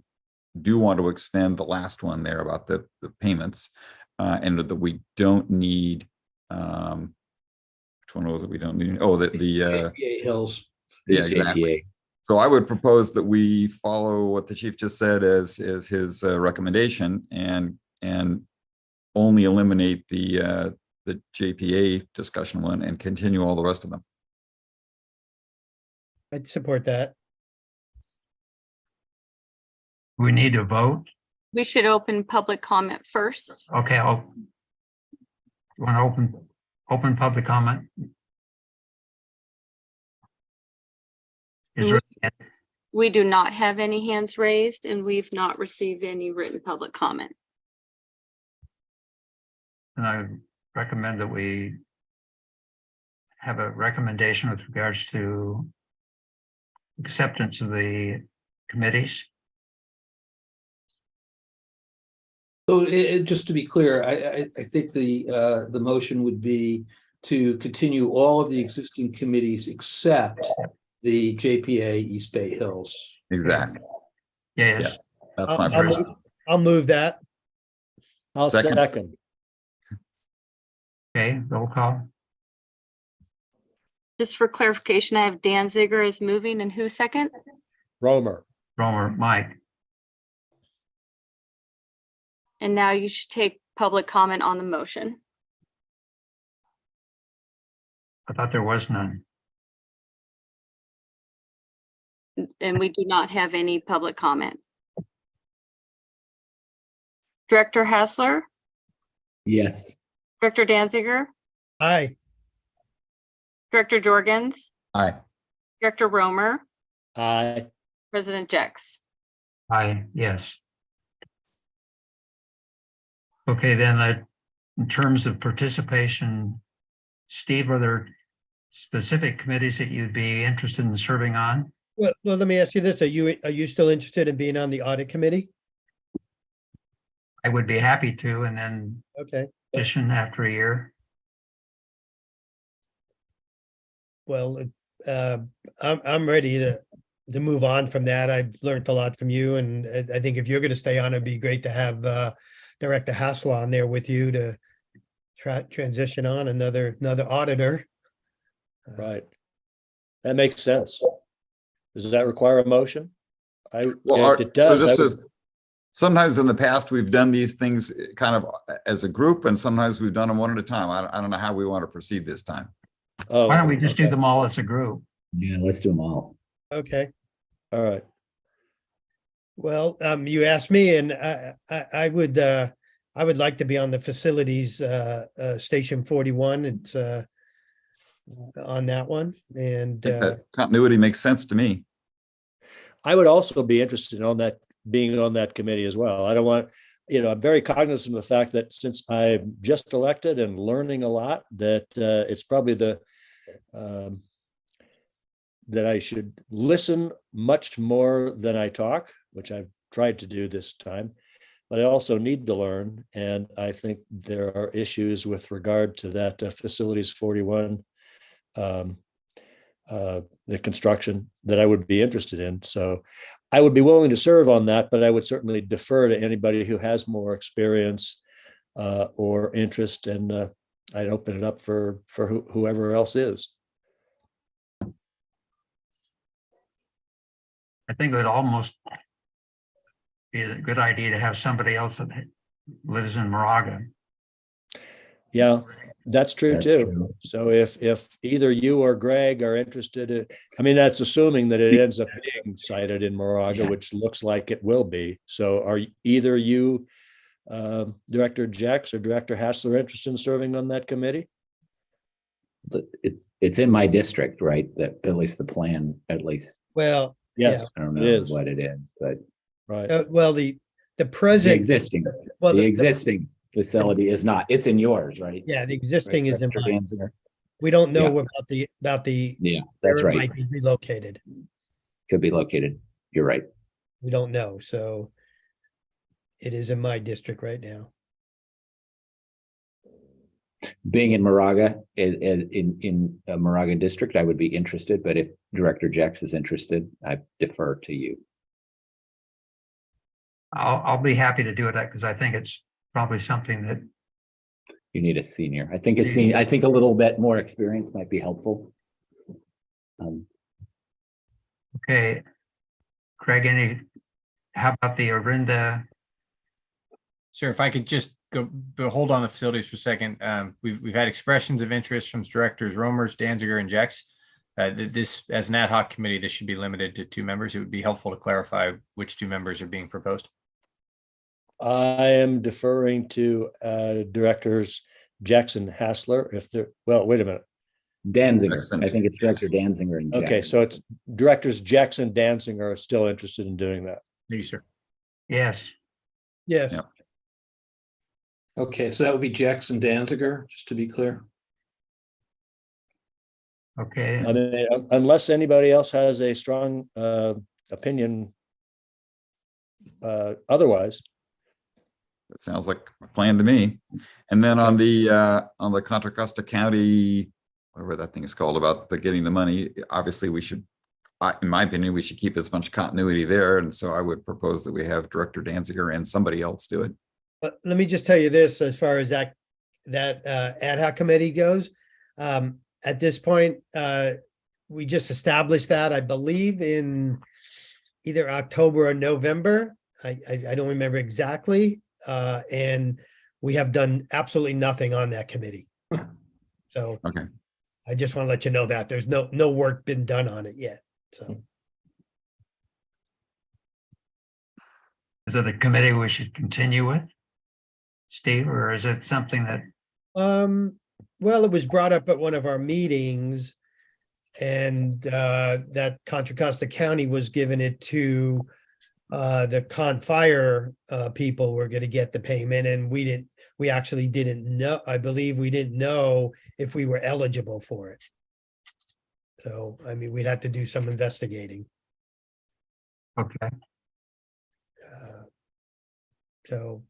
do want to extend the last one there about the payments, and that we don't need, which one was it we don't need? Oh, the JPA Hills. Yeah, exactly. So I would propose that we follow what the chief just said as his recommendation and only eliminate the JPA discussion one and continue all the rest of them. I'd support that. We need to vote. We should open public comment first. Okay, you want to open public comment? Is there? We do not have any hands raised and we've not received any written public comment. And I recommend that we have a recommendation with regards to acceptance of the committees. So just to be clear, I think the motion would be to continue all of the existing committees except the JPA East Bay Hills. Exactly. Yes. That's my person. I'll move that. I'll second. Okay, roll call. Just for clarification, I have Danziger is moving and who second? Romer. Romer, Mike. And now you should take public comment on the motion. I thought there was none. And we do not have any public comment. Director Hassler, Yes. Director Danziger, Aye. Director Jorgens, Aye. Director Romer, Aye. President Jex. Aye, yes. Okay, then, in terms of participation, Steve, are there specific committees that you'd be interested in serving on? Well, let me ask you this. Are you still interested in being on the audit committee? I would be happy to, and then Okay. petition after a year. Well, I'm ready to move on from that. I've learned a lot from you, and I think if you're going to stay on, it'd be great to have Director Hassel on there with you to transition on another auditor. Right. That makes sense. Does that require a motion? Well, If it does, so I just would- as, sometimes in the past, we've done these things kind of as a group, and sometimes we've done them one at a time. I don't know how we want to proceed this time. Oh, Why don't we just do okay. them all as a group? Yeah, let's do them all. Okay. All right. Well, you asked me, and I would like to be on the facilities station 41. It's on that one, and I think that continuity makes sense to me. I would also be interested in being on that committee as well. I don't want, I'm very cognizant of the fact that since I'm just elected and learning a lot, that it's probably that I should listen much more than I talk, which I've tried to do this time, but I also need to learn. And I think there are issues with regard to that facilities 41, the construction that I would be interested in. So I would be willing to serve on that, but I would certainly defer to anybody who has more experience or interest, and I'd open it up for whoever else is. I think it would almost be a good idea to have somebody else that lives in Moraga. Yeah, that's true That's too. true. So if either you or Greg are interested, that's assuming that it ends up being cited in Moraga, Yeah. which looks like it will be. So are either you, Director Jex or Director Hassler, interested in serving on that committee? But it's in my district, right? That at least the plan, at least, well, Yes, I don't it know is. what it is, but Right. well, the the present, existing, well, the the- existing facility is not, it's in yours, right? yeah, the existing is in Director mine. Danziger? We don't know Yeah. about the Yeah, where that's it right. might be relocated. Could be located. You're right. We don't know, so it is in my district right now. Being in Moraga, in a Moraga district, I would be interested, but if Director Jex is interested, I defer to you. I'll be happy to do it because I think it's probably something that You need a senior. I think a little bit more experience might be helpful. okay. Craig, how about the Orinda? Sir, if I could just hold on the facilities for a second. We've had expressions of interest from directors Romers, Danziger, and Jex. This, as an ad hoc committee, this should be limited to 2 members. It would be helpful to clarify which 2 members are being proposed. I am deferring to Directors Jackson Hassler. Wait a minute. Danziger. Excellent. I think it's Director Danziger and Okay, Jex. so it's Directors Jackson, Danziger are still interested in doing that. Thank you, sir. Yes. Yes. Yeah. Okay, so that would be Jackson Danziger, just to be clear. Okay. I mean, unless anybody else has a strong opinion otherwise. That sounds like a plan to me. And then on the Contra Costa County, whatever that thing is called, about getting the money, obviously we should, in my opinion, we should keep as much continuity there. And so I would propose that we have Director Danziger and somebody else do it. Let me just tell you this, as far as that ad hoc committee goes. At this point, we just established that, I believe, in either October or November. I don't remember exactly. And we have done absolutely nothing on that committee. So Okay. I just want to let you know that there's no work been done on it yet. So Is it a committee we should continue with, Steve, or is it something that, well, it was brought up at one of our meetings, and that Contra Costa County was giving it to the fire people were going to get the payment, and we actually didn't know. I believe we didn't know if we were eligible for it. So, I mean, we'd have to do some investigating. okay, So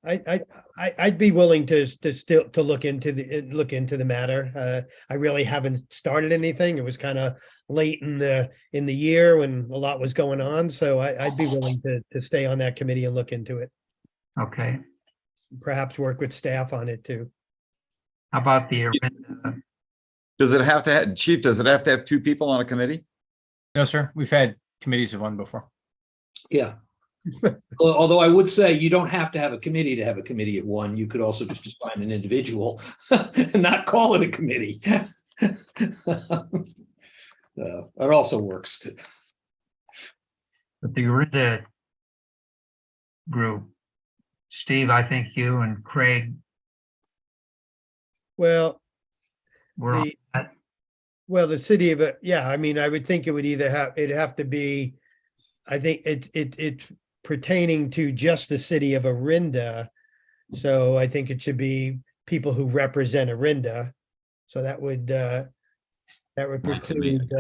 I'd be willing to still look into the matter. I really haven't started anything. It was kind of late in the year when a lot was going on. So I'd be willing to stay on that committee and look into it. okay. Perhaps work with staff on it too. How about the, Does it have to have, Chief, does it have to have two people on a committee? No, sir. We've had committees of one before. Yeah. Although I would say you don't have to have a committee to have a committee at one. You could also just assign an individual and not call it a committee. It also works. but the Orinda group, Steve, I think you and Craig Well, were on that. well, the city of it, yeah, I mean, I would think it would it'd have to be, I think it's pertaining to just the city of Orinda. So I think it should be people who represent Orinda. So that would preclude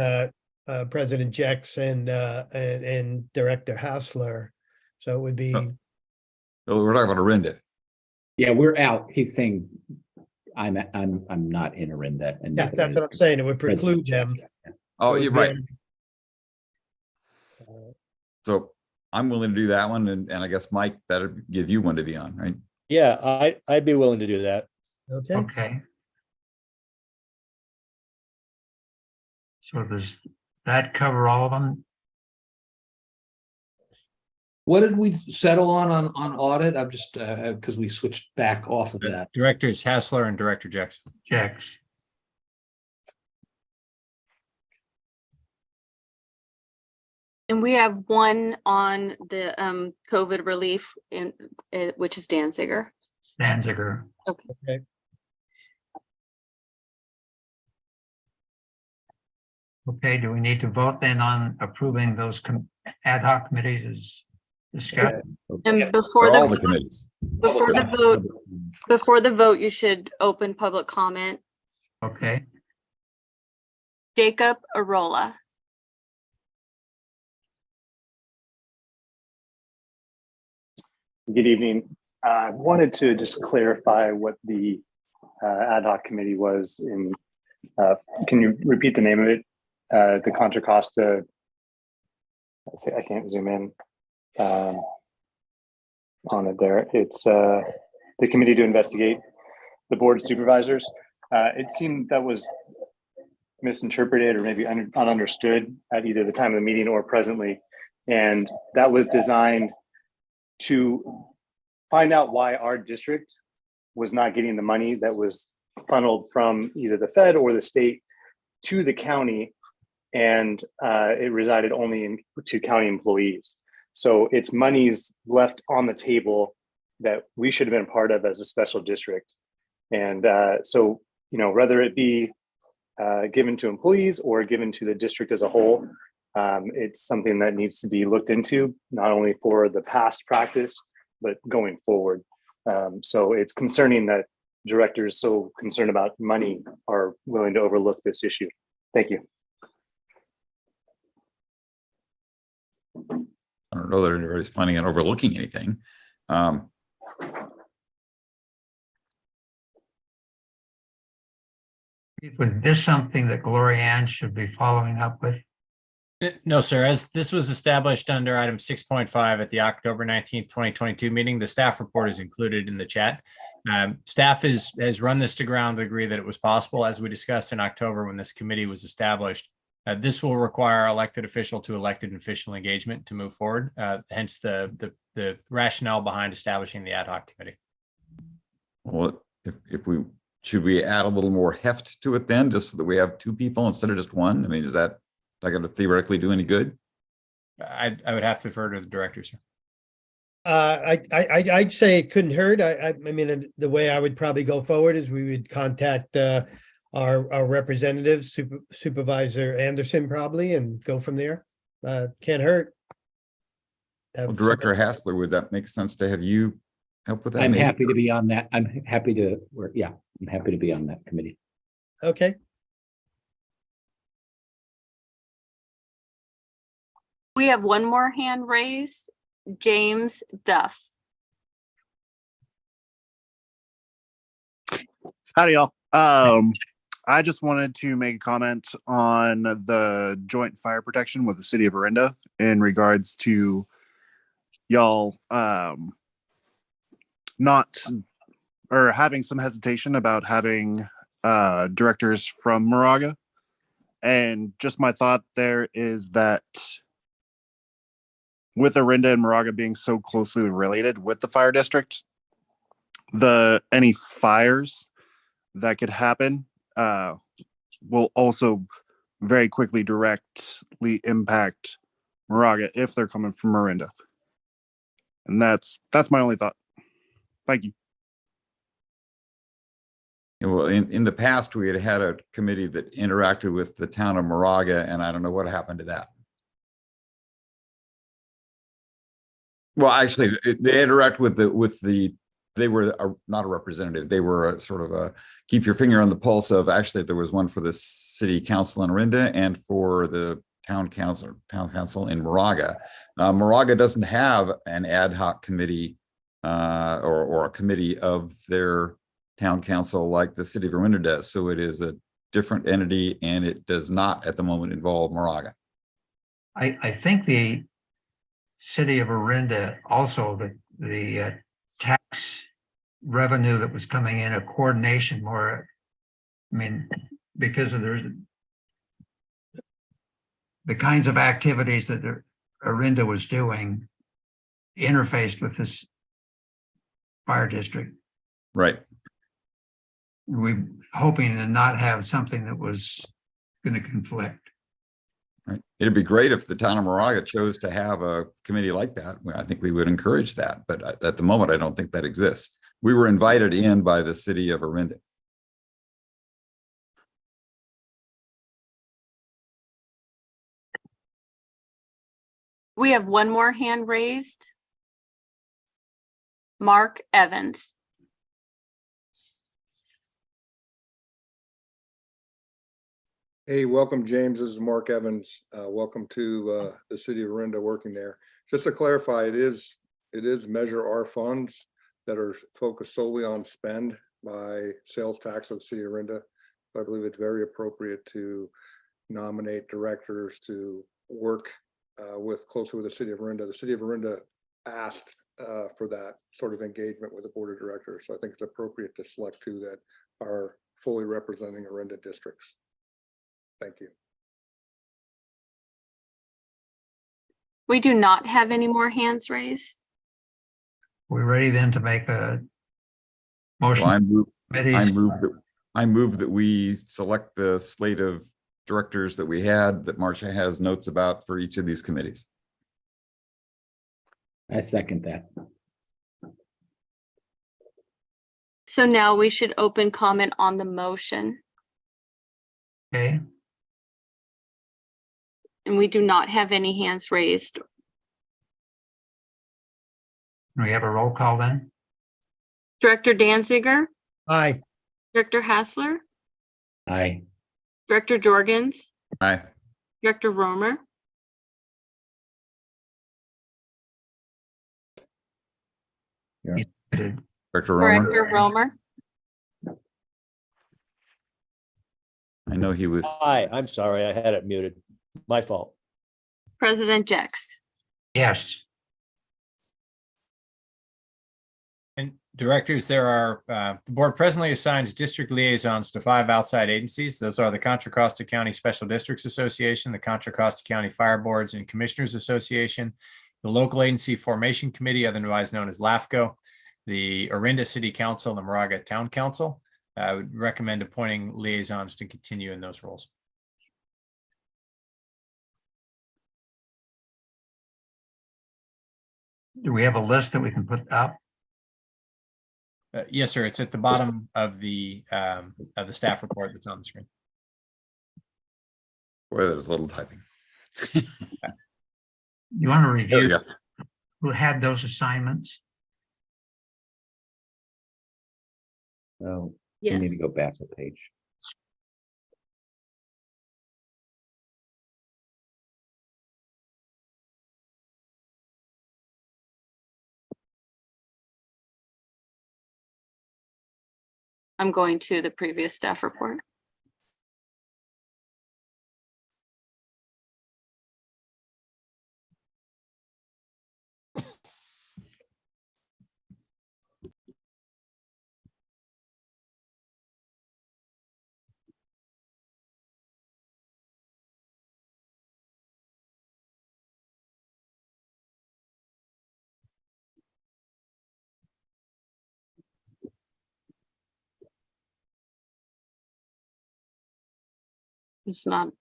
President Jex and Director Hassler. So it would be. Oh, we're talking about Orinda. Yeah, we're out. He's saying I'm not in Orinda. And Yeah, neither that's is what I'm saying. It would preclude them. President Jackson. Oh, It you're would right. be- So I'm willing to do that one, and I guess Mike, that'd give you one to be on, right? Yeah, I'd be willing to do that. Okay. Okay. So does that cover all of them? What did we settle on audit? I'm just because we switched back off of that. Directors Hassler and Director Jackson. Checks. And we have one on the COVID relief which is Danziger. Danziger. Okay. Okay, do we need to vote then on approving those ad hoc committees as discussed? And before For all the the committees. before the vote, you should open public comment. Okay, Jacob Arola. Good evening. I wanted to just clarify what the ad hoc committee was in, can you repeat the name of it? The Contra Costa, I can't zoom in on it there. It's the committee to investigate the board of supervisors. It seemed that was misinterpreted or maybe ununderstood at either the time of the meeting or presently. And that was designed to find out why our district was not getting the money that was funneled from either the Fed or the state to the county, and it resided only to county employees. So it's monies left on the table that we should have been part of as a special district. And so, you know, whether it be given to employees or given to the district as a whole, it's something that needs to be looked into, not only for the past practice, but going forward. So it's concerning that directors so concerned about money are willing to overlook this issue. Thank you. I don't know that anybody's planning on overlooking anything. Was this something that Gloria Ann should be following up with? No, sir. As this was established under item 6.5 at the October 19th, 2022 meeting, the staff report is included in the chat. Staff has run this to ground to agree that it was possible, as we discussed in October when this committee was established. This will require elected official to elected official engagement to move forward. Hence the rationale behind establishing the ad hoc committee. Well, if we, should we add a little more heft to it then, just so that we have two people instead of just one? I mean, is that not going to theoretically do any good? I would have to defer to the director, sir. I'd say it couldn't hurt. I mean, the way I would probably go forward is we would contact our representatives, Supervisor Anderson probably, and go from there. Can't hurt. Well, Director Hassler, would that make sense to have you help with that? I'm maybe? happy to be on that. I'm happy to work. Yeah, I'm happy to be on that committee. Okay. We have one more hand raised, James Duff. Howdy, y'all. I just wanted to make a comment on the joint fire protection with the city of Orinda in regards to y'all not or having some hesitation about having directors from Moraga. And just my thought there is that with Orinda and Moraga being so closely related with the fire district, any fires that could happen will also very quickly directly impact Moraga if they're coming from Orinda. And that's my only thought. Thank you. Yeah, well, in the past, we had a committee that interacted with the town of Moraga, and I don't know what happened to that. Well, actually, they interact with the they were not a representative. They were a sort of a keep your finger on the pulse of. Actually, there was one for the city council in Orinda and for the town council in Moraga. Moraga doesn't have an ad hoc committee or a committee of their town council like the city of Orinda does. So it is a different entity, and it does not at the moment involve Moraga. I think the city of Orinda also the tax revenue that was coming in, a coordination more, I mean, because of the kinds of activities that Orinda was doing interfaced with this fire district. Right. We're hoping to not have something that was going to conflict. Right. It'd be great if the town of Moraga chose to have a committee like that. I think we would encourage that, but at the moment, I don't think that exists. We were invited in by the city of Orinda. We have one more hand raised. Mark Evans. Hey, welcome, James. This is Mark Evans. Welcome to the city of Orinda working there. Just to clarify, it is Measure R funds that are focused solely on spend by sales tax of the city of Orinda. I believe it's very appropriate to nominate directors to work closely with the city of Orinda. The city of Orinda asked for that sort of engagement with the board of directors. So I think it's appropriate to select two that are fully representing Orinda districts. Thank you. We do not have any more hands raised. We're ready then to make a motion. Well, I move that we select the slate of directors that we had that Marcia has notes about for each of these committees. I second that. So now we should open comment on the motion. Okay. And we do not have any hands raised. Do we have a roll call then? Director Danziger, Aye. Director Hassler, Aye. Director Jorgens, Aye. Director Romer, Director Romer. Director Romer. I know he was. Hi, I'm sorry, I had it muted. My fault. President Jex. Yes. And directors, there are, the board presently assigns district liaisons to 5 outside agencies. Those are the Contra Costa County Special Districts Association, the Contra Costa County Fire Boards and Commissioners Association, the Local Agency Formation Committee, otherwise known as LAFCO, the Orinda City Council, and the Moraga Town Council. I would recommend appointing liaisons to continue in those roles. Do we have a list that we can put up? Yes, sir. It's at the bottom of the staff report that's on the screen. Boy, there's little typing. You want to There we review go. who had those assignments? So you need to go back a page. I'm going to the previous staff report.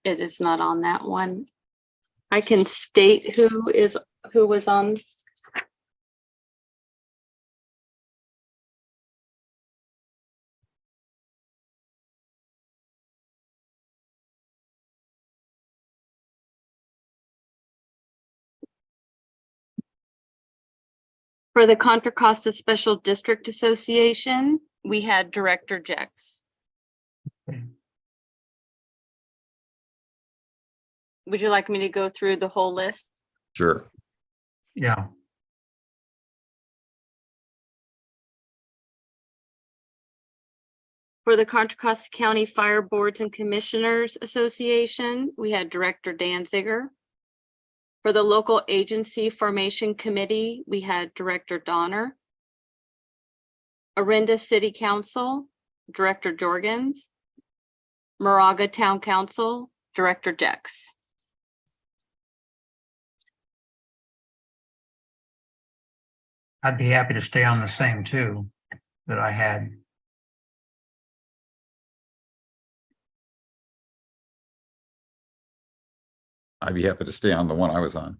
It is not on that one. I can state who was on. For the Contra Costa Special District Association, we had Director Jex. Would you like me to go through the whole list? Sure. Yeah. For the Contra Costa County Fire Boards and Commissioners Association, we had Director Danziger. For the Local Agency Formation Committee, we had Director Donner. Orinda City Council, Director Jorgens. Moraga Town Council, Director Jex. I'd be happy to stay on the same two that I had. I'd be happy to stay on the one I was on.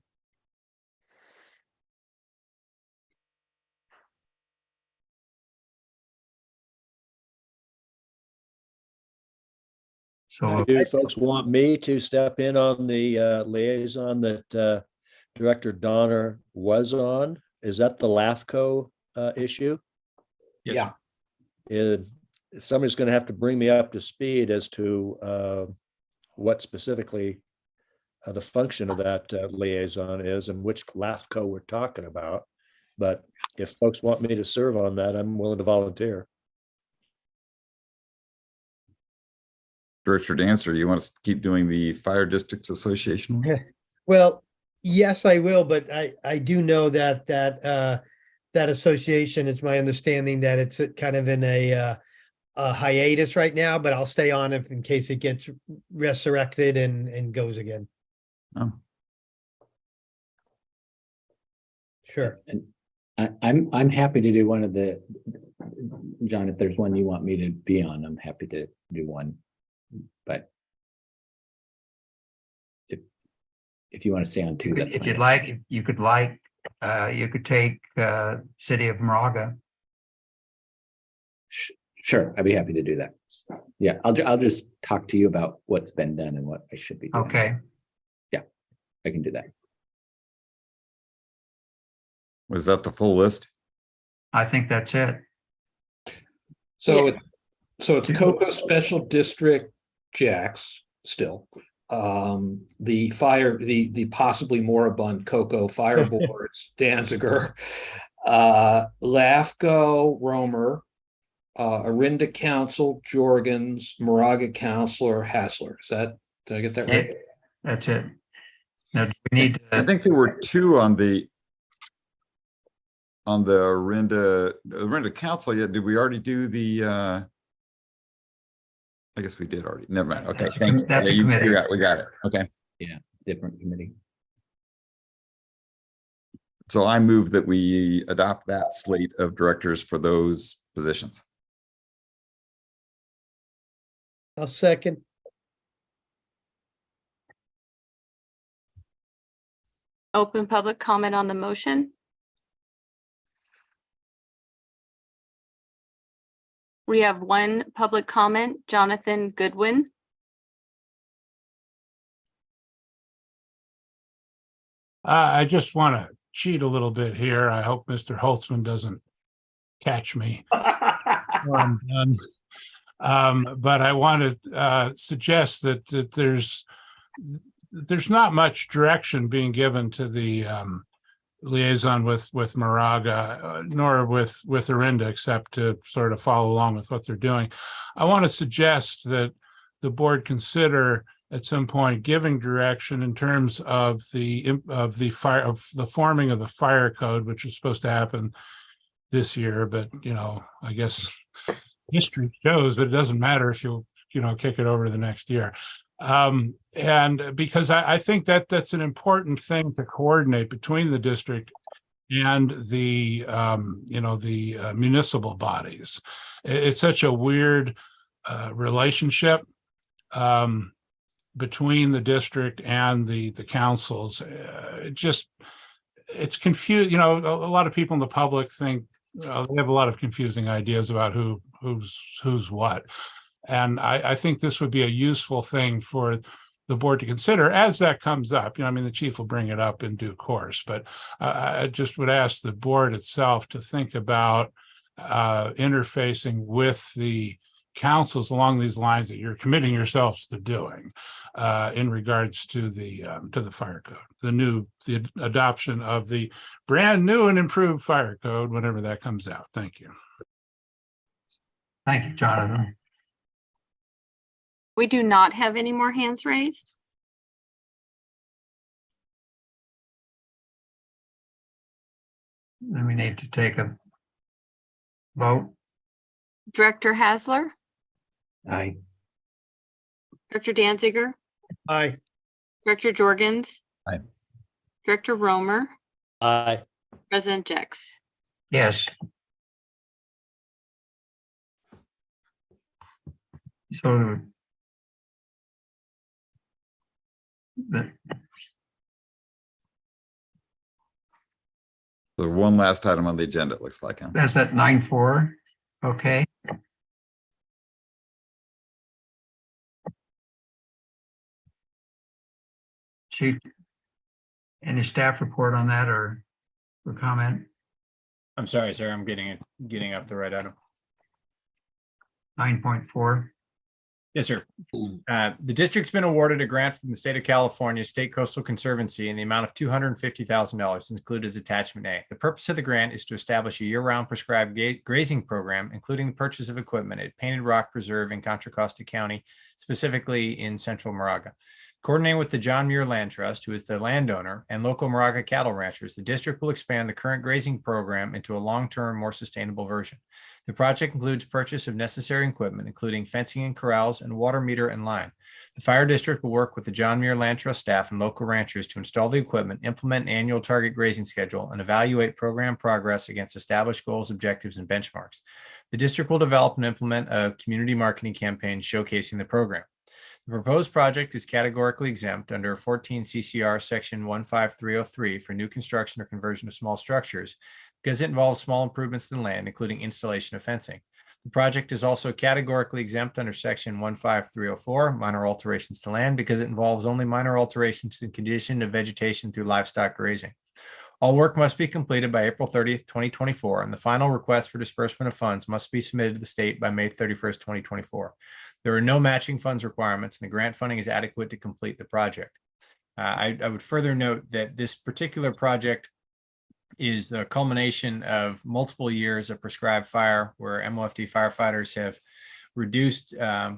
So Do folks want me to step in on the liaison that Director Donner was on? Is that the LAFCO issue? Yes. Yeah. Somebody's going to have to bring me up to speed as to what specifically the function of that liaison is and which LAFCO we're talking about. But if folks want me to serve on that, I'm willing to volunteer. Director Dancer, do you want us to keep doing the Fire Districts Association? Well, yes, I will, but I do know that that association, it's my understanding that it's kind of in a hiatus right now, but I'll stay on it in case it gets resurrected and goes again. Oh. Sure. And I'm happy to do one of the, John, if there's one you want me to be on, I'm happy to do one. But if you want to stay on two, that's If fine. you'd like, you could take City of Moraga. Sure, I'd be happy to do that. Yeah, I'll just talk to you about what's been done and what I should be doing. Okay. Yeah, I can do that. Was that the full list? I think that's it. So it's Cocoa Special District Jax still. The fire, the possibly moribund Cocoa Fire Boards, Danziger, LAFCO, Romer, Orinda Council, Jorgens, Moraga Councilor, Hassler. Did I get that right? That's it. Now, do we need I to, think there were two on the Orinda Council. Yeah, did we already do the I guess we did already. Never mind. Okay, thank you. that's a Yeah, committee. we got it. Okay. Yeah, different committee. So I move that we adopt that slate of directors for those positions. I'll second. Open public comment on the motion. We have one public comment, Jonathan Goodwin. I just want to cheat a little bit here. I hope Mr. Holtzman doesn't catch me. before I'm done. But I want to suggest that there's not much direction being given to the liaison with Moraga, nor with Orinda, except to sort of follow along with what they're doing. I want to suggest that the board consider at some point giving direction in terms of the forming of the fire code, which is supposed to happen this year. But I guess history shows that it doesn't matter if you kick it over to the next year. And because I think that's an important thing to coordinate between the district and the municipal bodies. It's such a weird relationship between the district and the councils. It's confused. A lot of people in the public think they have a lot of confusing ideas about who's what. And I think this would be a useful thing for the board to consider as that comes up. The chief will bring it up in due course, but I just would ask the board itself to think about interfacing with the councils along these lines that you're committing yourselves to doing in regards to the fire code, the adoption of the brand new and improved fire code, whenever that comes out. Thank you. Thank you, Jonathan. We do not have any more hands raised. Then we need to take a vote. Director Hasler, Aye. Director Danziger, Aye. Director Jorgens. Aye. Director Romer, Aye. President Jex. Yes. So So one last item on the agenda, it looks like. that's at 9:04. Okay. Chief, any staff report on that or comment? I'm sorry, sir. I'm getting up the right item. 9.4. Yes, sir. The district's been awarded a grant from the state of California State Coastal Conservancy in the amount of $250,000 included as attachment A. The purpose of the grant is to establish a year-round prescribed grazing program, including the purchase of equipment at Painted Rock Preserve in Contra Costa County, specifically in central Moraga. Coordinating with the John Muir Land Trust, who is the landowner, and local Moraga cattle ranchers, the district will expand the current grazing program into a long-term, more sustainable version. The project includes purchase of necessary equipment, including fencing and corrals and water meter and line. The fire district will work with the John Muir Land Trust staff and local ranchers to install the equipment, implement an annual target grazing schedule, and evaluate program progress against established goals, objectives, and benchmarks. The district will develop and implement a community marketing campaign showcasing the program. The proposed project is categorically exempt under 14 CCR section 15303 for new construction or conversion of small structures because it involves small improvements to the land, including installation of fencing. The project is also categorically exempt under section 15304, minor alterations to land, because it involves only minor alterations to the condition of vegetation through livestock grazing. All work must be completed by April 30th, 2024, and the final request for disbursement of funds must be submitted to the state by May 31st, 2024. There are no matching funds requirements, and the grant funding is adequate to complete the project. I would further note that this particular project is the culmination of multiple years of prescribed fire, where MOFD firefighters have reduced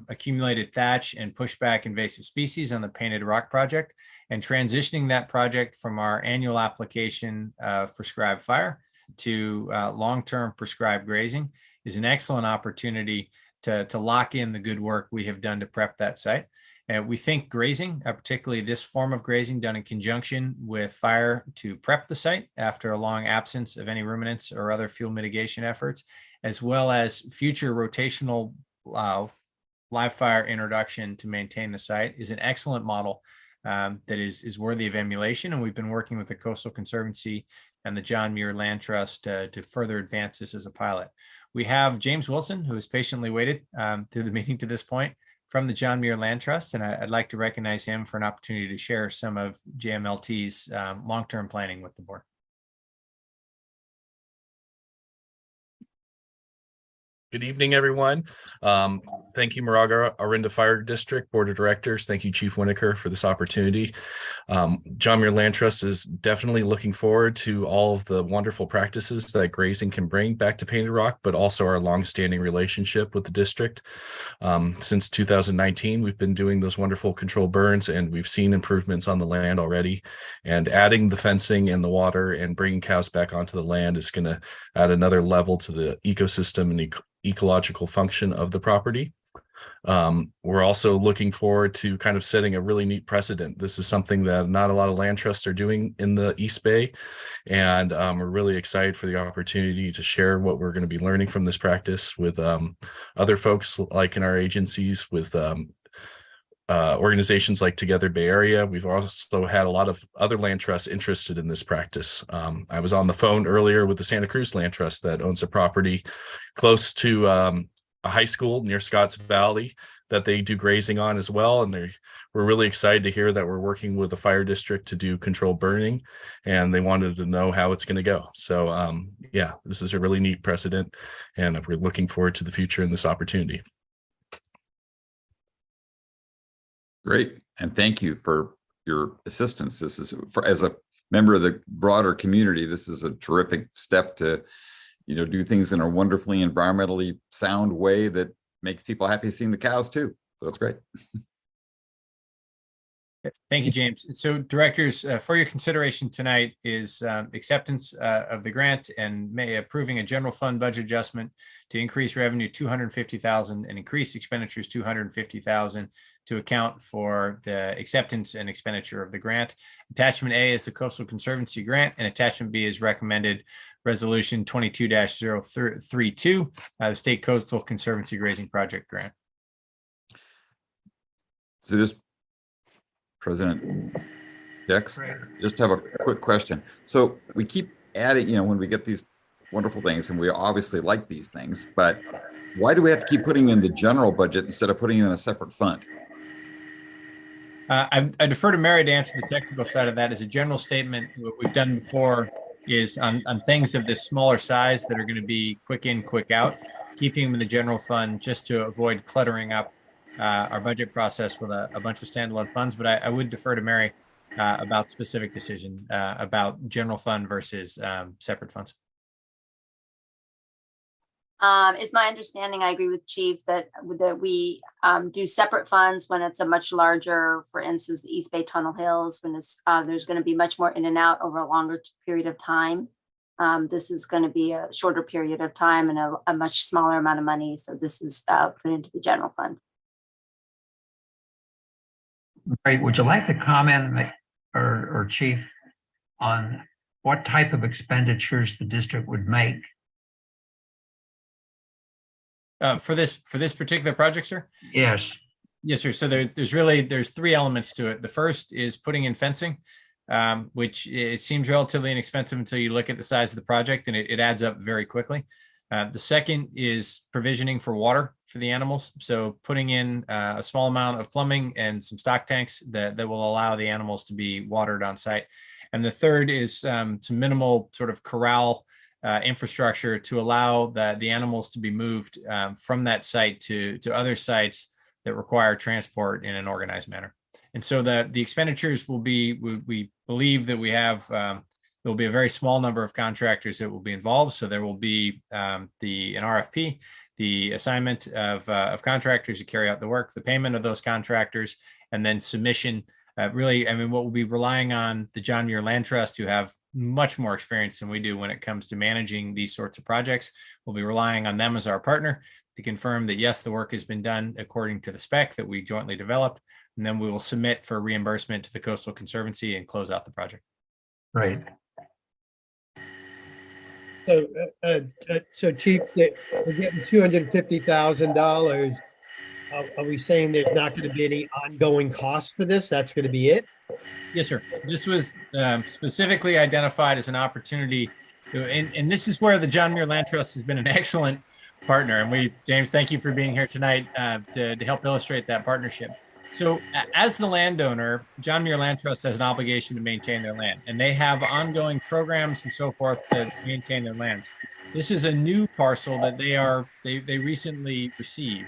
accumulated thatch and pushback invasive species on the Painted Rock project, and transitioning that project from our annual application of prescribed fire to long-term prescribed grazing is an excellent opportunity to lock in the good work we have done to prep that site. And we think grazing, particularly this form of grazing done in conjunction with fire to prep the site after a long absence of any ruminants or other fuel mitigation efforts, as well as future rotational live fire introduction to maintain the site, is an excellent model that is worthy of emulation. And we've been working with the Coastal Conservancy and the John Muir Land Trust to further advance this as a pilot. We have James Wilson, who has patiently waited through the meeting to this point, from the John Muir Land Trust, and I'd like to recognize him for an opportunity to share some of JMLT's long-term planning with the board. Good evening, everyone. Thank you, Moraga-Orinda Fire District Board of Directors. Thank you, Chief Winokur, for this opportunity. John Muir Land Trust is definitely looking forward to all of the wonderful practices that grazing can bring back to Painted Rock, but also our longstanding relationship with the district. Since 2019, we've been doing those wonderful controlled burns, and we've seen improvements on the land already. And adding the fencing and the water and bringing cows back onto the land is going to add another level to the ecosystem and ecological function of the property. We're also looking forward to kind of setting a really neat precedent. This is something that not a lot of land trusts are doing in the East Bay, and we're really excited for the opportunity to share what we're going to be learning from this practice with other folks like in our agencies, with organizations like Together Bay Area. We've also had a lot of other land trusts interested in this practice. I was on the phone earlier with the Santa Cruz Land Trust that owns a property close to a high school near Scotts Valley that they do grazing on as well. And we're really excited to hear that we're working with the fire district to do controlled burning, and they wanted to know how it's going to go. So yeah, this is a really neat precedent, and we're looking forward to the future in this opportunity. Great. And thank you for your assistance. This is, as a member of the broader community, this is a terrific step to, do things in a wonderfully environmentally sound way that makes people happy seeing the cows too. So that's great. Thank you, James. So directors, for your consideration tonight is acceptance of the grant and approving a general fund budget adjustment to increase revenue $250,000 and increase expenditures $250,000 to account for the acceptance and expenditure of the grant. Attachment A is the Coastal Conservancy grant, and attachment B is recommended resolution 22-032, the State Coastal Conservancy Grazing Project grant. So just President Dex, just have a quick question. So we keep adding, when we get these wonderful things, and we obviously like these things, but why do we have to keep putting in the general budget instead of putting in a separate fund? I defer to Mary to answer the technical side of that. As a general statement, what we've done before is on things of this smaller size that are going to be quick in, quick out, keeping them in the general fund just to avoid cluttering up our budget process with a bunch of standalone funds. But I would defer to Mary about specific decision about general fund versus separate funds. Is my understanding, I agree with Chief, that we do separate funds when it's a much larger, for instance, the East Bay Tunnel Hills, when there's going to be much more in and out over a longer period of time. This is going to be a shorter period of time and a much smaller amount of money. So this is put into the general fund. Great. Would you like to comment, or Chief, on what type of expenditures the district would make? For this particular project, sir? Yes. Yes, sir. So there's three elements to it. The first is putting in fencing, which it seems relatively inexpensive until you look at the size of the project, and it adds up very quickly. The second is provisioning for water for the animals. So putting in a small amount of plumbing and some stock tanks that will allow the animals to be watered on site. And the third is some minimal sort of corral infrastructure to allow the animals to be moved from that site to other sites that require transport in an organized manner. And so the expenditures will be, we believe that we have, there will be a very small number of contractors that will be involved. So there will be an RFP. the assignment of contractors to carry out the work, the payment of those contractors, and then submission. Really, I mean, what we'll be relying on the John Muir Land Trust, who have much more experience than we do when it comes to managing these sorts of projects. We'll be relying on them as our partner to confirm that, yes, the work has been done according to the spec that we jointly developed. And then we will submit for reimbursement to the Coastal Conservancy and close out the project. Right. So Chief, we're getting $250,000. Are we saying there's not going to be any ongoing costs for this? That's going to be it? Yes, sir. This was specifically identified as an opportunity. And this is where the John Muir Land Trust has been an excellent partner. And James, thank you for being here tonight to help illustrate that partnership. So as the landowner, John Muir Land Trust has an obligation to maintain their land, and they have ongoing programs and so forth to maintain their land. This is a new parcel that they recently received,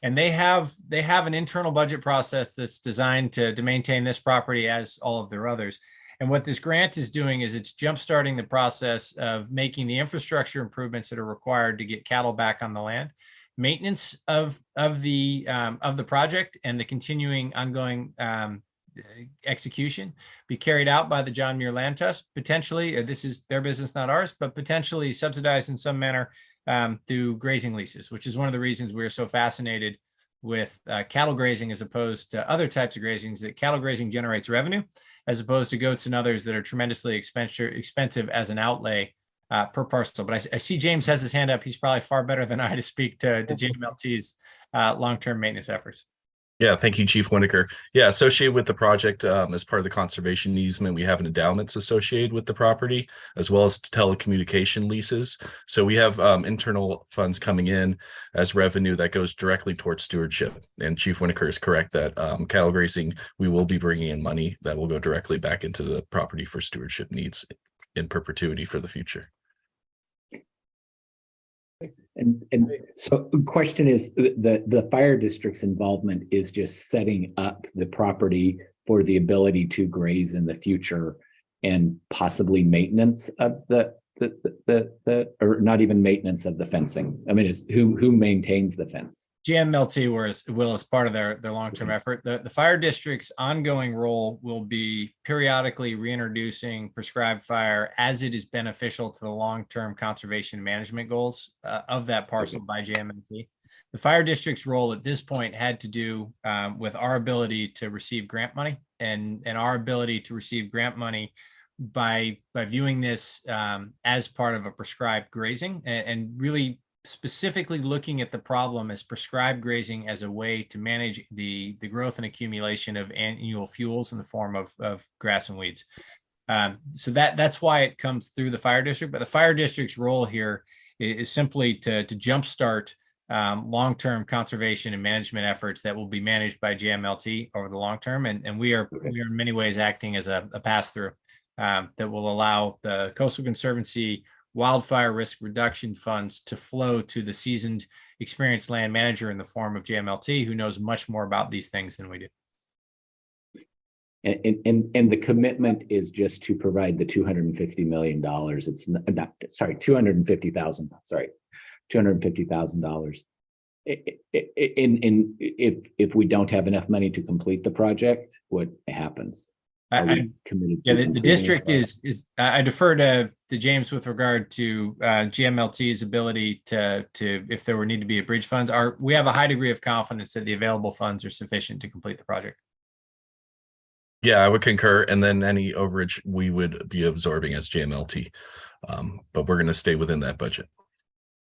and they have an internal budget process that's designed to maintain this property as all of their others. And what this grant is doing is it's jumpstarting the process of making the infrastructure improvements that are required to get cattle back on the land, maintenance of the project, and the continuing ongoing execution be carried out by the John Muir Land Trust, potentially, this is their business, not ours, but potentially subsidized in some manner through grazing leases, which is one of the reasons we're so fascinated with cattle grazing as opposed to other types of grazings. That cattle grazing generates revenue as opposed to goats and others that are tremendously expensive as an outlay per parcel. But I see James has his hand up. He's probably far better than I to speak to JMLT's long-term maintenance efforts. Yeah, thank you, Chief Winokur. Yeah, associated with the project, as part of the conservation easement, we have an endowments associated with the property, as well as telecommunication leases. So we have internal funds coming in as revenue that goes directly towards stewardship. And Chief Winokur is correct that cattle grazing, we will be bringing in money that will go directly back into the property for stewardship needs in perpetuity for the future. And so the question is, the fire district's involvement is just setting up the property for the ability to graze in the future, and possibly maintenance of or not even maintenance of the fencing. I mean, it's who maintains the fence? GMLT will as part of their long-term effort. The fire district's ongoing role will be periodically reintroducing prescribed fire as it is beneficial to the long-term conservation management goals of that parcel by GMLT. The fire district's role at this point had to do with our ability to receive grant money, and our ability to receive grant money by viewing this as part of a prescribed grazing, and really specifically looking at the problem as prescribed grazing as a way to manage the growth and accumulation of annual fuels in the form of grass and weeds. So that's why it comes through the fire district. But the fire district's role here is simply to jumpstart long-term conservation and management efforts that will be managed by GMLT over the long term. And we are in many ways acting as a pass-through that will allow the Coastal Conservancy wildfire risk reduction funds to flow to the seasoned, experienced land manager in the form of GMLT, who knows much more about these things than we do. And the commitment is just to provide the $250 million. It's not, sorry, $250,000. Sorry, $250,000. If we don't have enough money to complete the project, what happens? Committed to the district is I defer to James with regard to GMLT's ability to if there need to be a bridge funds. We have a high degree of confidence that the available funds are sufficient to complete the project. Yeah, I would concur. And then any overage we would be absorbing as GMLT, but we're going to stay within that budget.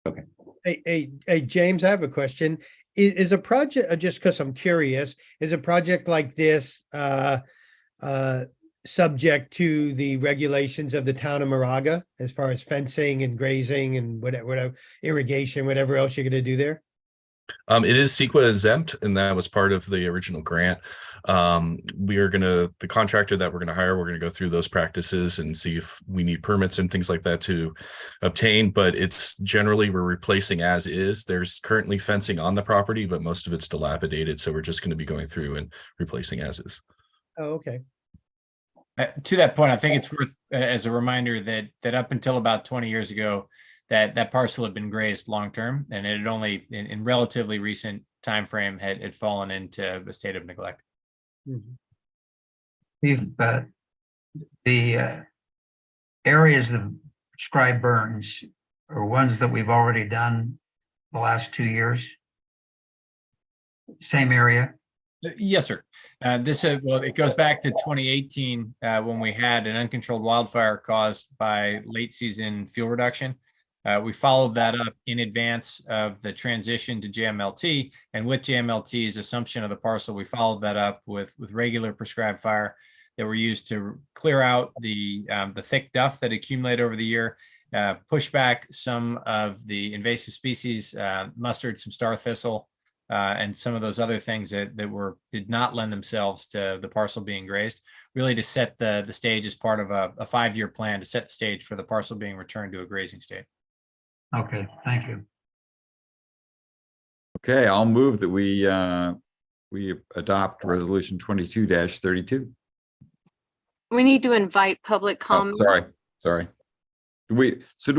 Okay. Hey, James, I have a question. Is a project, just because I'm curious, is a project like this subject to the regulations of the town of Moraga as far as fencing and grazing and whatever irrigation, whatever else you're going to do there? It is CEQA exempt, and that was part of the original grant. The contractor that we're going to hire, we're going to go through those practices and see if we need permits and things like that to obtain, but it's generally we're replacing as is. There's currently fencing on the property, but most of it's dilapidated. So we're just going to be going through and replacing as is. Oh, okay. To that point, I think it's worth as a reminder that up until about 20 years ago, that parcel had been grazed long-term, and it had only in relatively recent time frame had fallen into a state of neglect. Steve, the areas of prescribed burns are ones that we've already done the last 2 years? Same area? Yes, sir. Well, it goes back to 2018 when we had an uncontrolled wildfire caused by late season fuel reduction. We followed that up in advance of the transition to JMLT, and with JMLT's assumption of the parcel, we followed that up with regular prescribed fire that were used to clear out the thick duff that accumulated over the year, push back some of the invasive species, mustard, some star thistle, and some of those other things that did not lend themselves to the parcel being grazed, really to set the stage as part of a 5-year plan to set the stage for the parcel being returned to a grazing state. Okay, thank you. Okay, I'll move that we adopt resolution 22-32. We need to invite public comment. Sorry. Do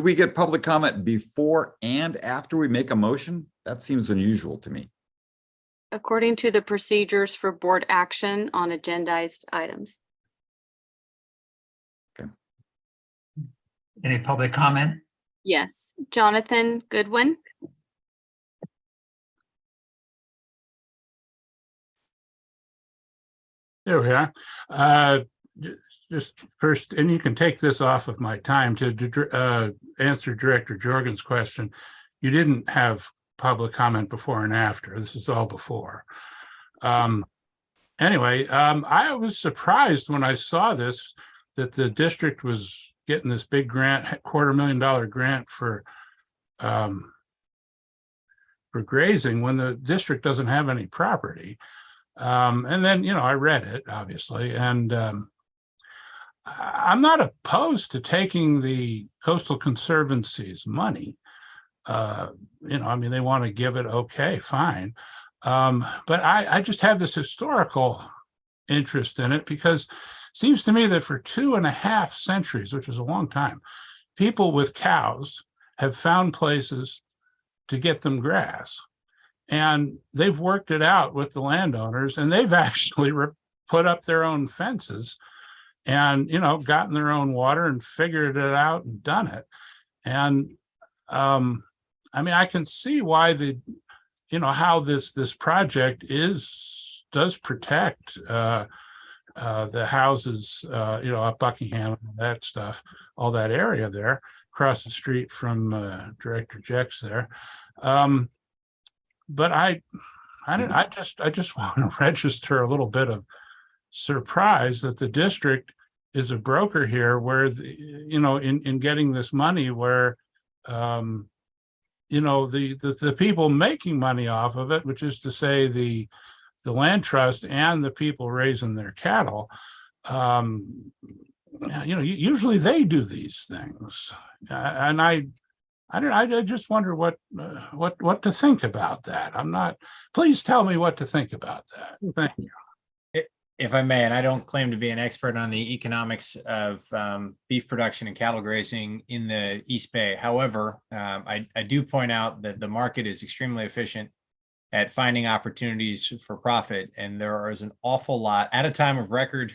we get public comment before and after we make a motion? That seems unusual to me. According to the procedures for board action on agendized items. Okay. Any public comment? Yes, Jonathan Goodwin. There we are. Just first, and you can take this off of my time to answer Director Jorgen's question. You didn't have public comment before and after. This is all before. Anyway, I was surprised when I saw this, that the district was getting this big grant, $250,000 grant for grazing when the district doesn't have any property. And then, I read it, obviously, and I'm not opposed to taking the Coastal Conservancy's money. I mean, they want to give it, okay, fine. But I just have this historical interest in it because it seems to me that for 2.5 centuries, which is a long time, people with cows have found places to get them grass. And they've worked it out with the landowners, and they've actually put up their own fences and, gotten their own water and figured it out and done it. And I mean, I can see why how this project does protect the houses, up Buckingham and that stuff, all that area there across the street from Director Jex there. But I just want to register a little bit of surprise that the district is a broker here, where in getting this money, where the people making money off of it, which is to say the land trust and the people raising their cattle, usually they do these things, and I just wonder what to think about that. Please tell me what to think about that. Thank you. If I may, and I don't claim to be an expert on the economics of beef production and cattle grazing in the East Bay. However, I do point out that the market is extremely efficient at finding opportunities for profit. And there is an awful lot, at a time of record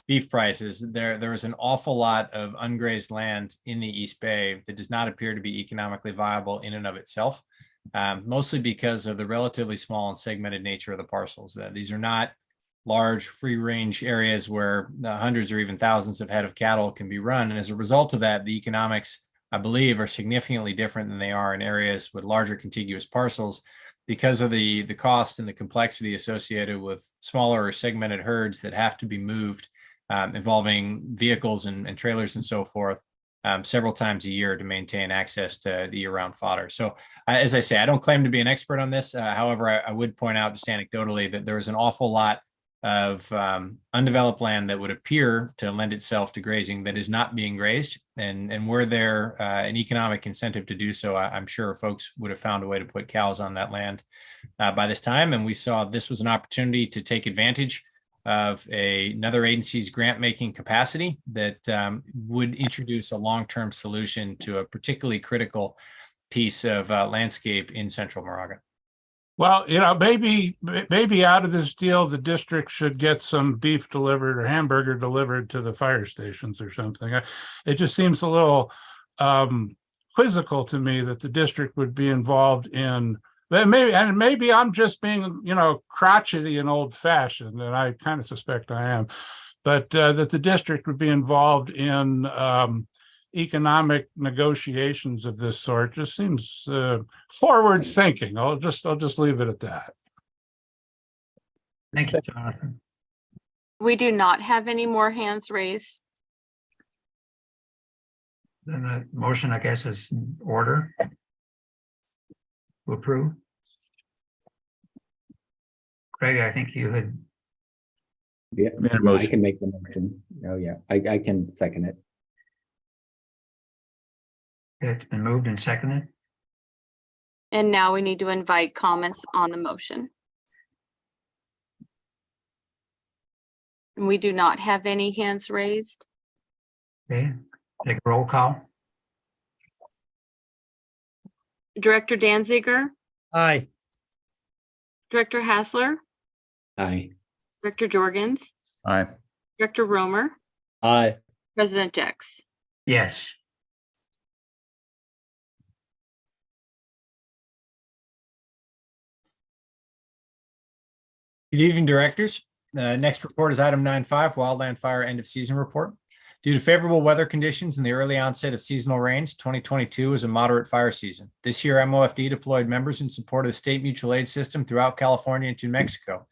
beef prices, there is an awful lot of ungrazed land in the East Bay that does not appear to be economically viable in and of itself, mostly because of the relatively small and segmented nature of the parcels. These are not large free range areas where hundreds or even thousands of head of cattle can be run. And as a result of that, the economics, I believe, are significantly different than they are in areas with larger contiguous parcels, because of the cost and the complexity associated with smaller or segmented herds that have to be moved, involving vehicles and trailers and so forth, several times a year to maintain access to the year-round fodder. So as I say, I don't claim to be an expert on this. However, I would point out just anecdotally that there is an awful lot of undeveloped land that would appear to lend itself to grazing that is not being grazed. And were there an economic incentive to do so, I'm sure folks would have found a way to put cows on that land by this time. And we saw this was an opportunity to take advantage of another agency's grant-making capacity that would introduce a long-term solution to a particularly critical piece of landscape in central Moraga. Well, you know, maybe out of this deal, the district should get some beef delivered or hamburger delivered to the fire stations or something. It just seems a little quizzical to me that the district would be involved in, maybe I'm just being, you know, crotchety and old fashioned, and I kind of suspect I am, but that the district would be involved in economic negotiations of this sort just seems forward thinking. I'll just leave it at that. Thank you, Jonathan. We do not have any more hands raised. Then the motion, I guess, is in order to approve. Craig, I think you had. Yeah, Made a I motion. can make the motion. Oh, yeah, I can second it. It's been moved and seconded. And now we need to invite comments on the motion. And we do not have any hands raised. Okay, take a roll call. Director Danziger, Aye. Director Hassler, Aye. Director Jorgens, Aye. Director Romer, Aye. President Jex. Yes. Good evening, directors. Next report is item 9.5, Wildland Fire End of Season Report. Due to favorable weather conditions and the early onset of seasonal rains, 2022 was a moderate fire season. This year, MOFD deployed members in support of the state mutual aid system throughout California and to New Mexico.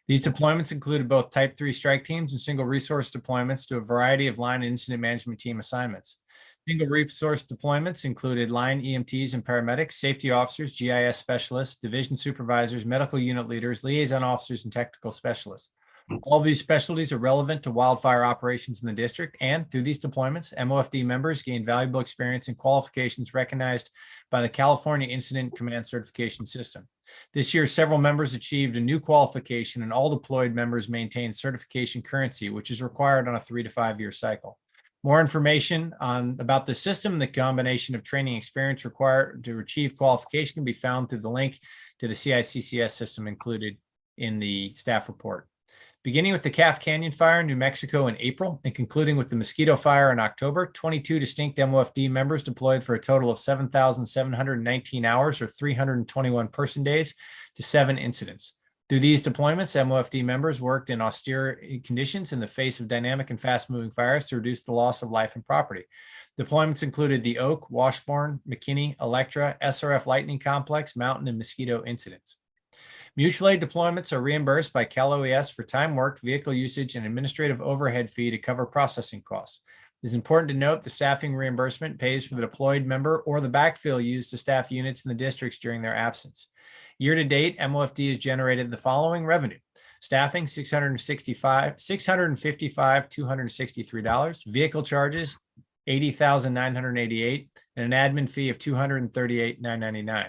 These deployments included both Type 3 strike teams and single resource deployments to a variety of line and incident management team assignments. Single resource deployments included line EMTs and paramedics, safety officers, GIS specialists, division supervisors, medical unit leaders, liaison officers, and technical specialists. All of these specialties are relevant to wildfire operations in the district, and through these deployments, MOFD members gained valuable experience and qualifications recognized by the California Incident Command Certification System. This year, several members achieved a new qualification, and all deployed members maintained certification currency, which is required on a 3 to 5 year cycle. More information about the system and the combination of training experience required to achieve qualification can be found through the link to the CICCS system included in the staff report. Beginning with the Calf Canyon Fire in New Mexico in April and concluding with the Mosquito Fire in October, 22 distinct MOFD members deployed for a total of 7,719 hours or 321 person days to 7 incidents. Through these deployments, MOFD members worked in austere conditions in the face of dynamic and fast-moving fires to reduce the loss of life and property. Deployments included the Oak, Washburn, McKinney, Electra, SRF Lightning Complex, Mountain, and Mosquito incidents. Mutual aid deployments are reimbursed by Cal OES for time worked, vehicle usage, and administrative overhead fee to cover processing costs. It is important to note the staffing reimbursement pays for the deployed member or the backfill used to staff units in the districts during their absence. Year to date, MOFD has generated the following revenue: staffing $655,263, vehicle charges $80,988, and an admin fee of $238,999.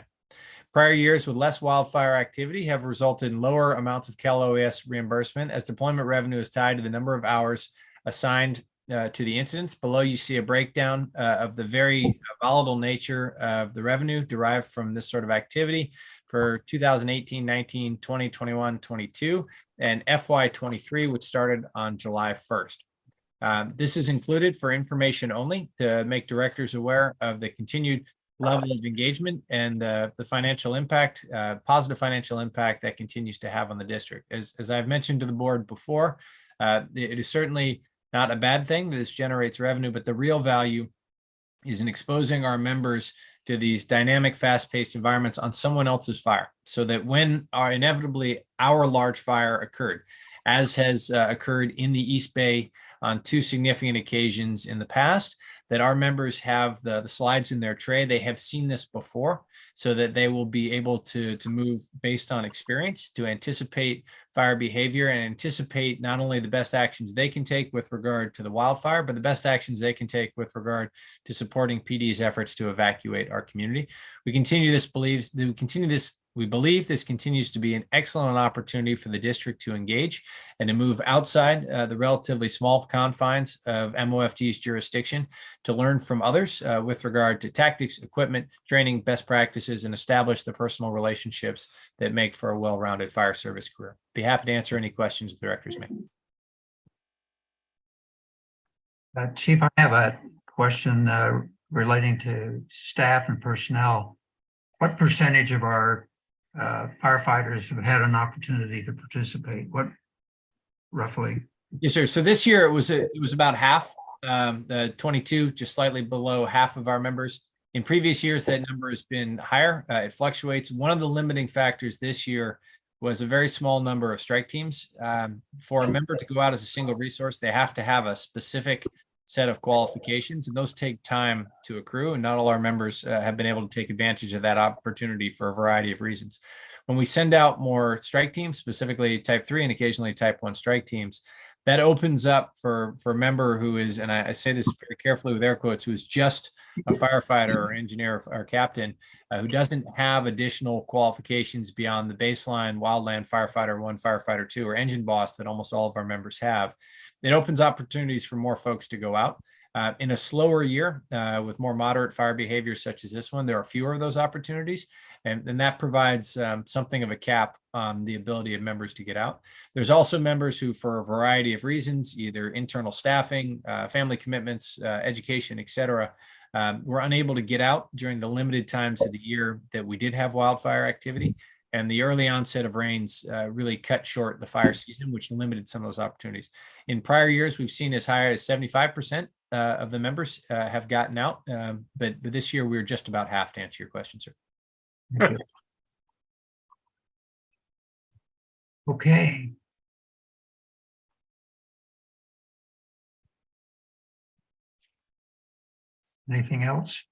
Prior years with less wildfire activity have resulted in lower amounts of Cal OES reimbursement, as deployment revenue is tied to the number of hours assigned to the incidents. Below, you see a breakdown of the very volatile nature of the revenue derived from this sort of activity for 2018, 19, 20, 21, 22, and FY23, which started on July 1st. This is included for information only to make directors aware of the continued level of engagement and the financial impact, positive financial impact that continues to have on the district. As I've mentioned to the board before, it is certainly not a bad thing that this generates revenue, but the real value is in exposing our members to these dynamic, fast-paced environments on someone else's fire, so that when inevitably our large fire occurred, as has occurred in the East Bay on 2 significant occasions in the past, that our members have the slides in their tray. They have seen this before, so that they will be able to move based on experience, to anticipate fire behavior and anticipate not only the best actions they can take with regard to the wildfire, but the best actions they can take with regard to supporting PD's efforts to evacuate our community. We continue this We believe this continues to be an excellent opportunity for the district to engage and to move outside the relatively small confines of MOFD's jurisdiction to learn from others with regard to tactics, equipment, training, best practices, and establish the personal relationships that make for a well-rounded fire service career. Be happy to answer any questions the directors may. Chief, I have a question relating to staff and personnel. What percentage of our firefighters have had an opportunity to participate? What roughly? Yes, sir. So this year it was about half, 22, just slightly below half of our members. In previous years, that number has been higher. It fluctuates. One of the limiting factors this year was a very small number of strike teams. For a member to go out as a single resource, they have to have a specific set of qualifications, and those take time to accrue, and not all our members have been able to take advantage of that opportunity for a variety of reasons. When we send out more strike teams, specifically type 3 and occasionally type 1 strike teams, that opens up for a member who is, and I say this very carefully with air quotes, who is just a firefighter or engineer or captain, who doesn't have additional qualifications beyond the baseline wildland firefighter 1, firefighter 2, or engine boss that almost all of our members have. It opens opportunities for more folks to go out. In a slower year with more moderate fire behaviors such as this one, there are fewer of those opportunities. And that provides something of a cap on the ability of members to get out. There's also members who, for a variety of reasons, either internal staffing, family commitments, education, et cetera, were unable to get out during the limited times of the year that we did have wildfire activity. And the early onset of rains really cut short the fire season, which limited some of those opportunities. In prior years, we've seen as high as 75% of the members have gotten out. But this year, we're just about half, to answer your question, sir. Okay. Anything else?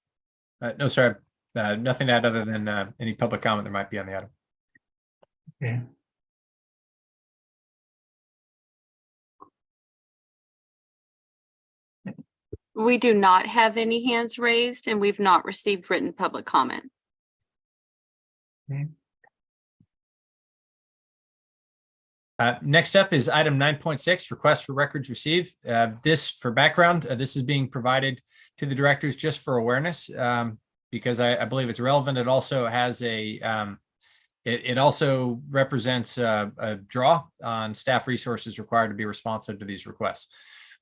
No, sir. Nothing to add other than any public comment there might be on the item. Okay. We do not have any hands raised, and we've not received written public comment. Okay. Next up is item 9.6, request for records received. This, for background, this is being provided to the directors just for awareness because I believe it's relevant. It also has a, it also represents a draw on staff resources required to be responsive to these requests.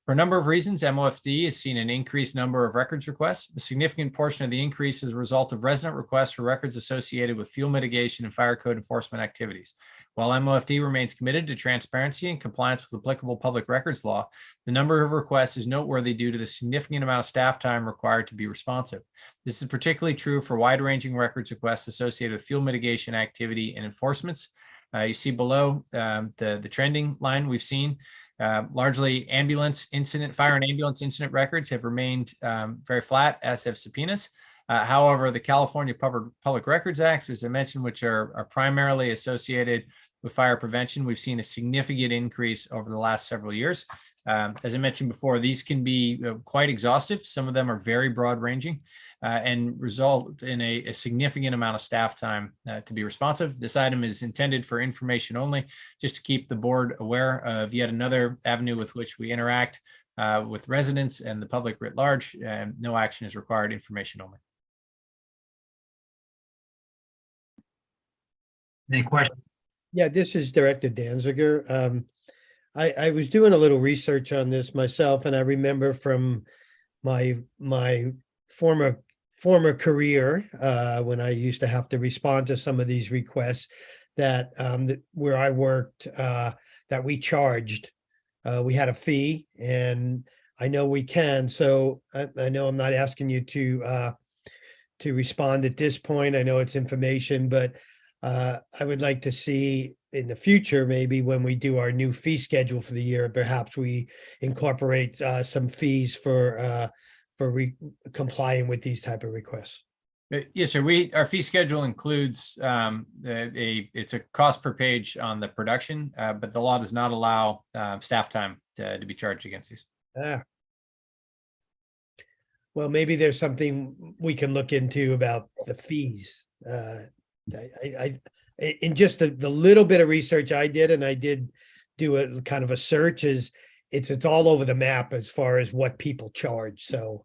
For a number of reasons, MOFD has seen an increased number of records requests. A significant portion of the increase is a result of resident requests for records associated with fuel mitigation and fire code enforcement activities. While MOFD remains committed to transparency and compliance with applicable public records law, the number of requests is noteworthy due to the significant amount of staff time required to be responsive. This is particularly true for wide-ranging records requests associated with fuel mitigation activity and enforcements. You see below the trending line we've seen. Largely ambulance incident, fire and ambulance incident records have remained very flat, as have subpoenas. However, the California Public Records Act, as I mentioned, which are primarily associated with fire prevention, we've seen a significant increase over the last several years. As I mentioned before, these can be quite exhaustive. Some of them are very broad ranging and result in a significant amount of staff time to be responsive. This item is intended for information only, just to keep the board aware of yet another avenue with which we interact with residents and the public writ large. No action is required, information only. Any questions? Yeah, this is Director Danziger. I was doing a little research on this myself, and I remember from my former career when I used to have to respond to some of these requests that where I worked that we charged. We had a fee, and I know we can. So I know I'm not asking you to respond at this point. I know it's information, but I would like to see in the future, maybe when we do our new fee schedule for the year, perhaps we incorporate some fees for complying with these type of requests. Yes, sir. Our fee schedule includes it's a cost per page on the production, but the law does not allow staff time to be charged against these. Well, maybe there's something we can look into about the fees In just the little bit of research I did, and I did do a kind of a search, is it's all over the map as far as what people charge. So,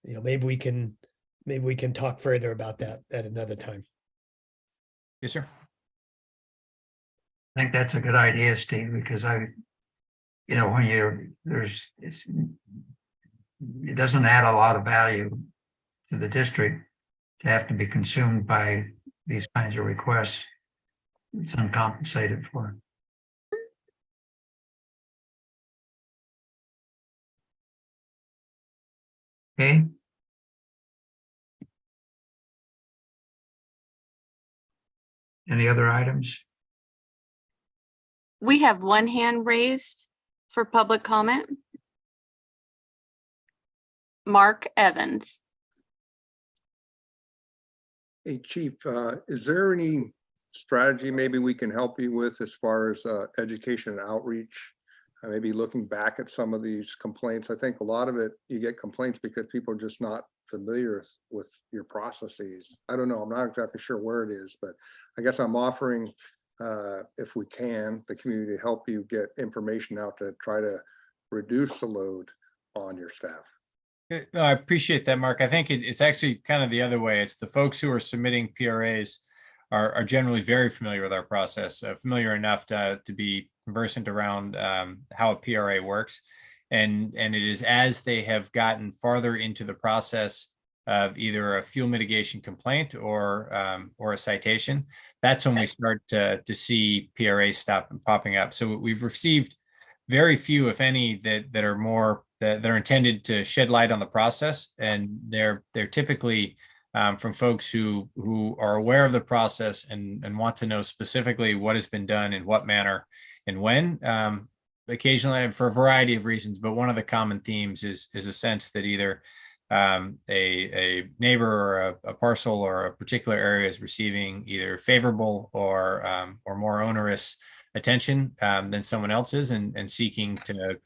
maybe we can talk further about that at another time. Yes, sir. I think that's a good idea, Steve, because when it doesn't add a lot of value to the district to have to be consumed by these kinds of requests. It's uncompensated for. Okay. Any other items? We have one hand raised for public comment. Mark Evans. Hey, Chief, is there any strategy maybe we can help you with as far as education and outreach? Maybe looking back at some of these complaints. I think a lot of it, you get complaints because people are just not familiar with your processes. I don't know, I'm not exactly sure where it is, but I guess I'm offering, if we can, the community to help you get information out to try to reduce the load on your staff. I appreciate that, Mark. I think it's actually kind of the other way. It's the folks who are submitting PRAs are generally very familiar with our process, familiar enough to be conversant around how a PRA works. And it is as they have gotten farther into the process of either a fuel mitigation complaint or a citation, that's when we start to see PRAs stop and popping up. So we've received very few, if any, that are more that are intended to shed light on the process, and they're typically from folks who are aware of the process and want to know specifically what has been done in what manner and when. Occasionally, for a variety of reasons, but one of the common themes is a sense that either a neighbor or a parcel or a particular area is receiving either favorable or more onerous attention than someone else's, and seeking to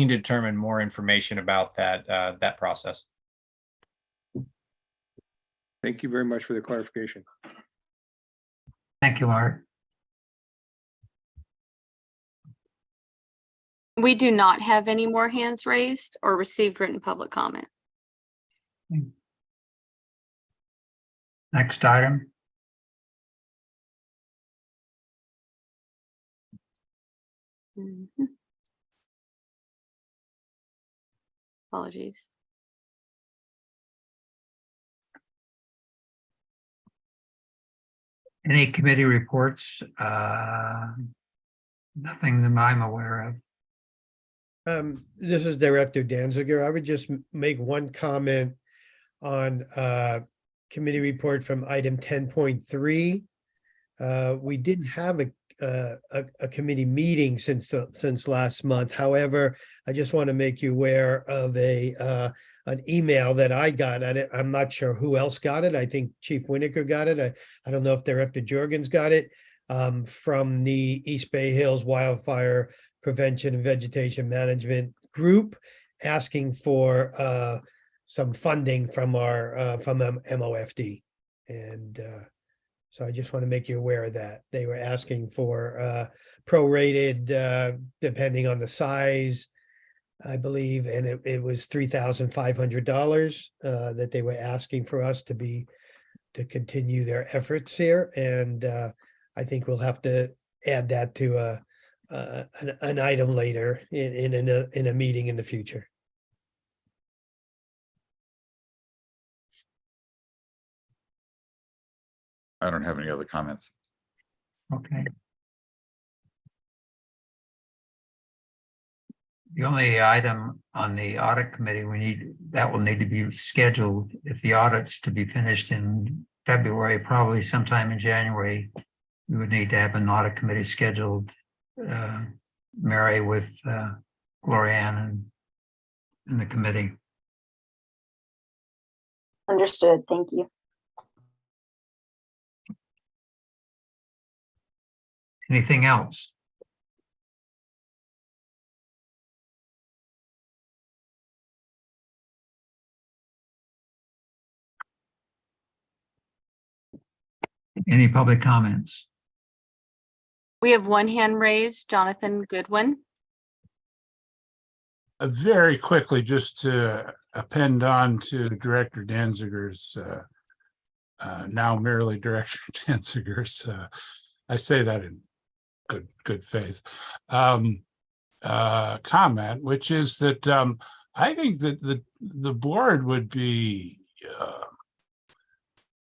determine more information about that process. Thank you very much for the clarification. Thank you, Mark. We do not have any more hands raised or received written public comment. Next item. Mhm. Apologies. Any committee reports? Nothing that I'm aware of. This is Director Danziger. I would just make one comment on committee report from item 10.3. We didn't have a committee meeting since last month. However, I just want to make you aware of an email that I got. I'm not sure who else got it. I think Chief Winiker got it. I don't know if Director Jorgens got it, from the East Bay Hills Wildfire Prevention and Vegetation Management Group, asking for some funding from MOFD. And so I just want to make you aware of that. They were asking for prorated, depending on the size, I believe, and it was $3,500 that they were asking for us to continue their efforts here. And I think we'll have to add that to an item later in a meeting in the future. I don't have any other comments. Okay. The only item on the audit committee will need to be scheduled. If the audit's to be finished in February, probably sometime in January, we would need to have an audit committee scheduled, Mary with Glorianne and the committee. Understood. Thank you. Anything else? Any public comments? We have one hand raised, Jonathan Goodwin. Very quickly, just to append on to Director Danziger's, now merely Director Danziger's, I say that in good faith, comment, which is that I think that the board would be,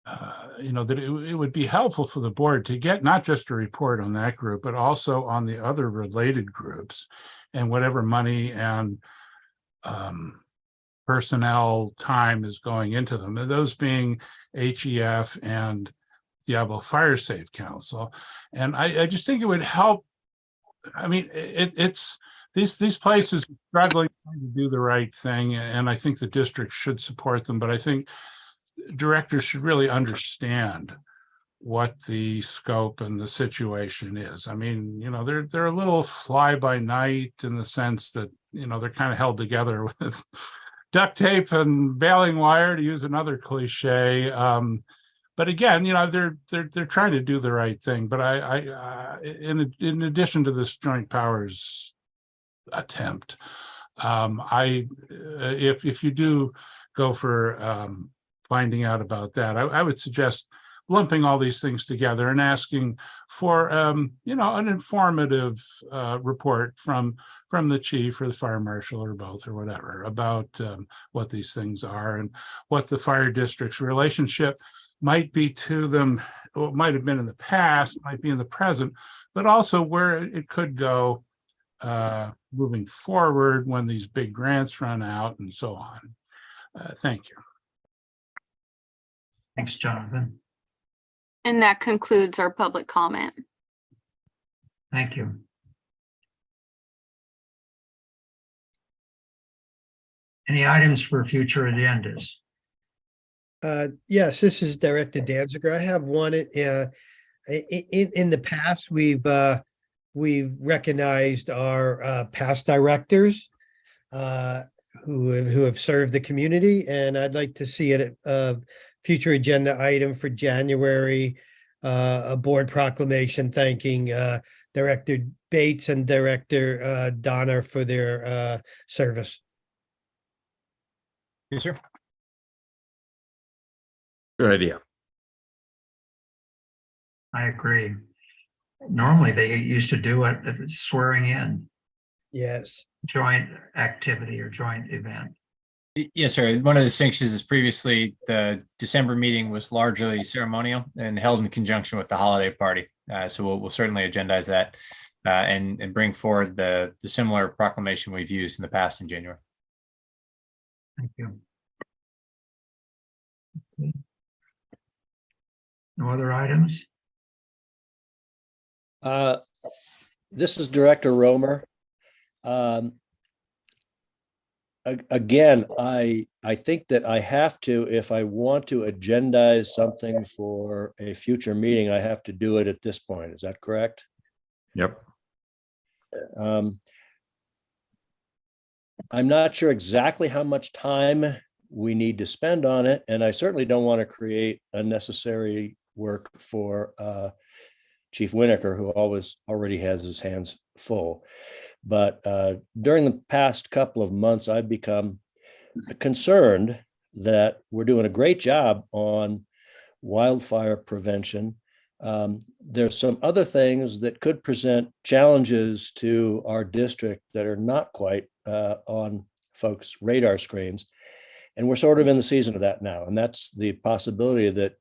that it would be helpful for the board to get not just a report on that group, but also on the other related groups and whatever money and personnel time is going into them, and those being HEF and Diablo Fire Safe Council. And I just think it would help. I mean, it's these places struggling to do the right thing, and I think the district should support them, but I think directors should really understand what the scope and the situation is. I mean, they're a little fly by night in the sense that, they're kind of held together with duct tape and baling wire, to use another cliche. But again, they're trying to do the right thing. But in addition to this joint powers attempt, if you do go for finding out about that, I would suggest lumping all these things together and asking for an informative report from the chief or the fire marshal or both or whatever about what these things are and what the fire district's relationship might be to them, what might have been in the past, might be in the present, but also where it could go moving forward when these big grants run out and so on. Thank you. Thanks, Jonathan. And that concludes our public comment. Thank you. Any items for future agendas? Yes, this is Director Danziger. I have one. In the past, we've recognized our past directors who have served the community, and I'd like to see it future agenda item for January, a board proclamation thanking Director Bates and Director Donner for their service. Yes, sir. Good idea. I agree. Normally, they used to do it at the swearing in. Yes. Joint activity or joint event. Yes, sir. One of the distinctions is previously the December meeting was largely ceremonial and held in conjunction with the holiday party. So we'll certainly agendize that and bring forward the similar proclamation we've used in the past in January. Thank you. Okay. No other items? This is Director Romer. Again, I think that I have to, if I want to agendize something for a future meeting, I have to do it at this point. Is that correct? Yep. I'm not sure exactly how much time we need to spend on it, and I certainly don't want to create unnecessary work for Chief Winokur, who already has his hands full. But during the past couple of months, I've become concerned that we're doing a great job on wildfire prevention. There's some other things that could present challenges to our district that are not quite on folks' radar screens. And we're sort of in the season of that now. And that's the possibility that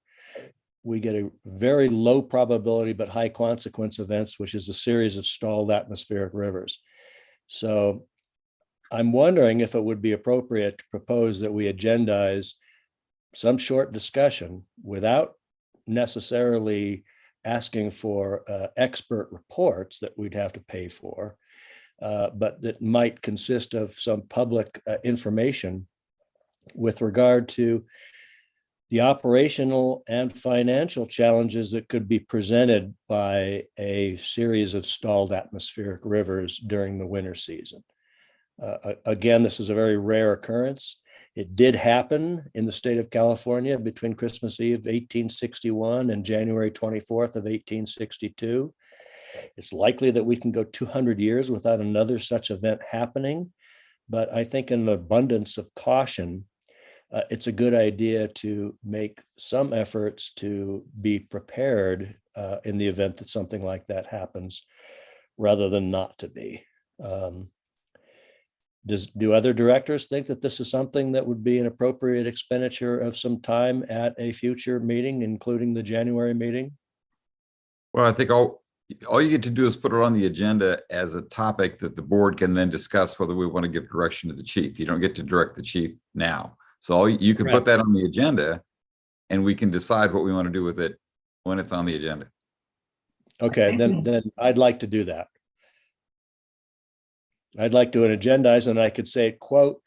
we get a very low probability but high consequence events, which is a series of stalled atmospheric rivers. So I'm wondering if it would be appropriate to propose that we agendize some short discussion without necessarily asking for expert reports that we'd have to pay for, but that might consist of some public information with regard to the operational and financial challenges that could be presented by a series of stalled atmospheric rivers during the winter season. Again, this is a very rare occurrence. It did happen in the state of California between Christmas Eve 1861 and January 24th of 1862. It's likely that we can go 200 years without another such event happening. But I think in an abundance of caution, it's a good idea to make some efforts to be prepared in the event that something like that happens, rather than not to be. Do other directors think that this is something that would be an appropriate expenditure of some time at a future meeting, including the January meeting? Well, I think all you get to do is put it on the agenda as a topic that the board can then discuss whether we want to give direction to the chief. You don't get to direct the chief now. So you can put that on the agenda and we can decide what we want to do with it when it's on the agenda. Okay, then I'd like to do that. I'd like to agendize, and I could say, quote,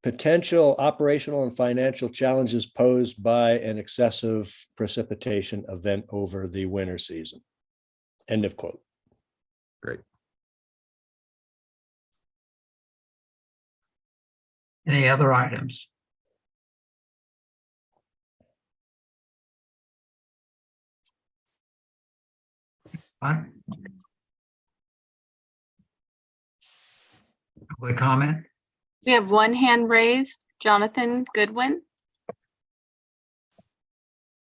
potential operational and financial challenges posed by an excessive precipitation event over the winter season. End of quote. Great. Any other items? Fine. Public comment? We have one hand raised, Jonathan Goodwin.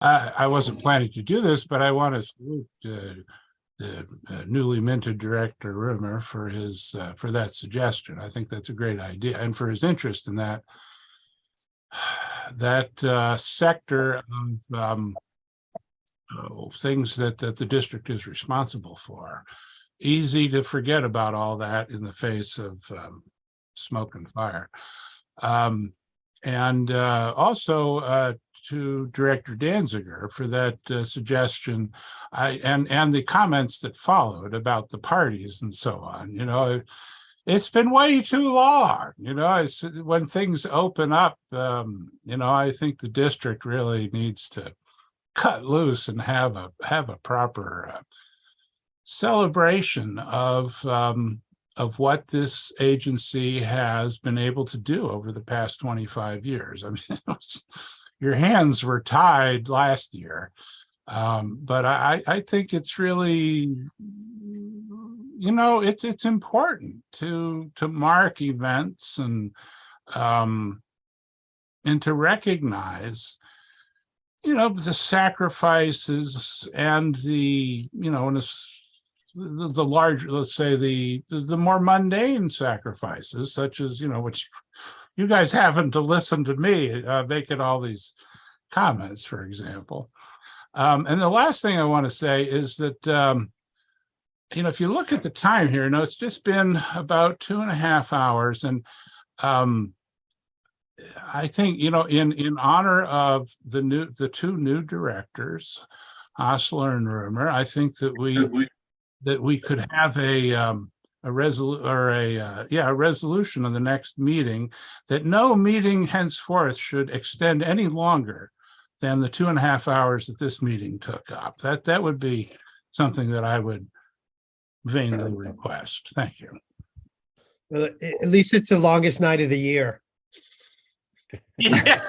I wasn't planning to do this, but I want to salute the newly minted director Rumor for his for that suggestion. I think that's a great idea, and for his interest in that sector of things that the district is responsible for. Easy to forget about all that in the face of smoke and fire. And also to Director Danziger for that suggestion, and the comments that followed about the parties and so on. You know, it's been way too long. You know, when things open up, you know, I think the district really needs to cut loose and have a proper celebration of what this agency has been able to do over the past 25 years. I mean, your hands were tied last year, but I think it's really, you know, it's important to mark events and to recognize, you know, the sacrifices and the, you know, the large, let's say the more mundane sacrifices, such as, you know, which you guys happen to listen to me making all these comments, for example. And the last thing I want to say is that, you know, if you look at the time here, you know, it's just been about 2.5 hours. And I think, you know, in honor of the two new directors, Hostler and Rumor, I think that we could have a resolution on the next meeting that no meeting henceforth should extend any longer than the 2.5 hours that this meeting took up. That would be something that I would vainly request. Thank you. Well, at least it's the longest night of the year. Yeah.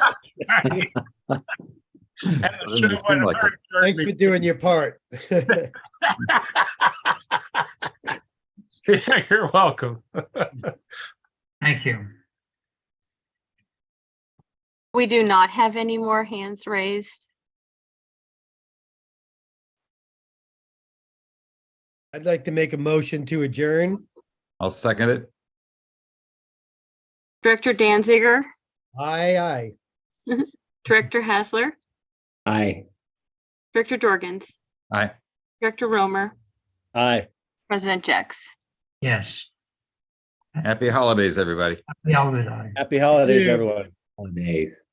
Thanks for doing your part. Yeah, you're welcome. Thank you. We do not have any more hands raised. I'd like to make a motion to adjourn. I'll second it. Director Danziger, Aye. Director Hassler, Aye. Director Jorgens, Aye. Director Romer, Aye. President Jex. Yes. Happy holidays, everybody. Happy holidays. Happy holidays, you. everyone. Holidays.